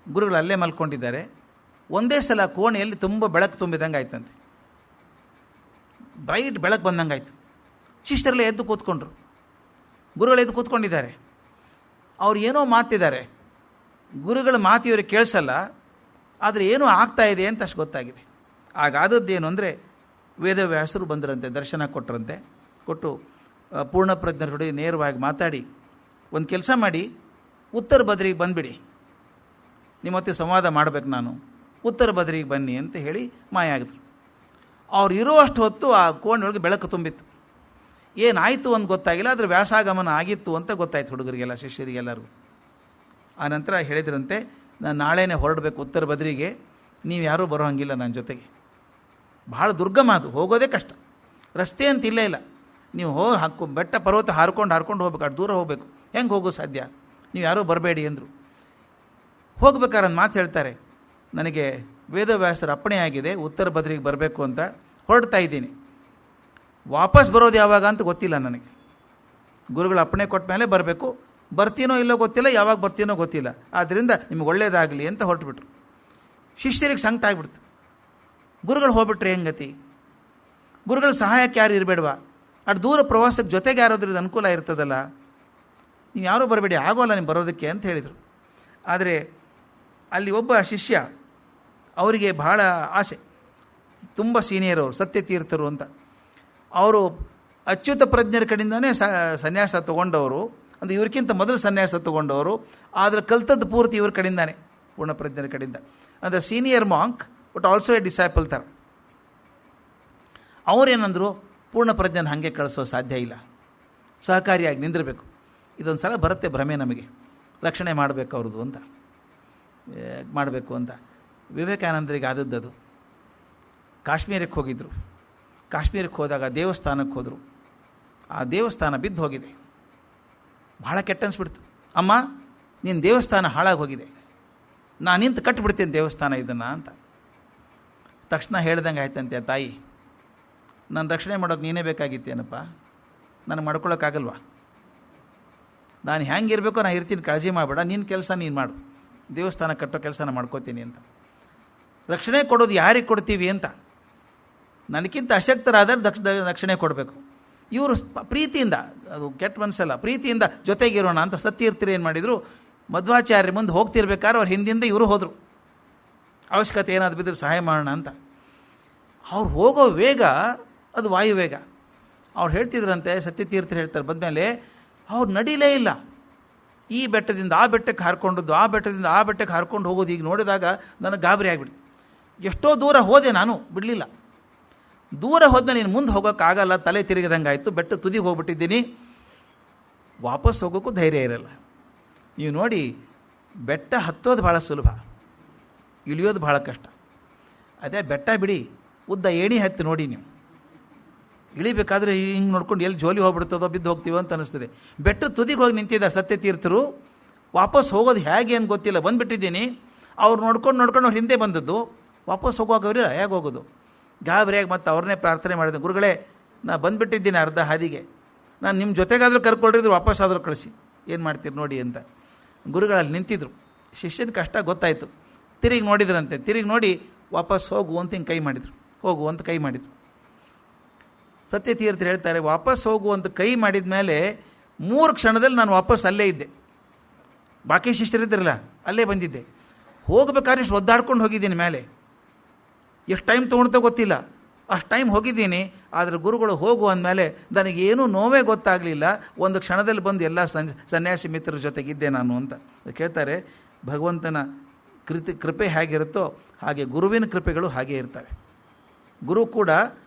S1: ಗುರುಗಳು ಅಲ್ಲೇ ಮಲ್ಕೊಂಡಿದ್ದಾರೆ. ಒಂದೇ ಸಲ ಕೋಣೆಯಲ್ಲಿ ತುಂಬ ಬೆಳಕು ತುಂಬಿದಂಗೆ ಆಯ್ತಂತೆ, ಬ್ರೈಟ್ ಬೆಳಕು ಬಂದಂಗೆ ಆಯಿತು. ಶಿಷ್ಯರೆಲ್ಲ ಎದ್ದು ಕೂತ್ಕೊಂಡ್ರು, ಗುರುಗಳು ಎದ್ದು ಕೂತ್ಕೊಂಡಿದ್ದಾರೆ. ಅವ್ರು ಏನೋ ಮಾತಿದ್ದಾರೆ, ಗುರುಗಳ ಮಾತು ಇವ್ರಿಗೆ ಕೇಳಿಸಲ್ಲ, ಆದರೆ ಏನೋ ಆಗ್ತಾ ಇದೆ ಅಂತ ಅಷ್ಟು ಗೊತ್ತಾಗಿದೆ. ಆಗಾದದ್ದೇನು ಅಂದರೆ, ವೇದವ್ಯಾಸರು ಬಂದರಂತೆ, ದರ್ಶನ ಕೊಟ್ಟರಂತೆ. ಕೊಟ್ಟು ಪೂರ್ಣಪ್ರಜ್ಞರೊಡೆ ನೇರವಾಗಿ ಮಾತಾಡಿ, ಒಂದು ಕೆಲಸ ಮಾಡಿ, ಉತ್ತರ ಬದ್ರಿಗೆ ಬಂದುಬಿಡಿ, ನಿಮ್ಮ ಹತ್ರ ಸಂವಾದ ಮಾಡಬೇಕು ನಾನು, ಉತ್ತರ ಬದ್ರಿಗೆ ಬನ್ನಿ ಅಂತ ಹೇಳಿ ಮಾಯ ಆಗಿದ್ರು. ಅವ್ರು ಇರುವಷ್ಟು ಹೊತ್ತು ಆ ಕೋಣೆಯೊಳಗೆ ಬೆಳಕು ತುಂಬಿತ್ತು. ಏನಾಯಿತು ಅಂತ ಗೊತ್ತಾಗಿಲ್ಲ, ಆದರೆ ವ್ಯಾಸಾಗಮನ ಆಗಿತ್ತು ಅಂತ ಗೊತ್ತಾಯ್ತು ಹುಡುಗರಿಗೆಲ್ಲ, ಶಿಷ್ಯರಿಗೆಲ್ಲರಿಗೂ. ಆನಂತರ ಹೇಳಿದ್ರಂತೆ, ನಾನು ನಾಳೆನೇ ಹೊರಡಬೇಕು ಉತ್ತರ ಬದ್ರಿಗೆ, ನೀವು ಯಾರೂ ಬರೋ ಹಂಗಿಲ್ಲ ನನ್ನ ಜೊತೆಗೆ. ಭಾಳ ದುರ್ಗಮ ಅದು, ಹೋಗೋದೇ ಕಷ್ಟ, ರಸ್ತೆ ಅಂತ ಇಲ್ಲೇ ಇಲ್ಲ. ನೀವು ಬೆಟ್ಟ ಪರ್ವತ ಹಾರ್ಕೊಂಡು ಹೋಗ್ಬೇಕು, ಅಷ್ಟು ದೂರ ಹೋಗಬೇಕು, ಹೆಂಗೆ ಹೋಗೋ ಸಾಧ್ಯ, ನೀವು ಯಾರೂ ಬರಬೇಡಿ ಅಂದರು. ಹೋಗ್ಬೇಕಾದ್ರೆ ಒಂದು ಮಾತು ಹೇಳ್ತಾರೆ, ನನಗೆ ವೇದವ್ಯಾಸರ ಅಪ್ಪಣೆ ಆಗಿದೆ, ಉತ್ತರ ಬದ್ರಿಗೆ ಬರಬೇಕು ಅಂತ ಹೊರಡ್ತಾ ಇದ್ದೀನಿ, ವಾಪಸ್ ಬರೋದು ಯಾವಾಗ ಅಂತ ಗೊತ್ತಿಲ್ಲ ನನಗೆ. ಗುರುಗಳ ಅಪ್ಪಣೆ ಕೊಟ್ಟ ಮೇಲೆ ಬರಬೇಕು, ಬರ್ತೀನೋ ಇಲ್ಲೋ ಗೊತ್ತಿಲ್ಲ, ಯಾವಾಗ ಬರ್ತೀನೋ ಗೊತ್ತಿಲ್ಲ, ಆದ್ದರಿಂದ ನಿಮ್ಗೆ ಒಳ್ಳೇದಾಗಲಿ ಅಂತ ಹೊರಟುಬಿಟ್ರು. ಶಿಷ್ಯರಿಗೆ ಸಂಕಟ ಆಗಿಬಿಡ್ತು, ಗುರುಗಳು ಹೋಗ್ಬಿಟ್ರೆ ಹೆಂಗತಿ, ಗುರುಗಳ ಸಹಾಯಕ್ಕೆ ಯಾರು ಇರಬೇಡವಾ, ಅಷ್ಟು ದೂರ ಪ್ರವಾಸಕ್ಕೆ ಜೊತೆಗೆ ಯಾರಾದ್ರದ್ದು ಅನುಕೂಲ ಇರ್ತದಲ್ಲ, ನೀವು ಯಾರೂ ಬರಬೇಡಿ, ಆಗೋಲ್ಲ ನೀವು ಬರೋದಕ್ಕೆ ಅಂತ ಹೇಳಿದರು. ಆದರೆ ಅಲ್ಲಿ ಒಬ್ಬ ಶಿಷ್ಯ, ಅವರಿಗೆ ಭಾಳ ಆಸೆ, ತುಂಬ ಸೀನಿಯರ್ ಅವರು, ಸತ್ಯತೀರ್ಥರು ಅಂತ. ಅವರು ಅಚ್ಯುತ ಪ್ರಜ್ಞರ ಕಡೆಯಿಂದನೇ ಸನ್ಯಾಸ ತೊಗೊಂಡವರು, ಅಂದರೆ ಇವ್ರಿಗಿಂತ ಮೊದಲು ಸನ್ಯಾಸ ತಗೊಂಡವರು, ಆದರೆ ಕಲ್ತದ್ದು ಪೂರ್ತಿ ಇವ್ರ ಕಡೆಯಿಂದಾನೆ, ಪೂರ್ಣಪ್ರಜ್ಞರ ಕಡೆಯಿಂದ. ಅಂದರೆ senior monk but also A disciple ಥರ. ಅವರೇನಂದರು, ಪೂರ್ಣಪ್ರಜ್ಞನ ಹಾಗೆ ಕಳಿಸೋ ಸಾಧ್ಯ ಇಲ್ಲ, ಸಹಕಾರಿಯಾಗಿ ನಿಂದಿರಬೇಕು. ಇದೊಂದು ಸಲ ಬರುತ್ತೆ ಭ್ರಮೆ ನಮಗೆ, ರಕ್ಷಣೆ ಮಾಡಬೇಕು ಅವ್ರದ್ದು ಅಂತ, ಮಾಡಬೇಕು ಅಂತ. ವಿವೇಕಾನಂದರಿಗೆ ಆದದ್ದದು. ಕಾಶ್ಮೀರಕ್ಕೆ ಹೋಗಿದ್ದರು. ಕಾಶ್ಮೀರಕ್ಕೆ ಹೋದಾಗ ದೇವಸ್ಥಾನಕ್ಕೆ ಹೋದರು. ಆ ದೇವಸ್ಥಾನ ಬಿದ್ದು ಹೋಗಿದೆ. ಭಾಳ ಕೆಟ್ಟ ಅನಿಸ್ಬಿಡ್ತು. ಅಮ್ಮ, ನಿನ್ನ ದೇವಸ್ಥಾನ ಹಾಳಾಗಿ ಹೋಗಿದೆ, ನಾನು ನಿಂತು ಕಟ್ಟಿಬಿಡ್ತೀನಿ ದೇವಸ್ಥಾನ ಇದನ್ನು ಅಂತ. ತಕ್ಷಣ ಹೇಳ್ದಂಗೆ ಆಯ್ತಂತೆ ತಾಯಿ, ನಾನು ರಕ್ಷಣೆ ಮಾಡೋಕೆ ನೀನೇ ಬೇಕಾಗಿತ್ತೇನಪ್ಪ, ನನಗೆ ಮಾಡ್ಕೊಳ್ಳೋಕ್ಕಾಗಲ್ವಾ? ನಾನು ಹೆಂಗಿರಬೇಕೋ ನಾನು ಇರ್ತೀನಿ, ಕಾಳಜಿ ಮಾಡಬೇಡ, ನಿನ್ನ ಕೆಲಸ ನೀನು ಮಾಡು, ದೇವಸ್ಥಾನ ಕಟ್ಟೋ ಕೆಲಸನ ಮಾಡ್ಕೋತೀನಿ ಅಂತ. ರಕ್ಷಣೆ ಕೊಡೋದು ಯಾರಿಗೆ ಕೊಡ್ತೀವಿ ಅಂತ, ನನಗಿಂತ ಅಶಕ್ತರಾದರೆ ರಕ್ಷಣೆ ಕೊಡಬೇಕು. ಇವರು ಪ್ರೀತಿಯಿಂದ, ಅದು ಕೆಟ್ಟ ಮನಸ್ಸಲ್ಲ, ಪ್ರೀತಿಯಿಂದ ಜೊತೆಗಿರೋಣ ಅಂತ ಸತ್ಯತೀರ್ಥರು ಏನು ಮಾಡಿದರು, ಮಧ್ವಾಚಾರ್ಯ ಮುಂದೆ ಹೋಗ್ತಿರ್ಬೇಕಾದ್ರೆ ಅವ್ರ ಹಿಂದಿಂದ ಇವರು ಹೋದರು, ಅವಶ್ಯಕತೆ ಏನಾದ್ರು ಬಿದ್ದರೆ ಸಹಾಯ ಮಾಡೋಣ ಅಂತ. ಅವ್ರು ಹೋಗೋ ವೇಗ ಅದು ವಾಯುವೇಗ. ಅವ್ರು ಹೇಳ್ತಿದ್ರಂತೆ, ಸತ್ಯತೀರ್ಥರು ಹೇಳ್ತಾರೆ, ಬಂದಮೇಲೆ ಅವ್ರು ನಡೀಲೇ ಇಲ್ಲ. ಈ ಬೆಟ್ಟದಿಂದ ಆ ಬೆಟ್ಟಕ್ಕೆ ಹಾರ್ಕೊಂಡದ್ದು, ಆ ಬೆಟ್ಟದಿಂದ ಆ ಬೆಟ್ಟಕ್ಕೆ ಹಾರ್ಕೊಂಡು ಹೋಗೋದು ಈಗ ನೋಡಿದಾಗ ನನಗೆ ಗಾಬರಿ ಆಗಿಬಿಡ್ತು. ಎಷ್ಟೋ ದೂರ ಹೋದೆ, ನಾನು ಬಿಡಲಿಲ್ಲ. ದೂರ ಹೋದ್ಮೇಲೆ ನೀನು ಮುಂದೆ ಹೋಗೋಕ್ಕಾಗಲ್ಲ, ತಲೆ ತಿರುಗಿದಂಗೆ ಆಯಿತು, ಬೆಟ್ಟ ತುದಿಗೆ ಹೋಗ್ಬಿಟ್ಟಿದ್ದೀನಿ, ವಾಪಸ್ ಹೋಗೋಕ್ಕೂ ಧೈರ್ಯ ಇರಲ್ಲ. ನೀವು ನೋಡಿ, ಬೆಟ್ಟ ಹತ್ತೋದು ಭಾಳ ಸುಲಭ, ಇಳಿಯೋದು ಭಾಳ ಕಷ್ಟ. ಅದೇ ಬೆಟ್ಟ ಬಿಡಿ, ಉದ್ದ ಏಣಿ ಹತ್ತಿ ನೋಡಿ ನೀವು, ಇಳಿಬೇಕಾದ್ರೆ ಹಿಂಗೆ ನೋಡ್ಕೊಂಡು ಎಲ್ಲಿ ಜೋಲಿ ಹೋಗ್ಬಿಡ್ತದೋ, ಬಿದ್ದು ಹೋಗ್ತೀವೋ ಅಂತ ಅನ್ನಿಸ್ತದೆ. ಬೆಟ್ಟ ತುದಿಗೆ ಹೋಗಿ ನಿಂತಿದ್ದ ಸತ್ಯತೀರ್ಥರು, ವಾಪಸ್ ಹೋಗೋದು ಹೇಗೆ ಅಂತ ಗೊತ್ತಿಲ್ಲ, ಬಂದುಬಿಟ್ಟಿದ್ದೀನಿ. ಅವ್ರು ನೋಡ್ಕೊಂಡು ಅವ್ರು ಹಿಂದೆ ಬಂದದ್ದು, ವಾಪಸ್ ಹೋಗುವಾಗವ್ರಿ ಹೇಗೆ ಹೋಗೋದು? ಗಾಬರಿಯಾಗಿ ಮತ್ತೆ ಅವ್ರನ್ನೇ ಪ್ರಾರ್ಥನೆ ಮಾಡಿದೆ, ಗುರುಗಳೇ ನಾನು ಬಂದುಬಿಟ್ಟಿದ್ದೀನಿ ಅರ್ಧ ಹಾದಿಗೆ, ನಾನು ನಿಮ್ಮ ಜೊತೆಗಾದರೂ ಕರ್ಕೊಳ್ರಿದ್ರು, ವಾಪಸ್ ಆದರೂ ಕಳಿಸಿ, ಏನು ಮಾಡ್ತೀರಿ ನೋಡಿ ಅಂತ. ಗುರುಗಳಲ್ಲಿ ನಿಂತಿದ್ರು. ಶಿಷ್ಯನ ಕಷ್ಟ ಗೊತ್ತಾಯಿತು. ತಿರುಗಿ ನೋಡಿದ್ರಂತೆ, ತಿರುಗಿ ನೋಡಿ ವಾಪಸ್ ಹೋಗು ಅಂತ ಹಿಂಗೆ ಕೈ ಮಾಡಿದರು, ಹೋಗು ಅಂತ ಕೈ ಮಾಡಿದರು. ಸತ್ಯತೀರ್ಥರು ಹೇಳ್ತಾರೆ, ವಾಪಸ್ ಹೋಗು ಅಂತ ಕೈ ಮಾಡಿದ ಮೇಲೆ 3 ಕ್ಷಣದಲ್ಲಿ ನಾನು ವಾಪಸ್ ಅಲ್ಲೇ ಇದ್ದೆ. ಬಾಕಿ ಶಿಷ್ಯರಿದ್ರಲ್ಲ, ಅಲ್ಲೇ ಬಂದಿದ್ದೆ. ಹೋಗ್ಬೇಕಾದ್ರೆ ಇಷ್ಟು ಒದ್ದಾಡ್ಕೊಂಡು ಹೋಗಿದ್ದೀನಿ ಮೇಲೆ, ಎಷ್ಟು ಟೈಮ್ ತೊಗೊಳ್ತೋ ಗೊತ್ತಿಲ್ಲ, ಅಷ್ಟು ಟೈಮ್ ಹೋಗಿದ್ದೀನಿ. ಆದರೆ ಗುರುಗಳು ಹೋಗು ಅಂದಮೇಲೆ ನನಗೇನೂ ನೋವೇ ಗೊತ್ತಾಗಲಿಲ್ಲ, ಒಂದು ಕ್ಷಣದಲ್ಲಿ ಬಂದು ಎಲ್ಲ ಸನ್ಯಾಸಿ ಮಿತ್ರರ ಜೊತೆಗಿದ್ದೆ ನಾನು ಅಂತ ಕೇಳ್ತಾರೆ. ಭಗವಂತನ ಕೃಪೆ ಹೇಗಿರುತ್ತೋ ಹಾಗೆ ಗುರುವಿನ ಕೃಪೆಗಳು ಹಾಗೇ ಇರ್ತವೆ. ಗುರು ಕೂಡ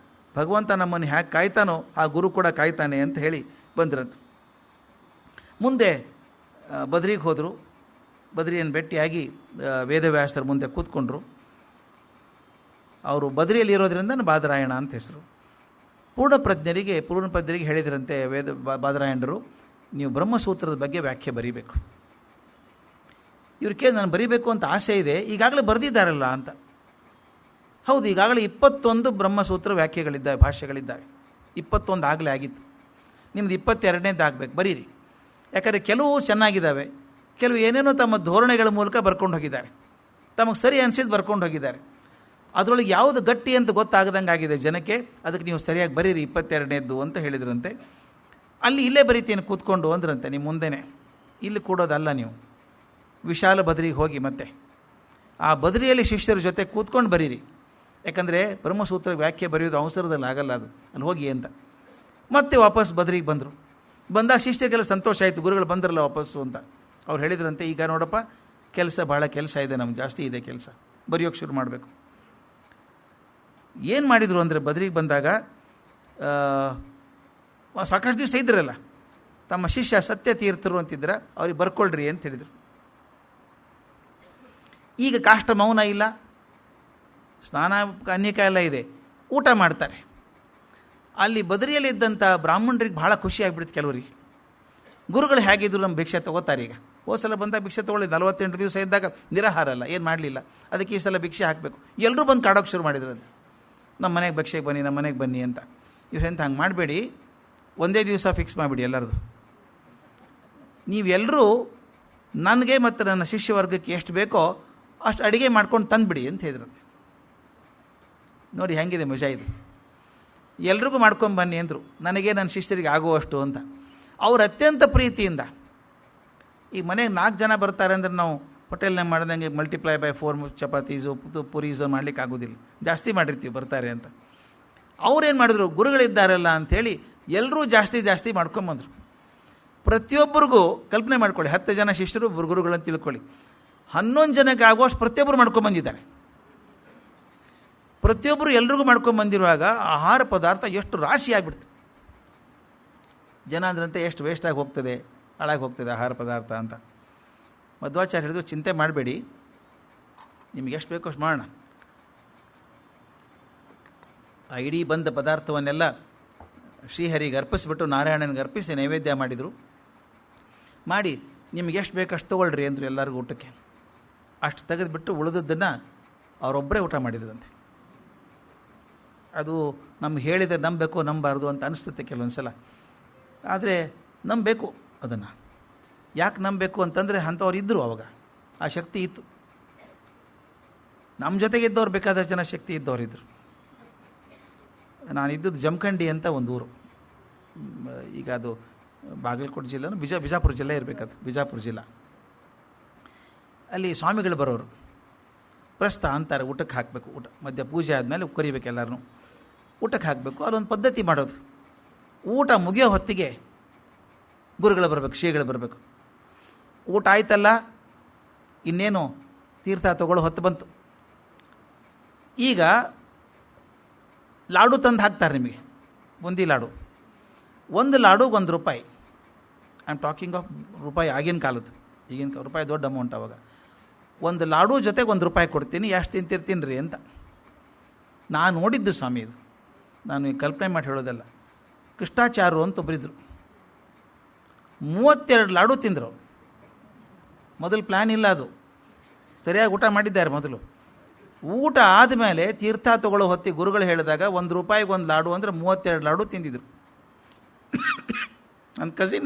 S1: ಭಗವಂತ ನಮ್ಮನ್ನು ಹೇಗೆ ಕಾಯ್ತಾನೋ ಆ ಗುರು ಕೂಡ ಕಾಯ್ತಾನೆ ಅಂತ ಹೇಳಿ ಬಂದ್ರಂತ. ಮುಂದೆ ಬದ್ರಿಗೆ ಹೋದರು. ಬದ್ರಿಯನ್ನು ಭೇಟಿಯಾಗಿ ವೇದವ್ಯಾಸರ ಮುಂದೆ ಕೂತ್ಕೊಂಡ್ರು. ಅವರು ಬದ್ರಿಯಲ್ಲಿ ಇರೋದ್ರಿಂದ ಬಾದರಾಯಣ ಅಂತ ಹೆಸರು. ಪೂರ್ಣಪ್ರಜ್ಞರಿಗೆ ಹೇಳಿದ್ರಂತೆ ಬಾದರಾಯಣರು, ನೀವು ಬ್ರಹ್ಮಸೂತ್ರದ ಬಗ್ಗೆ ವ್ಯಾಖ್ಯೆ ಬರೀಬೇಕು. ಇವ್ರಿಗೆ ನಾನು ಬರೀಬೇಕು ಅಂತ ಆಸೆ ಇದೆ, ಈಗಾಗಲೇ ಬರೆದಿದ್ದಾರಲ್ಲ ಅಂತ. ಹೌದು, ಈಗಾಗಲೇ 21 ಬ್ರಹ್ಮಸೂತ್ರ ವ್ಯಾಖ್ಯೆಗಳಿದ್ದಾವೆ, ಭಾಷ್ಯಗಳಿದ್ದಾವೆ. 21 ಆಗಲೇ ಆಗಿತ್ತು, ನಿಮ್ದು 22ನೇದು ಆಗಬೇಕು, ಬರೀರಿ. ಯಾಕಂದರೆ ಕೆಲವು ಚೆನ್ನಾಗಿದ್ದಾವೆ, ಕೆಲವು ಏನೇನೋ ತಮ್ಮ ಧೋರಣೆಗಳ ಮೂಲಕ ಬರ್ಕೊಂಡು ಹೋಗಿದ್ದಾರೆ, ತಮಗೆ ಸರಿ ಅನಿಸಿದ್ದು ಬರ್ಕೊಂಡು ಹೋಗಿದ್ದಾರೆ. ಅದರೊಳಗೆ ಯಾವುದು ಗಟ್ಟಿ ಅಂತ ಗೊತ್ತಾಗದಂಗೆ ಆಗಿದೆ ಜನಕ್ಕೆ, ಅದಕ್ಕೆ ನೀವು ಸರಿಯಾಗಿ ಬರೀರಿ 22ನೇದ್ದು ಅಂತ ಹೇಳಿದ್ರಂತೆ. ಇಲ್ಲೇ ಬರೀತೀನಿ ಕೂತ್ಕೊಂಡು ಅಂದ್ರಂತೆ, ನಿಮ್ಮ ಮುಂದೆನೇ, ಇಲ್ಲಿ ಕೂಡೋದಲ್ಲ ನೀವು, ವಿಶಾಲ ಬದ್ರಿಗೆ ಹೋಗಿ ಮತ್ತೆ ಆ ಬದ್ರಿಯಲ್ಲಿ ಶಿಷ್ಯರ ಜೊತೆ ಕೂತ್ಕೊಂಡು ಬರೀರಿ. ಯಾಕಂದರೆ ಬ್ರಹ್ಮಸೂತ್ರ ವ್ಯಾಖ್ಯೆ ಬರೆಯೋದು ಅವಸರದಲ್ಲಿ ಆಗಲ್ಲ, ಅದು ಅಲ್ಲಿ ಹೋಗಿ ಅಂತ. ಮತ್ತೆ ವಾಪಸ್ ಬದ್ರಿಗೆ ಬಂದರು. ಬಂದಾಗ ಶಿಷ್ಯರಿಗೆಲ್ಲ ಸಂತೋಷ ಆಯಿತು, ಗುರುಗಳು ಬಂದ್ರಲ್ಲ ವಾಪಸ್ಸು ಅಂತ. ಅವ್ರು ಹೇಳಿದ್ರಂತೆ, ಈಗ ನೋಡಪ್ಪ ಭಾಳ ಕೆಲಸ ಇದೆ, ನಮ್ಗೆ ಜಾಸ್ತಿ ಇದೆ ಕೆಲಸ, ಬರೆಯೋಕ್ಕೆ ಶುರು ಮಾಡಬೇಕು. ಏನು ಮಾಡಿದರು ಅಂದರೆ, ಬದ್ರಿಗೆ ಬಂದಾಗ ಸಾಕಷ್ಟು ದಿವಸ ಇದ್ರಲ್ಲ, ತಮ್ಮ ಶಿಷ್ಯ ಸತ್ಯತೀರ್ಥರು ಅಂತಿದ್ರ, ಅವ್ರಿಗೆ ಬರ್ಕೊಳ್ರಿ ಅಂತ ಹೇಳಿದರು. ಈಗ ಕಾಷ್ಟ ಮೌನ ಇಲ್ಲ, ಸ್ನಾನ ಅನ್ಯಕ ಎಲ್ಲ ಇದೆ, ಊಟ ಮಾಡ್ತಾರೆ. ಅಲ್ಲಿ ಬದರಿಯಲ್ಲಿದ್ದಂಥ ಬ್ರಾಹ್ಮಣರಿಗೆ ಭಾಳ ಖುಷಿ ಆಗಿಬಿಡುತ್ತೆ ಕೆಲವರಿಗೆ. ಗುರುಗಳು ಹೇಗಿದ್ರು ನಮ್ಮ ಭಿಕ್ಷೆ ತೊಗೋತಾರೆ. ಈಗ ಹೋದ ಸಲ ಬಂದಾಗ ಭಿಕ್ಷೆ ತೊಗೊಳ್ಳಿ, 48 ದಿವಸ ಇದ್ದಾಗ ನಿರಾಹಾರ ಅಲ್ಲ, ಏನು ಮಾಡಲಿಲ್ಲ, ಅದಕ್ಕೆ ಈ ಸಲ ಭಿಕ್ಷೆ ಹಾಕಬೇಕು. ಎಲ್ಲರೂ ಬಂದು ಕಾಡೋಕ್ಕೆ ಶುರು ಮಾಡಿದ್ರಂತೆ, ನಮ್ಮ ಮನೆಗೆ ಭಿಕ್ಷೆಗೆ ಬನ್ನಿ, ನಮ್ಮ ಮನೆಗೆ ಬನ್ನಿ ಅಂತ. ಇವ್ರು ಎಂತ ಹಂಗೆ ಮಾಡಬೇಡಿ, ಒಂದೇ ದಿವಸ ಫಿಕ್ಸ್ ಮಾಡಿಬಿಡಿ ಎಲ್ಲರದು. ನೀವೆಲ್ಲರೂ ನನಗೆ ಮತ್ತು ನನ್ನ ಶಿಷ್ಯವರ್ಗಕ್ಕೆ ಎಷ್ಟು ಬೇಕೋ ಅಷ್ಟು ಅಡುಗೆ ಮಾಡ್ಕೊಂಡು ತಂದುಬಿಡಿ ಅಂತ ಹೇಳಿದ್ರಂತೆ. ನೋಡಿ ಹೆಂಗಿದೆ ಮಜಾ ಇದು. ಎಲ್ರಿಗೂ ಮಾಡ್ಕೊಂಬನ್ನಿ ಅಂದರು, ನನಗೆ ನನ್ನ ಶಿಷ್ಯರಿಗೆ ಆಗುವಷ್ಟು ಅಂತ. ಅವ್ರು ಅತ್ಯಂತ ಪ್ರೀತಿಯಿಂದ, ಈ ಮನೆಗೆ 4 ಜನ ಬರ್ತಾರೆ ಅಂದರೆ ನಾವು ಹೋಟೆಲ್ನಾಗ ಮಾಡ್ದಂಗೆ ಮಲ್ಟಿಪ್ಲೈ ಬೈ 4 ಚಪಾತೀಸು ಪುರೀಸು ಮಾಡ್ಲಿಕ್ಕೆ ಆಗೋದಿಲ್ಲ, ಜಾಸ್ತಿ ಮಾಡಿರ್ತೀವಿ ಬರ್ತಾರೆ ಅಂತ. ಅವ್ರೇನು ಮಾಡಿದ್ರು, ಗುರುಗಳಿದ್ದಾರಲ್ಲ ಅಂಥೇಳಿ ಎಲ್ಲರೂ ಜಾಸ್ತಿ ಮಾಡ್ಕೊಂಬಂದರು. ಪ್ರತಿಯೊಬ್ಬರಿಗೂ ಕಲ್ಪನೆ ಮಾಡ್ಕೊಳ್ಳಿ, 10 ಜನ ಶಿಷ್ಯರು ಗುರುಗಳಂತ ತಿಳ್ಕೊಳ್ಳಿ, 11 ಜನಕ್ಕೆ ಆಗುವಷ್ಟು ಪ್ರತಿಯೊಬ್ಬರು ಮಾಡ್ಕೊಂಬಂದಿದ್ದಾರೆ. ಪ್ರತಿಯೊಬ್ಬರು ಎಲ್ರಿಗೂ ಮಾಡ್ಕೊಂಬಂದಿರುವಾಗ ಆಹಾರ ಪದಾರ್ಥ ಎಷ್ಟು ರಾಶಿ ಆಗಿಬಿಡ್ತು. ಜನ ಅಂದ್ರಂತೆ ಎಷ್ಟು ವೇಸ್ಟಾಗಿ ಹೋಗ್ತದೆ, ಹಾಳಾಗಿ ಹೋಗ್ತದೆ ಆಹಾರ ಪದಾರ್ಥ ಅಂತ. ಮಧ್ವಾಚಾರ್ಯ ಹೇಳಿದ್ರು, ಚಿಂತೆ ಮಾಡಬೇಡಿ, ನಿಮ್ಗೆ ಎಷ್ಟು ಬೇಕೋ ಅಷ್ಟು ಮಾಡೋಣ. ಆ ಇಡೀ ಬಂದ ಪದಾರ್ಥವನ್ನೆಲ್ಲ ಶ್ರೀಹರಿಗೆ ಅರ್ಪಿಸ್ಬಿಟ್ಟು ನಾರಾಯಣನಿಗೆ ಅರ್ಪಿಸಿ ನೈವೇದ್ಯ ಮಾಡಿದರು. ಮಾಡಿ ನಿಮ್ಗೆ ಎಷ್ಟು ಬೇಕಷ್ಟು ತೊಗೊಳ್ರಿ ಅಂದರು ಎಲ್ಲರಿಗೂ ಊಟಕ್ಕೆ. ಅಷ್ಟು ತೆಗೆದುಬಿಟ್ಟು ಉಳಿದದ್ದನ್ನು ಅವರೊಬ್ಬರೇ ಊಟ ಮಾಡಿದ್ರಂತೆ. ಅದು ನಮ್ಗೆ ಹೇಳಿದರೆ ನಂಬಬೇಕು ನಂಬಾರ್ದು ಅಂತ ಅನಿಸ್ತತೆ ಕೆಲವೊಂದು ಸಲ. ಆದರೆ ನಂಬಬೇಕು ಅದನ್ನು. ಯಾಕೆ ನಂಬಬೇಕು ಅಂತಂದರೆ ಅಂಥವ್ರು ಇದ್ದರು ಅವಾಗ, ಆ ಶಕ್ತಿ ಇತ್ತು. ನಮ್ಮ ಜೊತೆಗೆ ಇದ್ದವ್ರು ಬೇಕಾದಷ್ಟು ಜನ ಶಕ್ತಿ ಇದ್ದವ್ರು ಇದ್ದರು. ನಾನು ಇದ್ದದ್ದು ಜಮಖಂಡಿ ಅಂತ ಒಂದು ಊರು. ಈಗ ಅದು ಬಾಗಲಕೋಟೆ ಜಿಲ್ಲೆನೂ ಬಿಜಾಪುರ ಜಿಲ್ಲೆ ಇರಬೇಕದು, ಬಿಜಾಪುರ ಜಿಲ್ಲೆ. ಅಲ್ಲಿ ಸ್ವಾಮಿಗಳು ಬರೋರು, ಪ್ರಸ್ತ ಅಂತಾರೆ, ಊಟಕ್ಕೆ ಹಾಕಬೇಕು. ಊಟ ಮಧ್ಯ ಪೂಜೆ ಆದಮೇಲೆ ಕರಿಬೇಕು, ಎಲ್ಲರೂ ಊಟಕ್ಕೆ ಹಾಕಬೇಕು. ಅಲ್ಲೊಂದು ಪದ್ಧತಿ ಮಾಡೋದು, ಊಟ ಮುಗಿಯೋ ಹೊತ್ತಿಗೆ ಗುರುಗಳು ಬರಬೇಕು, ಶ್ರೀಗಳು ಬರಬೇಕು. ಊಟ ಆಯ್ತಲ್ಲ, ಇನ್ನೇನು ತೀರ್ಥ ತಗೊಳ್ಳೋ ಹೊತ್ತು ಬಂತು. ಈಗ ಲಾಡು ತಂದು ಹಾಕ್ತಾರೆ ನಿಮಗೆ, ಬೂಂದಿ ಲಾಡು. ಒಂದು laddu ₹1. I am talking of ರೂಪಾಯಿ ಆಗಿನ ಕಾಲದ್ದು. ಈಗಿನ ರೂಪಾಯಿ ದೊಡ್ಡ ಅಮೌಂಟ್ ಅವಾಗ. ಒಂದು ಲಾಡು ಜೊತೆಗೆ ₹1 ಕೊಡ್ತೀನಿ, ಎಷ್ಟು ತಿಂತಿರ್ತೀನಿ ರೀ ಅಂತ. ನಾನು ನೋಡಿದ್ದು ಸ್ವಾಮಿ, ಇದು ನಾನು ಈ ಕಲ್ಪನೆ ಮಾಡಿ ಹೇಳೋದಲ್ಲ. ಕೃಷ್ಣಾಚಾರ್ಯರು ಅಂತ ಒಬ್ಬರಿದ್ದರು, 32 ಲಾಡು ತಿಂದರು. ಮೊದಲು ಪ್ಲ್ಯಾನ್ ಇಲ್ಲ, ಅದು ಸರಿಯಾಗಿ ಊಟ ಮಾಡಿದ್ದಾರೆ ಮೊದಲು. ಊಟ ಆದಮೇಲೆ ತೀರ್ಥ ತಗೊಳ್ಳೋ ಹೊತ್ತಿಗೆ ಗುರುಗಳು ಹೇಳಿದಾಗ ₹1 ಒಂದು ಲಾಡು ಅಂದರೆ 32 ಲಾಡು ತಿಂದಿದ್ರು. ನನ್ನ ಕಸಿನ್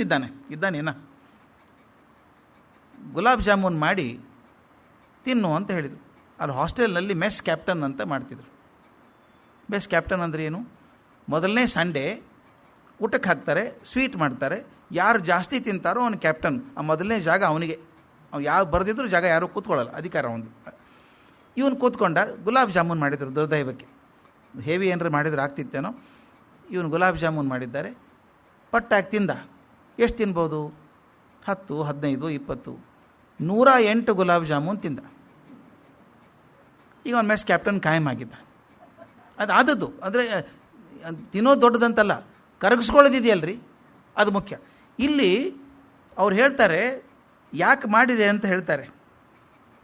S1: ಇದ್ದಾನೇನ, ಗುಲಾಬ್ ಜಾಮೂನ್ ಮಾಡಿ ತಿನ್ನು ಅಂತ ಹೇಳಿದರು. ಅಲ್ಲಿ ಹಾಸ್ಟೆಲ್ನಲ್ಲಿ ಮೆಸ್ ಕ್ಯಾಪ್ಟನ್ ಅಂತ ಮಾಡ್ತಿದ್ರು. ಮೆಸ್ ಕ್ಯಾಪ್ಟನ್ ಅಂದರೆ ಏನು? ಮೊದಲನೇ ಸಂಡೇ ಊಟಕ್ಕೆ ಹಾಕ್ತಾರೆ, ಸ್ವೀಟ್ ಮಾಡ್ತಾರೆ. ಯಾರು ಜಾಸ್ತಿ ತಿಂತಾರೋ ಅವನು ಕ್ಯಾಪ್ಟನ್. ಆ ಮೊದಲನೇ ಜಾಗ ಅವನಿಗೆ. ಅವ್ನು ಯಾವ ಬರೆದಿದ್ರು ಜಾಗ ಯಾರೂ ಕೂತ್ಕೊಳ್ಳಲ್ಲ, ಅಧಿಕಾರ ಅವನು. ಇವನು ಕೂತ್ಕೊಂಡ ಗುಲಾಬ್ ಜಾಮೂನ್ ಮಾಡಿದರು. ದುರ್ದೈವಕ್ಕೆ ಹೆವಿ ಏನಾರು ಮಾಡಿದ್ರೆ ಆಗ್ತಿತ್ತೇನೋ. ಇವನು ಗುಲಾಬ್ ಜಾಮೂನ್ ಮಾಡಿದ್ದಾರೆ, ಪಟ್ಟಾಗಿ ತಿಂದ. ಎಷ್ಟು ತಿನ್ಬೋದು? 10, 15, 20, 108 ಗುಲಾಬ್ ಜಾಮೂನ್ ತಿಂದ. ಈಗ ಅವ್ನು ಮೆಸ್ ಕ್ಯಾಪ್ಟನ್ ಕಾಯಂ ಆಗಿದ್ದ. ಅದು ಆದದ್ದು ಅಂದರೆ ತಿನ್ನೋದು ದೊಡ್ಡದಂತಲ್ಲ, ಕರಗಿಸ್ಕೊಳ್ಳೋದಿದೆಯಲ್ರಿ, ಅದು ಮುಖ್ಯ. ಇಲ್ಲಿ ಅವ್ರು ಹೇಳ್ತಾರೆ ಯಾಕೆ ಮಾಡಿದೆ ಅಂತ ಹೇಳ್ತಾರೆ.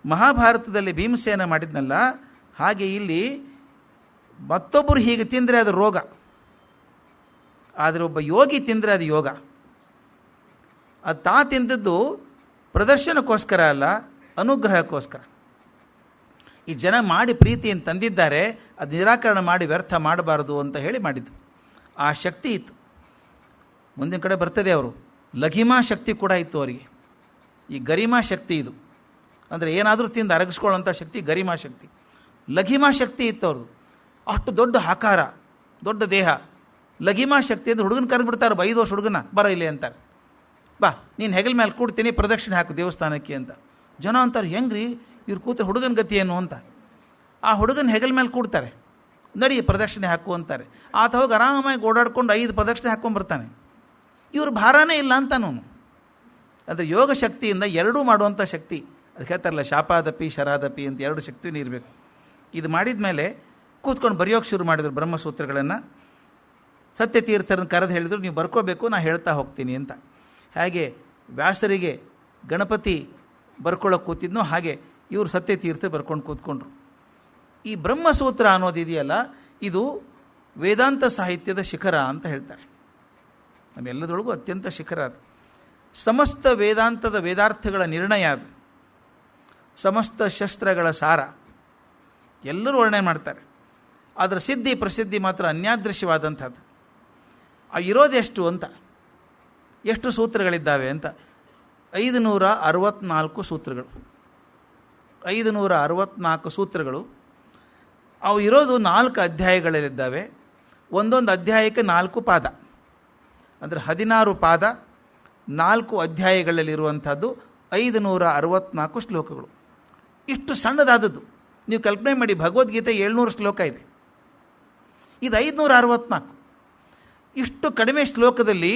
S1: ಮಹಾಭಾರತದಲ್ಲಿ ಭೀಮಸೇನ ಮಾಡಿದ್ನಲ್ಲ, ಹಾಗೆ ಇಲ್ಲಿ ಮತ್ತೊಬ್ಬರು ಹೀಗೆ ತಿಂದರೆ ಅದು ರೋಗ, ಆದರೆ ಒಬ್ಬ ಯೋಗಿ ತಿಂದರೆ ಅದು ಯೋಗ. ಅದು ತಿಂದದ್ದು ಪ್ರದರ್ಶನಕ್ಕೋಸ್ಕರ ಅಲ್ಲ, ಅನುಗ್ರಹಕ್ಕೋಸ್ಕರ. ಈ ಜನ ಮಾಡಿ ಪ್ರೀತಿಯನ್ನು ತಂದಿದ್ದಾರೆ, ಅದು ನಿರಾಕರಣೆ ಮಾಡಿ ವ್ಯರ್ಥ ಮಾಡಬಾರದು ಅಂತ ಹೇಳಿ ಮಾಡಿದ್ದು. ಆ ಶಕ್ತಿ ಇತ್ತು. ಮುಂದಿನ ಕಡೆ ಬರ್ತದೆ ಅವರು. ಲಘಿಮಾ ಶಕ್ತಿ ಕೂಡ ಇತ್ತು ಅವರಿಗೆ. ಈ ಗರಿಮಾ ಶಕ್ತಿ ಇದು ಅಂದರೆ ಏನಾದರೂ ತಿಂದು ಅರಗಿಸ್ಕೊಳ್ಳೋಂಥ ಶಕ್ತಿ ಗರಿಮಾ ಶಕ್ತಿ. ಲಘಿಮಾ ಶಕ್ತಿ ಇತ್ತು ಅವ್ರದ್ದು. ಅಷ್ಟು ದೊಡ್ಡ ಆಕಾರ, ದೊಡ್ಡ ದೇಹ. ಲಘಿಮಾ ಶಕ್ತಿ ಅಂದರೆ ಹುಡುಗನ ಕರೆದು ಬಿಡ್ತಾರೆ, 5 ವರ್ಷ ಹುಡುಗನ ಬರೋ ಇಲ್ಲಿ ಅಂತಾರೆ. ಬಾ ನೀನು ಹೆಗಲ ಮೇಲೆ ಕೂಡ್ತೀನಿ, ಪ್ರದಕ್ಷಿಣೆ ಹಾಕು ದೇವಸ್ಥಾನಕ್ಕೆ ಅಂತ. ಜನ ಅಂತಾರೆ, ಹೆಂಗ್ರಿ ಇವ್ರು ಕೂತ್ರೆ ಹುಡುಗನ ಗತಿ ಏನು ಅಂತ. ಆ ಹುಡುಗನ ಹೆಗಲ ಮೇಲೆ ಕೂಡ್ತಾರೆ, ನಡಿ ಪ್ರದಕ್ಷಿಣೆ ಹಾಕು ಅಂತಾರೆ. ಆತ ಹೋಗಿ ಆರಾಮಾಗಿ ಓಡಾಡ್ಕೊಂಡು 5 ಪ್ರದಕ್ಷಿಣೆ ಹಾಕ್ಕೊಂಡ್ಬರ್ತಾನೆ. ಇವ್ರು ಭಾರನೇ ಇಲ್ಲ ಅಂತಾನು. ಅಂದರೆ ಯೋಗ ಶಕ್ತಿಯಿಂದ ಎರಡೂ ಮಾಡುವಂಥ ಶಕ್ತಿ. ಅದು ಹೇಳ್ತಾರಲ್ಲ, ಶಾಪಾದಪಿ ಶರಾದಪಿ ಅಂತ 2 ಶಕ್ತಿನೂ ಇರಬೇಕು. ಇದು ಮಾಡಿದ ಮೇಲೆ ಕೂತ್ಕೊಂಡು ಬರೆಯೋಕ್ಕೆ ಶುರು ಮಾಡಿದ್ರು ಬ್ರಹ್ಮಸೂತ್ರಗಳನ್ನು. ಸತ್ಯತೀರ್ಥರನ್ನು ಕರೆದು ಹೇಳಿದ್ರು, ನೀವು ಬರ್ಕೋಬೇಕು, ನಾನು ಹೇಳ್ತಾ ಹೋಗ್ತೀನಿ ಅಂತ. ಹಾಗೆ ವ್ಯಾಸರಿಗೆ ಗಣಪತಿ ಬರ್ಕೊಳ್ಳೋಕೆ ಕೂತಿದ್ನೋ ಹಾಗೆ ಇವರು ಸತ್ಯತೀರ್ಥ ಬರ್ಕೊಂಡು ಕೂತ್ಕೊಂಡ್ರು. ಈ ಬ್ರಹ್ಮಸೂತ್ರ ಅನ್ನೋದಿದೆಯಲ್ಲ, ಇದು ವೇದಾಂತ ಸಾಹಿತ್ಯದ ಶಿಖರ ಅಂತ ಹೇಳ್ತಾರೆ. ನಮ್ಮೆಲ್ಲದರೊಳಗೂ ಅತ್ಯಂತ ಶಿಖರ ಅದು. ಸಮಸ್ತ ವೇದಾಂತದ ವೇದಾರ್ಥಗಳ ನಿರ್ಣಯ ಅದು. ಸಮಸ್ತ ಶಸ್ತ್ರಗಳ ಸಾರ ಎಲ್ಲರೂ ವರ್ಣನೆ ಮಾಡ್ತಾರೆ. ಅದರ ಸಿದ್ಧಿ ಪ್ರಸಿದ್ಧಿ ಮಾತ್ರ ಅನ್ಯಾದೃಶ್ಯವಾದಂಥದ್ದು. ಇರೋದೆಷ್ಟು ಅಂತ, ಎಷ್ಟು ಸೂತ್ರಗಳಿದ್ದಾವೆ ಅಂತ, 564 ಸೂತ್ರಗಳು. 564 ಸೂತ್ರಗಳು. ಅವು ಇರೋದು 4 ಅಧ್ಯಾಯಗಳಲ್ಲಿದ್ದಾವೆ. ಒಂದೊಂದು ಅಧ್ಯಾಯಕ್ಕೆ 4 ಪಾದ, ಅಂದರೆ 16 ಪಾದ, 4 ಅಧ್ಯಾಯಗಳಲ್ಲಿರುವಂಥದ್ದು 564 ಶ್ಲೋಕಗಳು. ಇಷ್ಟು ಸಣ್ಣದಾದದ್ದು. ನೀವು ಕಲ್ಪನೆ ಮಾಡಿ, ಭಗವದ್ಗೀತೆ 700 ಶ್ಲೋಕ ಇದೆ, ಇದು 564. ಇಷ್ಟು ಕಡಿಮೆ ಶ್ಲೋಕದಲ್ಲಿ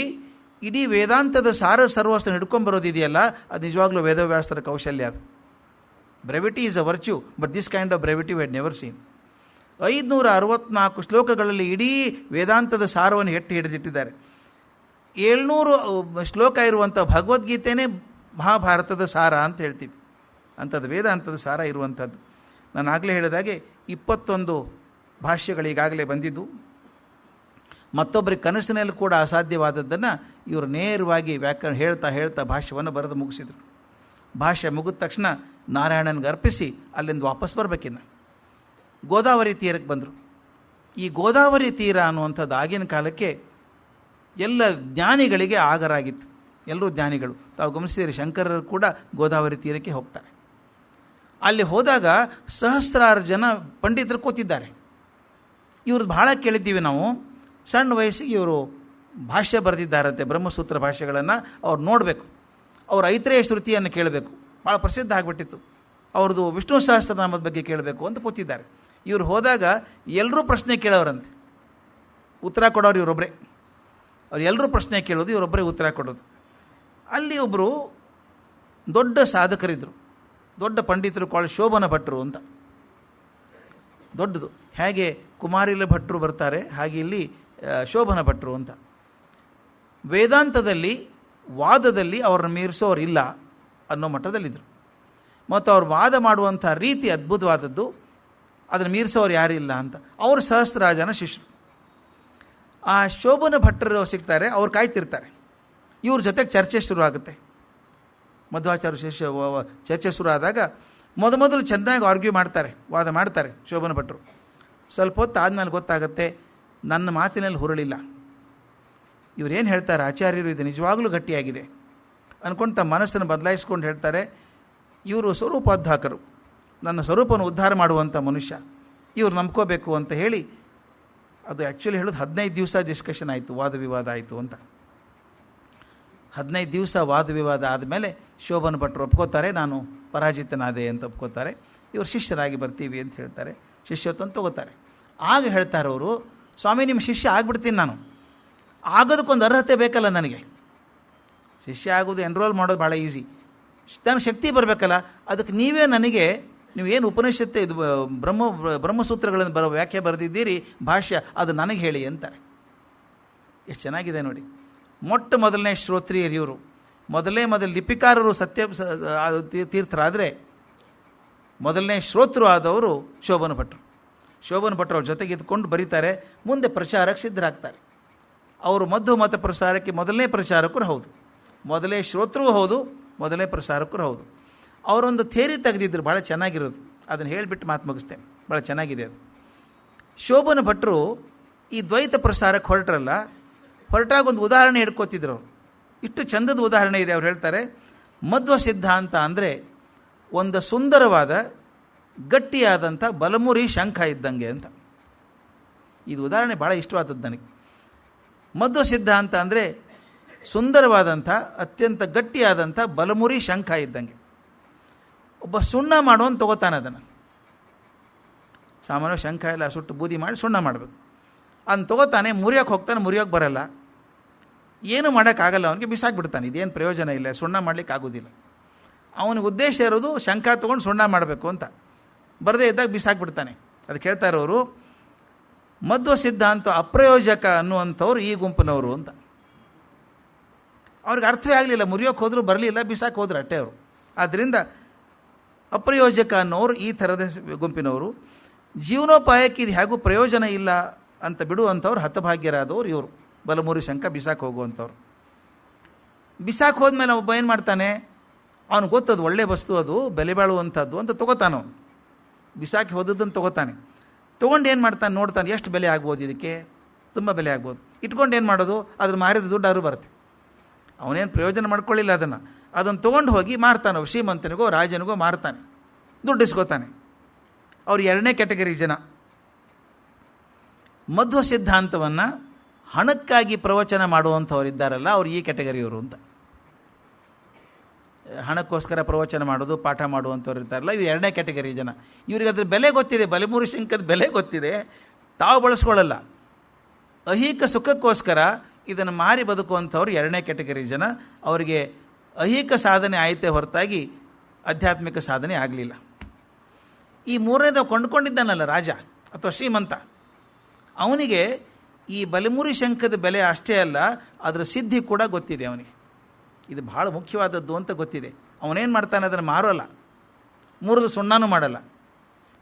S1: ಇಡೀ ವೇದಾಂತದ ಸಾರ ಸರ್ವಸ್ವ ಹಿಡ್ಕೊಂಬರೋದಿದೆಯಲ್ಲ, ಅದು ನಿಜವಾಗ್ಲೂ ವೇದವ್ಯಾಸರ ಕೌಶಲ್ಯ. ಅದು brevity is a virtue, but this kind of brevity we had never seen. 564 ಶ್ಲೋಕಗಳಲ್ಲಿ ಇಡೀ ವೇದಾಂತದ ಸಾರವನ್ನು ಎತ್ತಿ ಹಿಡಿದಿಟ್ಟಿದ್ದಾರೆ. 700 ಶ್ಲೋಕ ಇರುವಂಥ ಭಗವದ್ಗೀತೆಯೇ ಮಹಾಭಾರತದ ಸಾರ ಅಂತ ಹೇಳ್ತೀವಿ. ಅಂಥದ್ದು ವೇದಾಂತದ ಸಾರ ಇರುವಂಥದ್ದು. ನಾನು ಆಗಲೇ ಹೇಳಿದಾಗೆ 21 ಭಾಷ್ಯಗಳು ಈಗಾಗಲೇ ಬಂದಿದ್ದು. ಮತ್ತೊಬ್ಬರಿಗೆ ಕನಸಿನಲ್ಲಿ ಕೂಡ ಅಸಾಧ್ಯವಾದದ್ದನ್ನು ಇವರು ನೇರವಾಗಿ ವ್ಯಾಕರಣ ಹೇಳ್ತಾ ಹೇಳ್ತಾ ಭಾಷ್ಯವನ್ನು ಬರೆದು ಮುಗಿಸಿದರು. ಭಾಷ್ಯ ಮುಗಿದ ತಕ್ಷಣ ನಾರಾಯಣನಿಗೆ ಅರ್ಪಿಸಿ ಅಲ್ಲಿಂದ ವಾಪಸ್ ಬರಬೇಕಿನ್ನು ಗೋದಾವರಿ ತೀರಕ್ಕೆ ಬಂದರು. ಈ ಗೋದಾವರಿ ತೀರ ಅನ್ನುವಂಥದ್ದು ಆಗಿನ ಕಾಲಕ್ಕೆ ಎಲ್ಲ ಜ್ಞಾನಿಗಳಿಗೆ ಆಗರಾಗಿತ್ತು. ಎಲ್ಲರೂ ಜ್ಞಾನಿಗಳು. ತಾವು ಗಮನಿಸಿದರೆ ಶಂಕರರು ಕೂಡ ಗೋದಾವರಿ ತೀರಕ್ಕೆ ಹೋಗ್ತಾರೆ. ಅಲ್ಲಿ ಹೋದಾಗ ಸಹಸ್ರಾರು ಜನ ಪಂಡಿತರು ಕೂತಿದ್ದಾರೆ. ಇವ್ರದ್ದು ಭಾಳ ಕೇಳಿದ್ದೀವಿ ನಾವು. ಸಣ್ಣ ವಯಸ್ಸಿಗೆ ಇವರು ಭಾಷ್ಯ ಬರೆದಿದ್ದಾರಂತೆ, ಬ್ರಹ್ಮಸೂತ್ರ ಭಾಷ್ಯಗಳನ್ನು. ಅವ್ರು ನೋಡಬೇಕು, ಅವ್ರ ಐತ್ರೇಯ ಶ್ರುತಿಯನ್ನು ಕೇಳಬೇಕು. ಭಾಳ ಪ್ರಸಿದ್ಧ ಆಗಿಬಿಟ್ಟಿತ್ತು. ಅವ್ರದ್ದು ವಿಷ್ಣು ಸಹಸ್ರನಾಮದ ಬಗ್ಗೆ ಕೇಳಬೇಕು ಅಂತ ಕೂತಿದ್ದಾರೆ. ಇವರು ಹೋದಾಗ ಎಲ್ಲರೂ ಪ್ರಶ್ನೆ ಕೇಳೋರಂತೆ. ಉತ್ತರ ಕೊಡೋರು ಇವರೊಬ್ಬರೇ. ಅವ್ರು ಎಲ್ಲರೂ ಪ್ರಶ್ನೆ ಕೇಳೋದು, ಇವರೊಬ್ಬರೇ ಉತ್ತರ ಕೊಡೋದು. ಅಲ್ಲಿ ಒಬ್ಬರು ದೊಡ್ಡ ಸಾಧಕರಿದ್ದರು, ದೊಡ್ಡ ಪಂಡಿತರು. ಶೋಭನ ಭಟ್ರು ಅಂತ. ದೊಡ್ಡದು. ಹೇಗೆ ಕುಮಾರಿಲ ಭಟ್ರು ಬರ್ತಾರೆ, ಹಾಗೆ ಇಲ್ಲಿ ಶೋಭನ ಭಟ್ರು ಅಂತ. ವೇದಾಂತದಲ್ಲಿ ವಾದದಲ್ಲಿ ಅವ್ರನ್ನ ಮೀರಿಸೋರಿಲ್ಲ ಅನ್ನೋ ಮಟ್ಟದಲ್ಲಿದ್ದರು. ಮತ್ತು ಅವ್ರು ವಾದ ಮಾಡುವಂಥ ರೀತಿ ಅದ್ಭುತವಾದದ್ದು. ಅದನ್ನು ಮೀರಿಸೋರು ಯಾರಿಲ್ಲ ಅಂತ. ಅವರು ಸಹಸ್ರಾಜನ ಶಿಷ್ಯರು. ಆ ಶೋಭನ ಭಟ್ರು ಸಿಗ್ತಾರೆ, ಅವ್ರು ಕಾಯ್ತಿರ್ತಾರೆ. ಇವ್ರ ಜೊತೆಗೆ ಚರ್ಚೆ ಶುರು ಆಗುತ್ತೆ. ಮಧ್ವಾಚಾರ್ಯ ಶಿಷ್ಯ ಚರ್ಚೆ ಶುರು ಆದಾಗ ಮೊದಲು ಚೆನ್ನಾಗಿ ಆರ್ಗ್ಯೂ ಮಾಡ್ತಾರೆ, ವಾದ ಮಾಡ್ತಾರೆ ಶೋಭನ ಭಟ್ರು. ಸ್ವಲ್ಪ ಹೊತ್ತು ಆದಮೇಲೆ ಗೊತ್ತಾಗುತ್ತೆ ನನ್ನ ಮಾತಿನಲ್ಲಿ ಹುರುಳಿಲ್ಲ. ಇವರೇನು ಹೇಳ್ತಾರೆ ಆಚಾರ್ಯರು, ಇದು ನಿಜವಾಗಲೂ ಗಟ್ಟಿಯಾಗಿದೆ ಅಂದ್ಕೊಂಡು ತಮ್ಮ ಮನಸ್ಸನ್ನು ಬದಲಾಯಿಸ್ಕೊಂಡು ಹೇಳ್ತಾರೆ, ಇವರು ಸ್ವರೂಪೋದ್ಧಾಕರು, ನನ್ನ ಸ್ವರೂಪವನ್ನು ಉದ್ಧಾರ ಮಾಡುವಂಥ ಮನುಷ್ಯ, ಇವ್ರು ನಂಬ್ಕೋಬೇಕು ಅಂತ ಹೇಳಿ. ಅದು ಆ್ಯಕ್ಚುಲಿ ಹೇಳೋದು 15 ದಿವಸ ಡಿಸ್ಕಷನ್ ಆಯಿತು, ವಾದ ವಿವಾದ ಆಯಿತು ಅಂತ. 15 ದಿವಸ ವಾದ ವಿವಾದ ಆದಮೇಲೆ ಶೋಭನ ಭಟ್ರು ಒಪ್ಕೋತಾರೆ, ನಾನು ಪರಾಜಿತನಾದೆ ಅಂತ ಒಪ್ಕೋತಾರೆ. ಇವರು ಶಿಷ್ಯರಾಗಿ ಬರ್ತೀವಿ ಅಂತ ಹೇಳ್ತಾರೆ. ಶಿಷ್ಯತ್ವವನ್ನು ತಗೋತಾರೆ. ಆಗ ಹೇಳ್ತಾರೆ ಅವರು, ಸ್ವಾಮಿ ನಿಮ್ಮ ಶಿಷ್ಯ ಆಗಿಬಿಡ್ತೀನಿ ನಾನು. ಆಗೋದಕ್ಕೊಂದು ಅರ್ಹತೆ ಬೇಕಲ್ಲ ನನಗೆ. ಶಿಷ್ಯ ಆಗೋದು ಎನ್ರೋಲ್ ಮಾಡೋದು ಭಾಳ ಈಸಿ. ನನಗೆ ಶಕ್ತಿ ಬರಬೇಕಲ್ಲ. ಅದಕ್ಕೆ ನೀವೇ ನನಗೆ, ನೀವೇನು ಉಪನಿಷತ್ತು ಇದು ಬ್ರಹ್ಮಸೂತ್ರಗಳನ್ನು ವ್ಯಾಖ್ಯೆ ಬರೆದಿದ್ದೀರಿ, ಭಾಷ್ಯ, ಅದು ನನಗೆ ಹೇಳಿ ಅಂತಾರೆ. ಎಷ್ಟು ಚೆನ್ನಾಗಿದೆ ನೋಡಿ. ಮೊದಲನೇ ಶ್ರೋತ್ರಿಯರು ಇವರು. ಮೊದಲು ಲಿಪಿಕಾರರು ತೀರ್ಥರಾದರೆ ಮೊದಲನೇ ಶ್ರೋತೃ ಆದವರು ಶೋಭನ ಭಟ್ರು. ಶೋಭನ ಭಟ್ರು ಅವ್ರ ಜೊತೆಗೆ ಇದ್ಕೊಂಡು ಬರೀತಾರೆ. ಮುಂದೆ ಪ್ರಚಾರಕ್ಕೆ ಸಿದ್ಧರಾಗ್ತಾರೆ. ಅವರು ಮತ ಪ್ರಸಾರಕ್ಕೆ ಮೊದಲನೇ ಪ್ರಚಾರಕರು ಹೌದು, ಮೊದಲೇ ಶ್ರೋತೃ ಹೌದು, ಮೊದಲನೇ ಪ್ರಸಾರಕರು ಹೌದು. ಅವರೊಂದು ಥೇರಿ ತೆಗೆದಿದ್ರು, ಭಾಳ ಚೆನ್ನಾಗಿರೋದು. ಅದನ್ನು ಹೇಳಿಬಿಟ್ಟು ಮಾತು ಮುಗಿಸ್ತೇನೆ, ಭಾಳ ಚೆನ್ನಾಗಿದೆ ಅದು. ಶೋಭನ ಭಟ್ರು ಈ ದ್ವೈತ ಪ್ರಸಾರಕ್ಕೆ ಹೊರಟಾಗ ಒಂದು ಉದಾಹರಣೆ ಹಿಡ್ಕೋತಿದ್ರು ಅವರು. ಇಷ್ಟು ಚಂದದ ಉದಾಹರಣೆ ಇದೆ. ಅವ್ರು ಹೇಳ್ತಾರೆ, ಮಧ್ವ ಸಿದ್ಧಾಂತ ಅಂದರೆ ಒಂದು ಸುಂದರವಾದ ಗಟ್ಟಿಯಾದಂಥ ಬಲಮುರಿ ಶಂಖ ಇದ್ದಂಗೆ ಅಂತ. ಇದು ಉದಾಹರಣೆ ಭಾಳ ಇಷ್ಟವಾದದ್ದು ನನಗೆ. ಮಧ್ವ ಸಿದ್ಧಾಂತ ಅಂದರೆ ಸುಂದರವಾದಂಥ ಅತ್ಯಂತ ಗಟ್ಟಿಯಾದಂಥ ಬಲಮುರಿ ಶಂಖ ಇದ್ದಂಗೆ. ಒಬ್ಬ ಸುಣ್ಣ ಮಾಡೋನು ತಗೋತಾನೆ ಅದನ್ನು. ಸಾಮಾನ್ಯ ಶಂಖ ಎಲ್ಲ ಸುಟ್ಟು ಬೂದಿ ಮಾಡಿ ಸುಣ್ಣ ಮಾಡಬೇಕು. ಅದನ್ನು ತಗೋತಾನೆ, ಮುರಿಯೋಕ್ಕೆ ಹೋಗ್ತಾನೆ, ಮುರಿಯೋಕ್ಕೆ ಬರಲ್ಲ, ಏನು ಮಾಡೋಕ್ಕಾಗಲ್ಲ. ಅವನಿಗೆ ಬಿಸಾಕ್ಬಿಡ್ತಾನೆ. ಇದೇನು ಪ್ರಯೋಜನ ಇಲ್ಲ, ಸುಣ್ಣ ಮಾಡಲಿಕ್ಕೆ ಆಗೋದಿಲ್ಲ. ಅವನಿಗೆ ಉದ್ದೇಶ ಇರೋದು ಶಂಖ ತೊಗೊಂಡು ಸುಣ್ಣ ಮಾಡಬೇಕು ಅಂತ. ಬರದೇ ಇದ್ದಾಗ ಬಿಸಾಕ್ಬಿಡ್ತಾನೆ. ಅದಕ್ಕೆ ಹೇಳ್ತಾ ಇರೋರು, ಮಧ್ವ ಸಿದ್ಧಾಂತ ಅಪ್ರಯೋಜಕ ಅನ್ನುವಂಥವ್ರು ಈ ಗುಂಪಿನವರು ಅಂತ. ಅವ್ರಿಗೆ ಅರ್ಥವೇ ಆಗಲಿಲ್ಲ, ಮುರಿಯೋಕ್ಕೆ ಹೋದರೂ ಬರಲಿಲ್ಲ, ಬಿಸಾಕಿ ಹೋದ್ರು ಅಟ್ಟೆ ಅವರು. ಆದ್ದರಿಂದ ಅಪ್ರಯೋಜಕ ಅನ್ನೋರು ಈ ಥರದ ಗುಂಪಿನವರು. ಜೀವನೋಪಾಯಕ್ಕೆ ಇದು ಹೇಗೂ ಪ್ರಯೋಜನ ಇಲ್ಲ ಅಂತ ಬಿಡುವಂಥವ್ರು ಹತಭಾಗ್ಯರಾದವರು ಇವರು. ಬಲಮುರಿ ಶಂಖ ಬಿಸಾಕಿ ಹೋಗುವಂಥವ್ರು. ಬಿಸಾಕಿ ಹೋದ್ಮೇಲೆ ಒಬ್ಬ ಏನು ಮಾಡ್ತಾನೆ, ಅವನು ಗೊತ್ತದು ಒಳ್ಳೆ ವಸ್ತು, ಅದು ಬೆಲೆ ಬಾಳುವಂಥದ್ದು ಅಂತ ತೊಗೋತಾನೆ. ಅವನು ಬಿಸಾಕಿ ಹೋದದ್ದನ್ನು ತೊಗೋತಾನೆ. ತೊಗೊಂಡು ಏನು ಮಾಡ್ತಾನೆ, ನೋಡ್ತಾನೆ ಎಷ್ಟು ಬೆಲೆ ಆಗ್ಬೋದು, ಇದಕ್ಕೆ ತುಂಬ ಬೆಲೆ ಆಗ್ಬೋದು. ಇಟ್ಕೊಂಡು ಏನು ಮಾಡೋದು, ಅದ್ರ ಮಾರಿದ ದುಡ್ಡು ಅವರು ಬರುತ್ತೆ. ಅವನೇನು ಪ್ರಯೋಜನ ಮಾಡ್ಕೊಳ್ಳಿಲ್ಲ ಅದನ್ನು ತೊಗೊಂಡು ಹೋಗಿ ಮಾರ್ತಾನೆ. ಶ್ರೀಮಂತನಿಗೋ ರಾಜನಿಗೋ ಮಾರ್ತಾನೆ, ದುಡ್ಡು ಇಸ್ಕೋತಾನೆ. ಅವ್ರು ಎರಡನೇ ಕ್ಯಾಟಗರಿ ಜನ. ಮಧ್ವ ಸಿದ್ಧಾಂತವನ್ನು ಹಣಕ್ಕಾಗಿ ಪ್ರವಚನ ಮಾಡುವಂಥವ್ರು ಇದ್ದಾರಲ್ಲ, ಅವ್ರು ಈ ಕ್ಯಾಟಗರಿಯವರು ಅಂತ. ಹಣಕ್ಕೋಸ್ಕರ ಪ್ರವಚನ ಮಾಡೋದು, ಪಾಠ ಮಾಡುವಂಥವ್ರು ಇರ್ತಾರಲ್ಲ, ಇವು ಎರಡನೇ ಕ್ಯಾಟಗರಿ ಜನ. ಇವ್ರಿಗೆ ಅದ್ರ ಬೆಲೆ ಗೊತ್ತಿದೆ, ಬಲಮುರಿ ಶಂಖದ ಬೆಲೆ ಗೊತ್ತಿದೆ, ತಾವು ಬಳಸ್ಕೊಳ್ಳಲ್ಲ. ಐಹಿಕ ಸುಖಕ್ಕೋಸ್ಕರ ಇದನ್ನು ಮಾರಿ ಬದುಕುವಂಥವ್ರು ಎರಡನೇ ಕ್ಯಾಟಗರಿ ಜನ. ಅವರಿಗೆ ಐಹಿಕ ಸಾಧನೆ ಆಯಿತೇ ಹೊರತಾಗಿ ಆಧ್ಯಾತ್ಮಿಕ ಸಾಧನೆ ಆಗಲಿಲ್ಲ. ಈ ಮೂರನೇದು ಕೊಂಡ್ಕೊಂಡಿದ್ದಾನಲ್ಲ ರಾಜ ಅಥವಾ ಶ್ರೀಮಂತ, ಅವನಿಗೆ ಈ ಬಲಿಮುರಿ ಶಂಖದ ಬೆಲೆ ಅಷ್ಟೇ ಅಲ್ಲ, ಅದರ ಸಿದ್ಧಿ ಕೂಡ ಗೊತ್ತಿದೆ ಅವನಿಗೆ. ಇದು ಭಾಳ ಮುಖ್ಯವಾದದ್ದು ಅಂತ ಗೊತ್ತಿದೆ. ಅವನೇನು ಮಾಡ್ತಾನೆ, ಅದನ್ನು ಮಾರೋಲ್ಲ, ಮುರಿದು ಸುಣ್ಣನೂ ಮಾಡಲ್ಲ,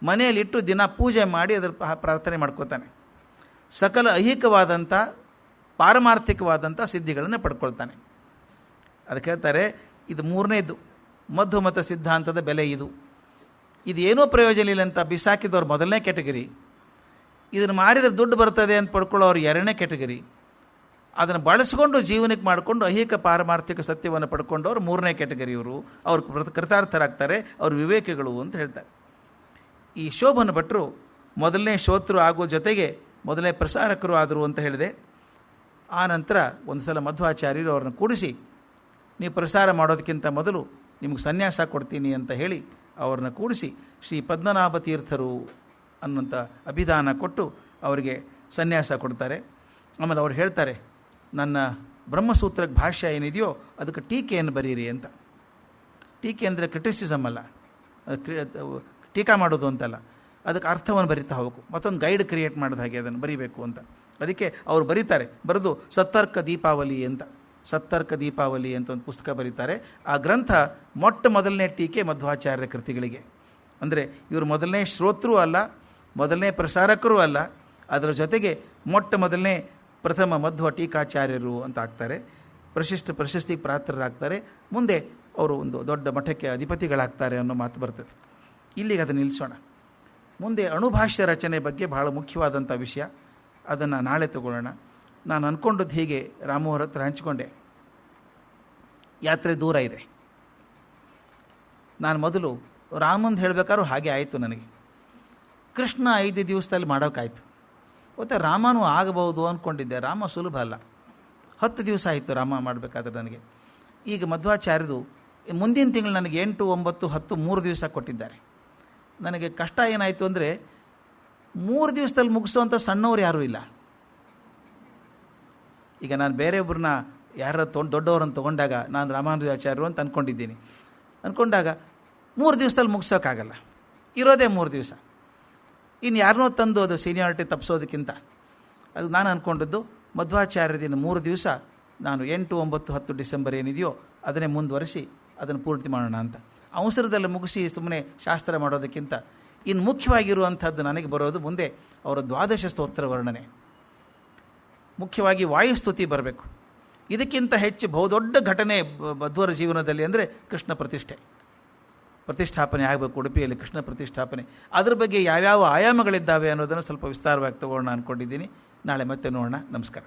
S1: ಮನೆಯಲ್ಲಿಟ್ಟು ದಿನ ಪೂಜೆ ಮಾಡಿ ಅದರ ಪ್ರಾರ್ಥನೆ ಮಾಡ್ಕೋತಾನೆ. ಸಕಲ ಐಹಿಕವಾದಂಥ ಪಾರಮಾರ್ಥಿಕವಾದಂಥ ಸಿದ್ಧಿಗಳನ್ನು ಪಡ್ಕೊಳ್ತಾನೆ. ಅದಕ್ಕೆ ಹೇಳ್ತಾರೆ, ಇದು ಮೂರನೇದು ಮಧ್ವಮತ ಸಿದ್ಧಾಂತದ ಬೆಲೆ. ಇದು ಏನೂ ಪ್ರಯೋಜನ ಇಲ್ಲ ಅಂತ ಬಿಸಾಕಿದವ್ರು ಮೊದಲನೇ ಕ್ಯಾಟಗರಿ. ಇದನ್ನು ಮಾರಿದರೆ ದುಡ್ಡು ಬರ್ತದೆ ಅಂತ ಪಡ್ಕೊಳ್ಳೋರು ಎರಡನೇ ಕ್ಯಾಟಗರಿ. ಅದನ್ನು ಬಳಸ್ಕೊಂಡು ಜೀವನಕ್ಕೆ ಮಾಡಿಕೊಂಡು ಐಹಿಕ ಪಾರಮಾರ್ಥಿಕ ಸತ್ಯವನ್ನು ಪಡ್ಕೊಂಡವ್ರು ಮೂರನೇ ಕ್ಯಾಟಗರಿಯವರು. ಅವರು ಕೃತಾರ್ಥರಾಗ್ತಾರೆ, ಅವರು ವಿವೇಕಿಗಳು ಅಂತ ಹೇಳ್ತಾರೆ. ಈ ಶೋಭನ ಭಟ್ರು ಮೊದಲನೇ ಶ್ರೋತೃ ಆಗೋ ಜೊತೆಗೆ ಮೊದಲನೇ ಪ್ರಸಾರಕರು ಆದರು ಅಂತ ಹೇಳಿದೆ. ಆ ನಂತರ ಒಂದು ಸಲ ಮಧ್ವಾಚಾರ್ಯರು ಅವ್ರನ್ನ ಕೂಡಿಸಿ, ನೀವು ಪ್ರಸಾರ ಮಾಡೋದಕ್ಕಿಂತ ಮೊದಲು ನಿಮಗೆ ಸನ್ಯಾಸ ಕೊಡ್ತೀನಿ ಅಂತ ಹೇಳಿ ಅವ್ರನ್ನ ಕೂಡಿಸಿ ಶ್ರೀ ಪದ್ಮನಾಭ ತೀರ್ಥರು ಅನ್ನೋಂಥ ಅಭಿಧಾನ ಕೊಟ್ಟು ಅವರಿಗೆ ಸನ್ಯಾಸ ಕೊಡ್ತಾರೆ. ಆಮೇಲೆ ಅವ್ರು ಹೇಳ್ತಾರೆ, ನನ್ನ ಬ್ರಹ್ಮಸೂತ್ರಕ್ಕೆ ಭಾಷ್ಯ ಏನಿದೆಯೋ ಅದಕ್ಕೆ ಟೀಕೆಯನ್ನು ಬರೀರಿ ಅಂತ. ಟೀಕೆ ಅಂದರೆ ಕ್ರಿಟಿಸಿಸಮ್ ಅಲ್ಲ, ಟೀಕಾ ಮಾಡೋದು ಅಂತಲ್ಲ, ಅದಕ್ಕೆ ಅರ್ಥವನ್ನು ಬರಿತಾ ಹೋಗಬೇಕು. ಮತ್ತೊಂದು ಗೈಡ್ ಕ್ರಿಯೇಟ್ ಮಾಡಿದ ಹಾಗೆ ಅದನ್ನು ಬರೀಬೇಕು ಅಂತ. ಅದಕ್ಕೆ ಅವರು ಬರೀತಾರೆ, ಬರೆದು ಸತ್ತರ್ಕ ದೀಪಾವಳಿ ಅಂತ ಒಂದು ಪುಸ್ತಕ ಬರೀತಾರೆ. ಆ ಗ್ರಂಥ ಮೊಟ್ಟ ಮೊದಲನೇ ಟೀಕೆ ಮಧ್ವಾಚಾರ್ಯರ ಕೃತಿಗಳಿಗೆ. ಅಂದರೆ ಇವರು ಮೊದಲನೇ ಶ್ರೋತೃ ಅಲ್ಲ, ಮೊದಲನೇ ಪ್ರಸಾರಕರೂ ಅಲ್ಲ, ಅದರ ಜೊತೆಗೆ ಮೊಟ್ಟ ಮೊದಲನೇ ಪ್ರಥಮ ಮಧ್ವ ಟೀಕಾಚಾರ್ಯರು ಅಂತ ಆಗ್ತಾರೆ. ಪ್ರಶಸ್ತಿಗೆ ಪಾತ್ರರಾಗ್ತಾರೆ. ಮುಂದೆ ಅವರು ಒಂದು ದೊಡ್ಡ ಮಠಕ್ಕೆ ಅಧಿಪತಿಗಳಾಗ್ತಾರೆ ಅನ್ನೋ ಮಾತು ಬರ್ತದೆ. ಇಲ್ಲಿಗೆ ಅದನ್ನು ನಿಲ್ಲಿಸೋಣ. ಮುಂದೆ ಅಣುಭಾಷ್ಯ ರಚನೆ ಬಗ್ಗೆ ಬಹಳ ಮುಖ್ಯವಾದಂಥ ವಿಷಯ, ಅದನ್ನು ನಾಳೆ ತಗೊಳ್ಳೋಣ. ನಾನು ಅಂದ್ಕೊಂಡದ್ದು ಹೀಗೆ, ರಾಮೋಹರ ಹತ್ರ ಹಂಚಿಕೊಂಡೆ. ಯಾತ್ರೆ ದೂರ ಇದೆ. ನಾನು ಮೊದಲು ರಾಮಂದು ಹೇಳಬೇಕಾದ್ರೂ ಹಾಗೆ ಆಯಿತು ನನಗೆ. ಕೃಷ್ಣ 5 ದಿವಸದಲ್ಲಿ ಮಾಡೋಕ್ಕಾಯ್ತು. ಮತ್ತು ರಾಮನೂ ಆಗಬಹುದು ಅಂದ್ಕೊಂಡಿದ್ದೆ. ರಾಮ ಸುಲಭ ಅಲ್ಲ, 10 ದಿವಸ ಆಯಿತು ರಾಮ ಮಾಡಬೇಕಾದ್ರೆ ನನಗೆ. ಈಗ ಮಧ್ವಾಚಾರ್ಯರು ಮುಂದಿನ ತಿಂಗಳು ನನಗೆ 8, 9, 10 3 ದಿವಸ ಕೊಟ್ಟಿದ್ದಾರೆ. ನನಗೆ ಕಷ್ಟ ಏನಾಯಿತು ಅಂದರೆ 3 ದಿವಸದಲ್ಲಿ ಮುಗಿಸುವಂಥ ಸಣ್ಣವ್ರು ಯಾರೂ ಇಲ್ಲ. ಈಗ ನಾನು ಬೇರೆಯೊಬ್ಬರನ್ನ ಯಾರ ದೊಡ್ಡವರನ್ನು ತೊಗೊಂಡಾಗ ನಾನು ರಾಮಾನುಜಾಚಾರ್ಯರು ಅಂತ ಅಂದ್ಕೊಂಡಾಗ 3 ದಿವಸದಲ್ಲಿ ಮುಗಿಸೋಕ್ಕಾಗಲ್ಲ, ಇರೋದೇ 3 ದಿವಸ. ಇನ್ನು ಯಾರನ್ನೋ ತಂದು ಅದು ಸೀನಿಯಾರಿಟಿ ತಪ್ಪಿಸೋದಕ್ಕಿಂತ ಅದು ನಾನು ಅಂದ್ಕೊಂಡದ್ದು ಮಧ್ವಾಚಾರ್ಯ ದಿನ 3 ದಿವಸ ನಾನು 8, 9, 10 ಡಿಸೆಂಬರ್ ಏನಿದೆಯೋ ಅದನ್ನೇ ಮುಂದುವರಿಸಿ ಅದನ್ನು ಪೂರ್ತಿ ಮಾಡೋಣ ಅಂತ. ಅವಸರದಲ್ಲಿ ಮುಗಿಸಿ ಸುಮ್ಮನೆ ಶಾಸ್ತ್ರ ಮಾಡೋದಕ್ಕಿಂತ ಇನ್ನು ಮುಖ್ಯವಾಗಿರುವಂಥದ್ದು ನನಗೆ ಬರೋದು ಮುಂದೆ ಅವರ 12 ಸ್ತೋತ್ರ ವರ್ಣನೆ, ಮುಖ್ಯವಾಗಿ ವಾಯುಸ್ತುತಿ ಬರಬೇಕು. ಇದಕ್ಕಿಂತ ಹೆಚ್ಚು ಬಹುದೊಡ್ಡ ಘಟನೆ ಮಧ್ವರ ಜೀವನದಲ್ಲಿ ಅಂದರೆ ಕೃಷ್ಣ ಪ್ರತಿಷ್ಠಾಪನೆ ಆಗಬೇಕು. ಉಡುಪಿಯಲ್ಲಿ ಕೃಷ್ಣ ಪ್ರತಿಷ್ಠಾಪನೆ, ಅದ್ರ ಬಗ್ಗೆ ಯಾವ್ಯಾವ ಆಯಾಮಗಳಿದ್ದಾವೆ ಅನ್ನೋದನ್ನು ಸ್ವಲ್ಪ ವಿಸ್ತಾರವಾಗಿ ತಗೊಳ್ಳೋಣ ಅಂದ್ಕೊಂಡಿದ್ದೀನಿ. ನಾಳೆ ಮತ್ತೆ ನೋಡೋಣ. ನಮಸ್ಕಾರ.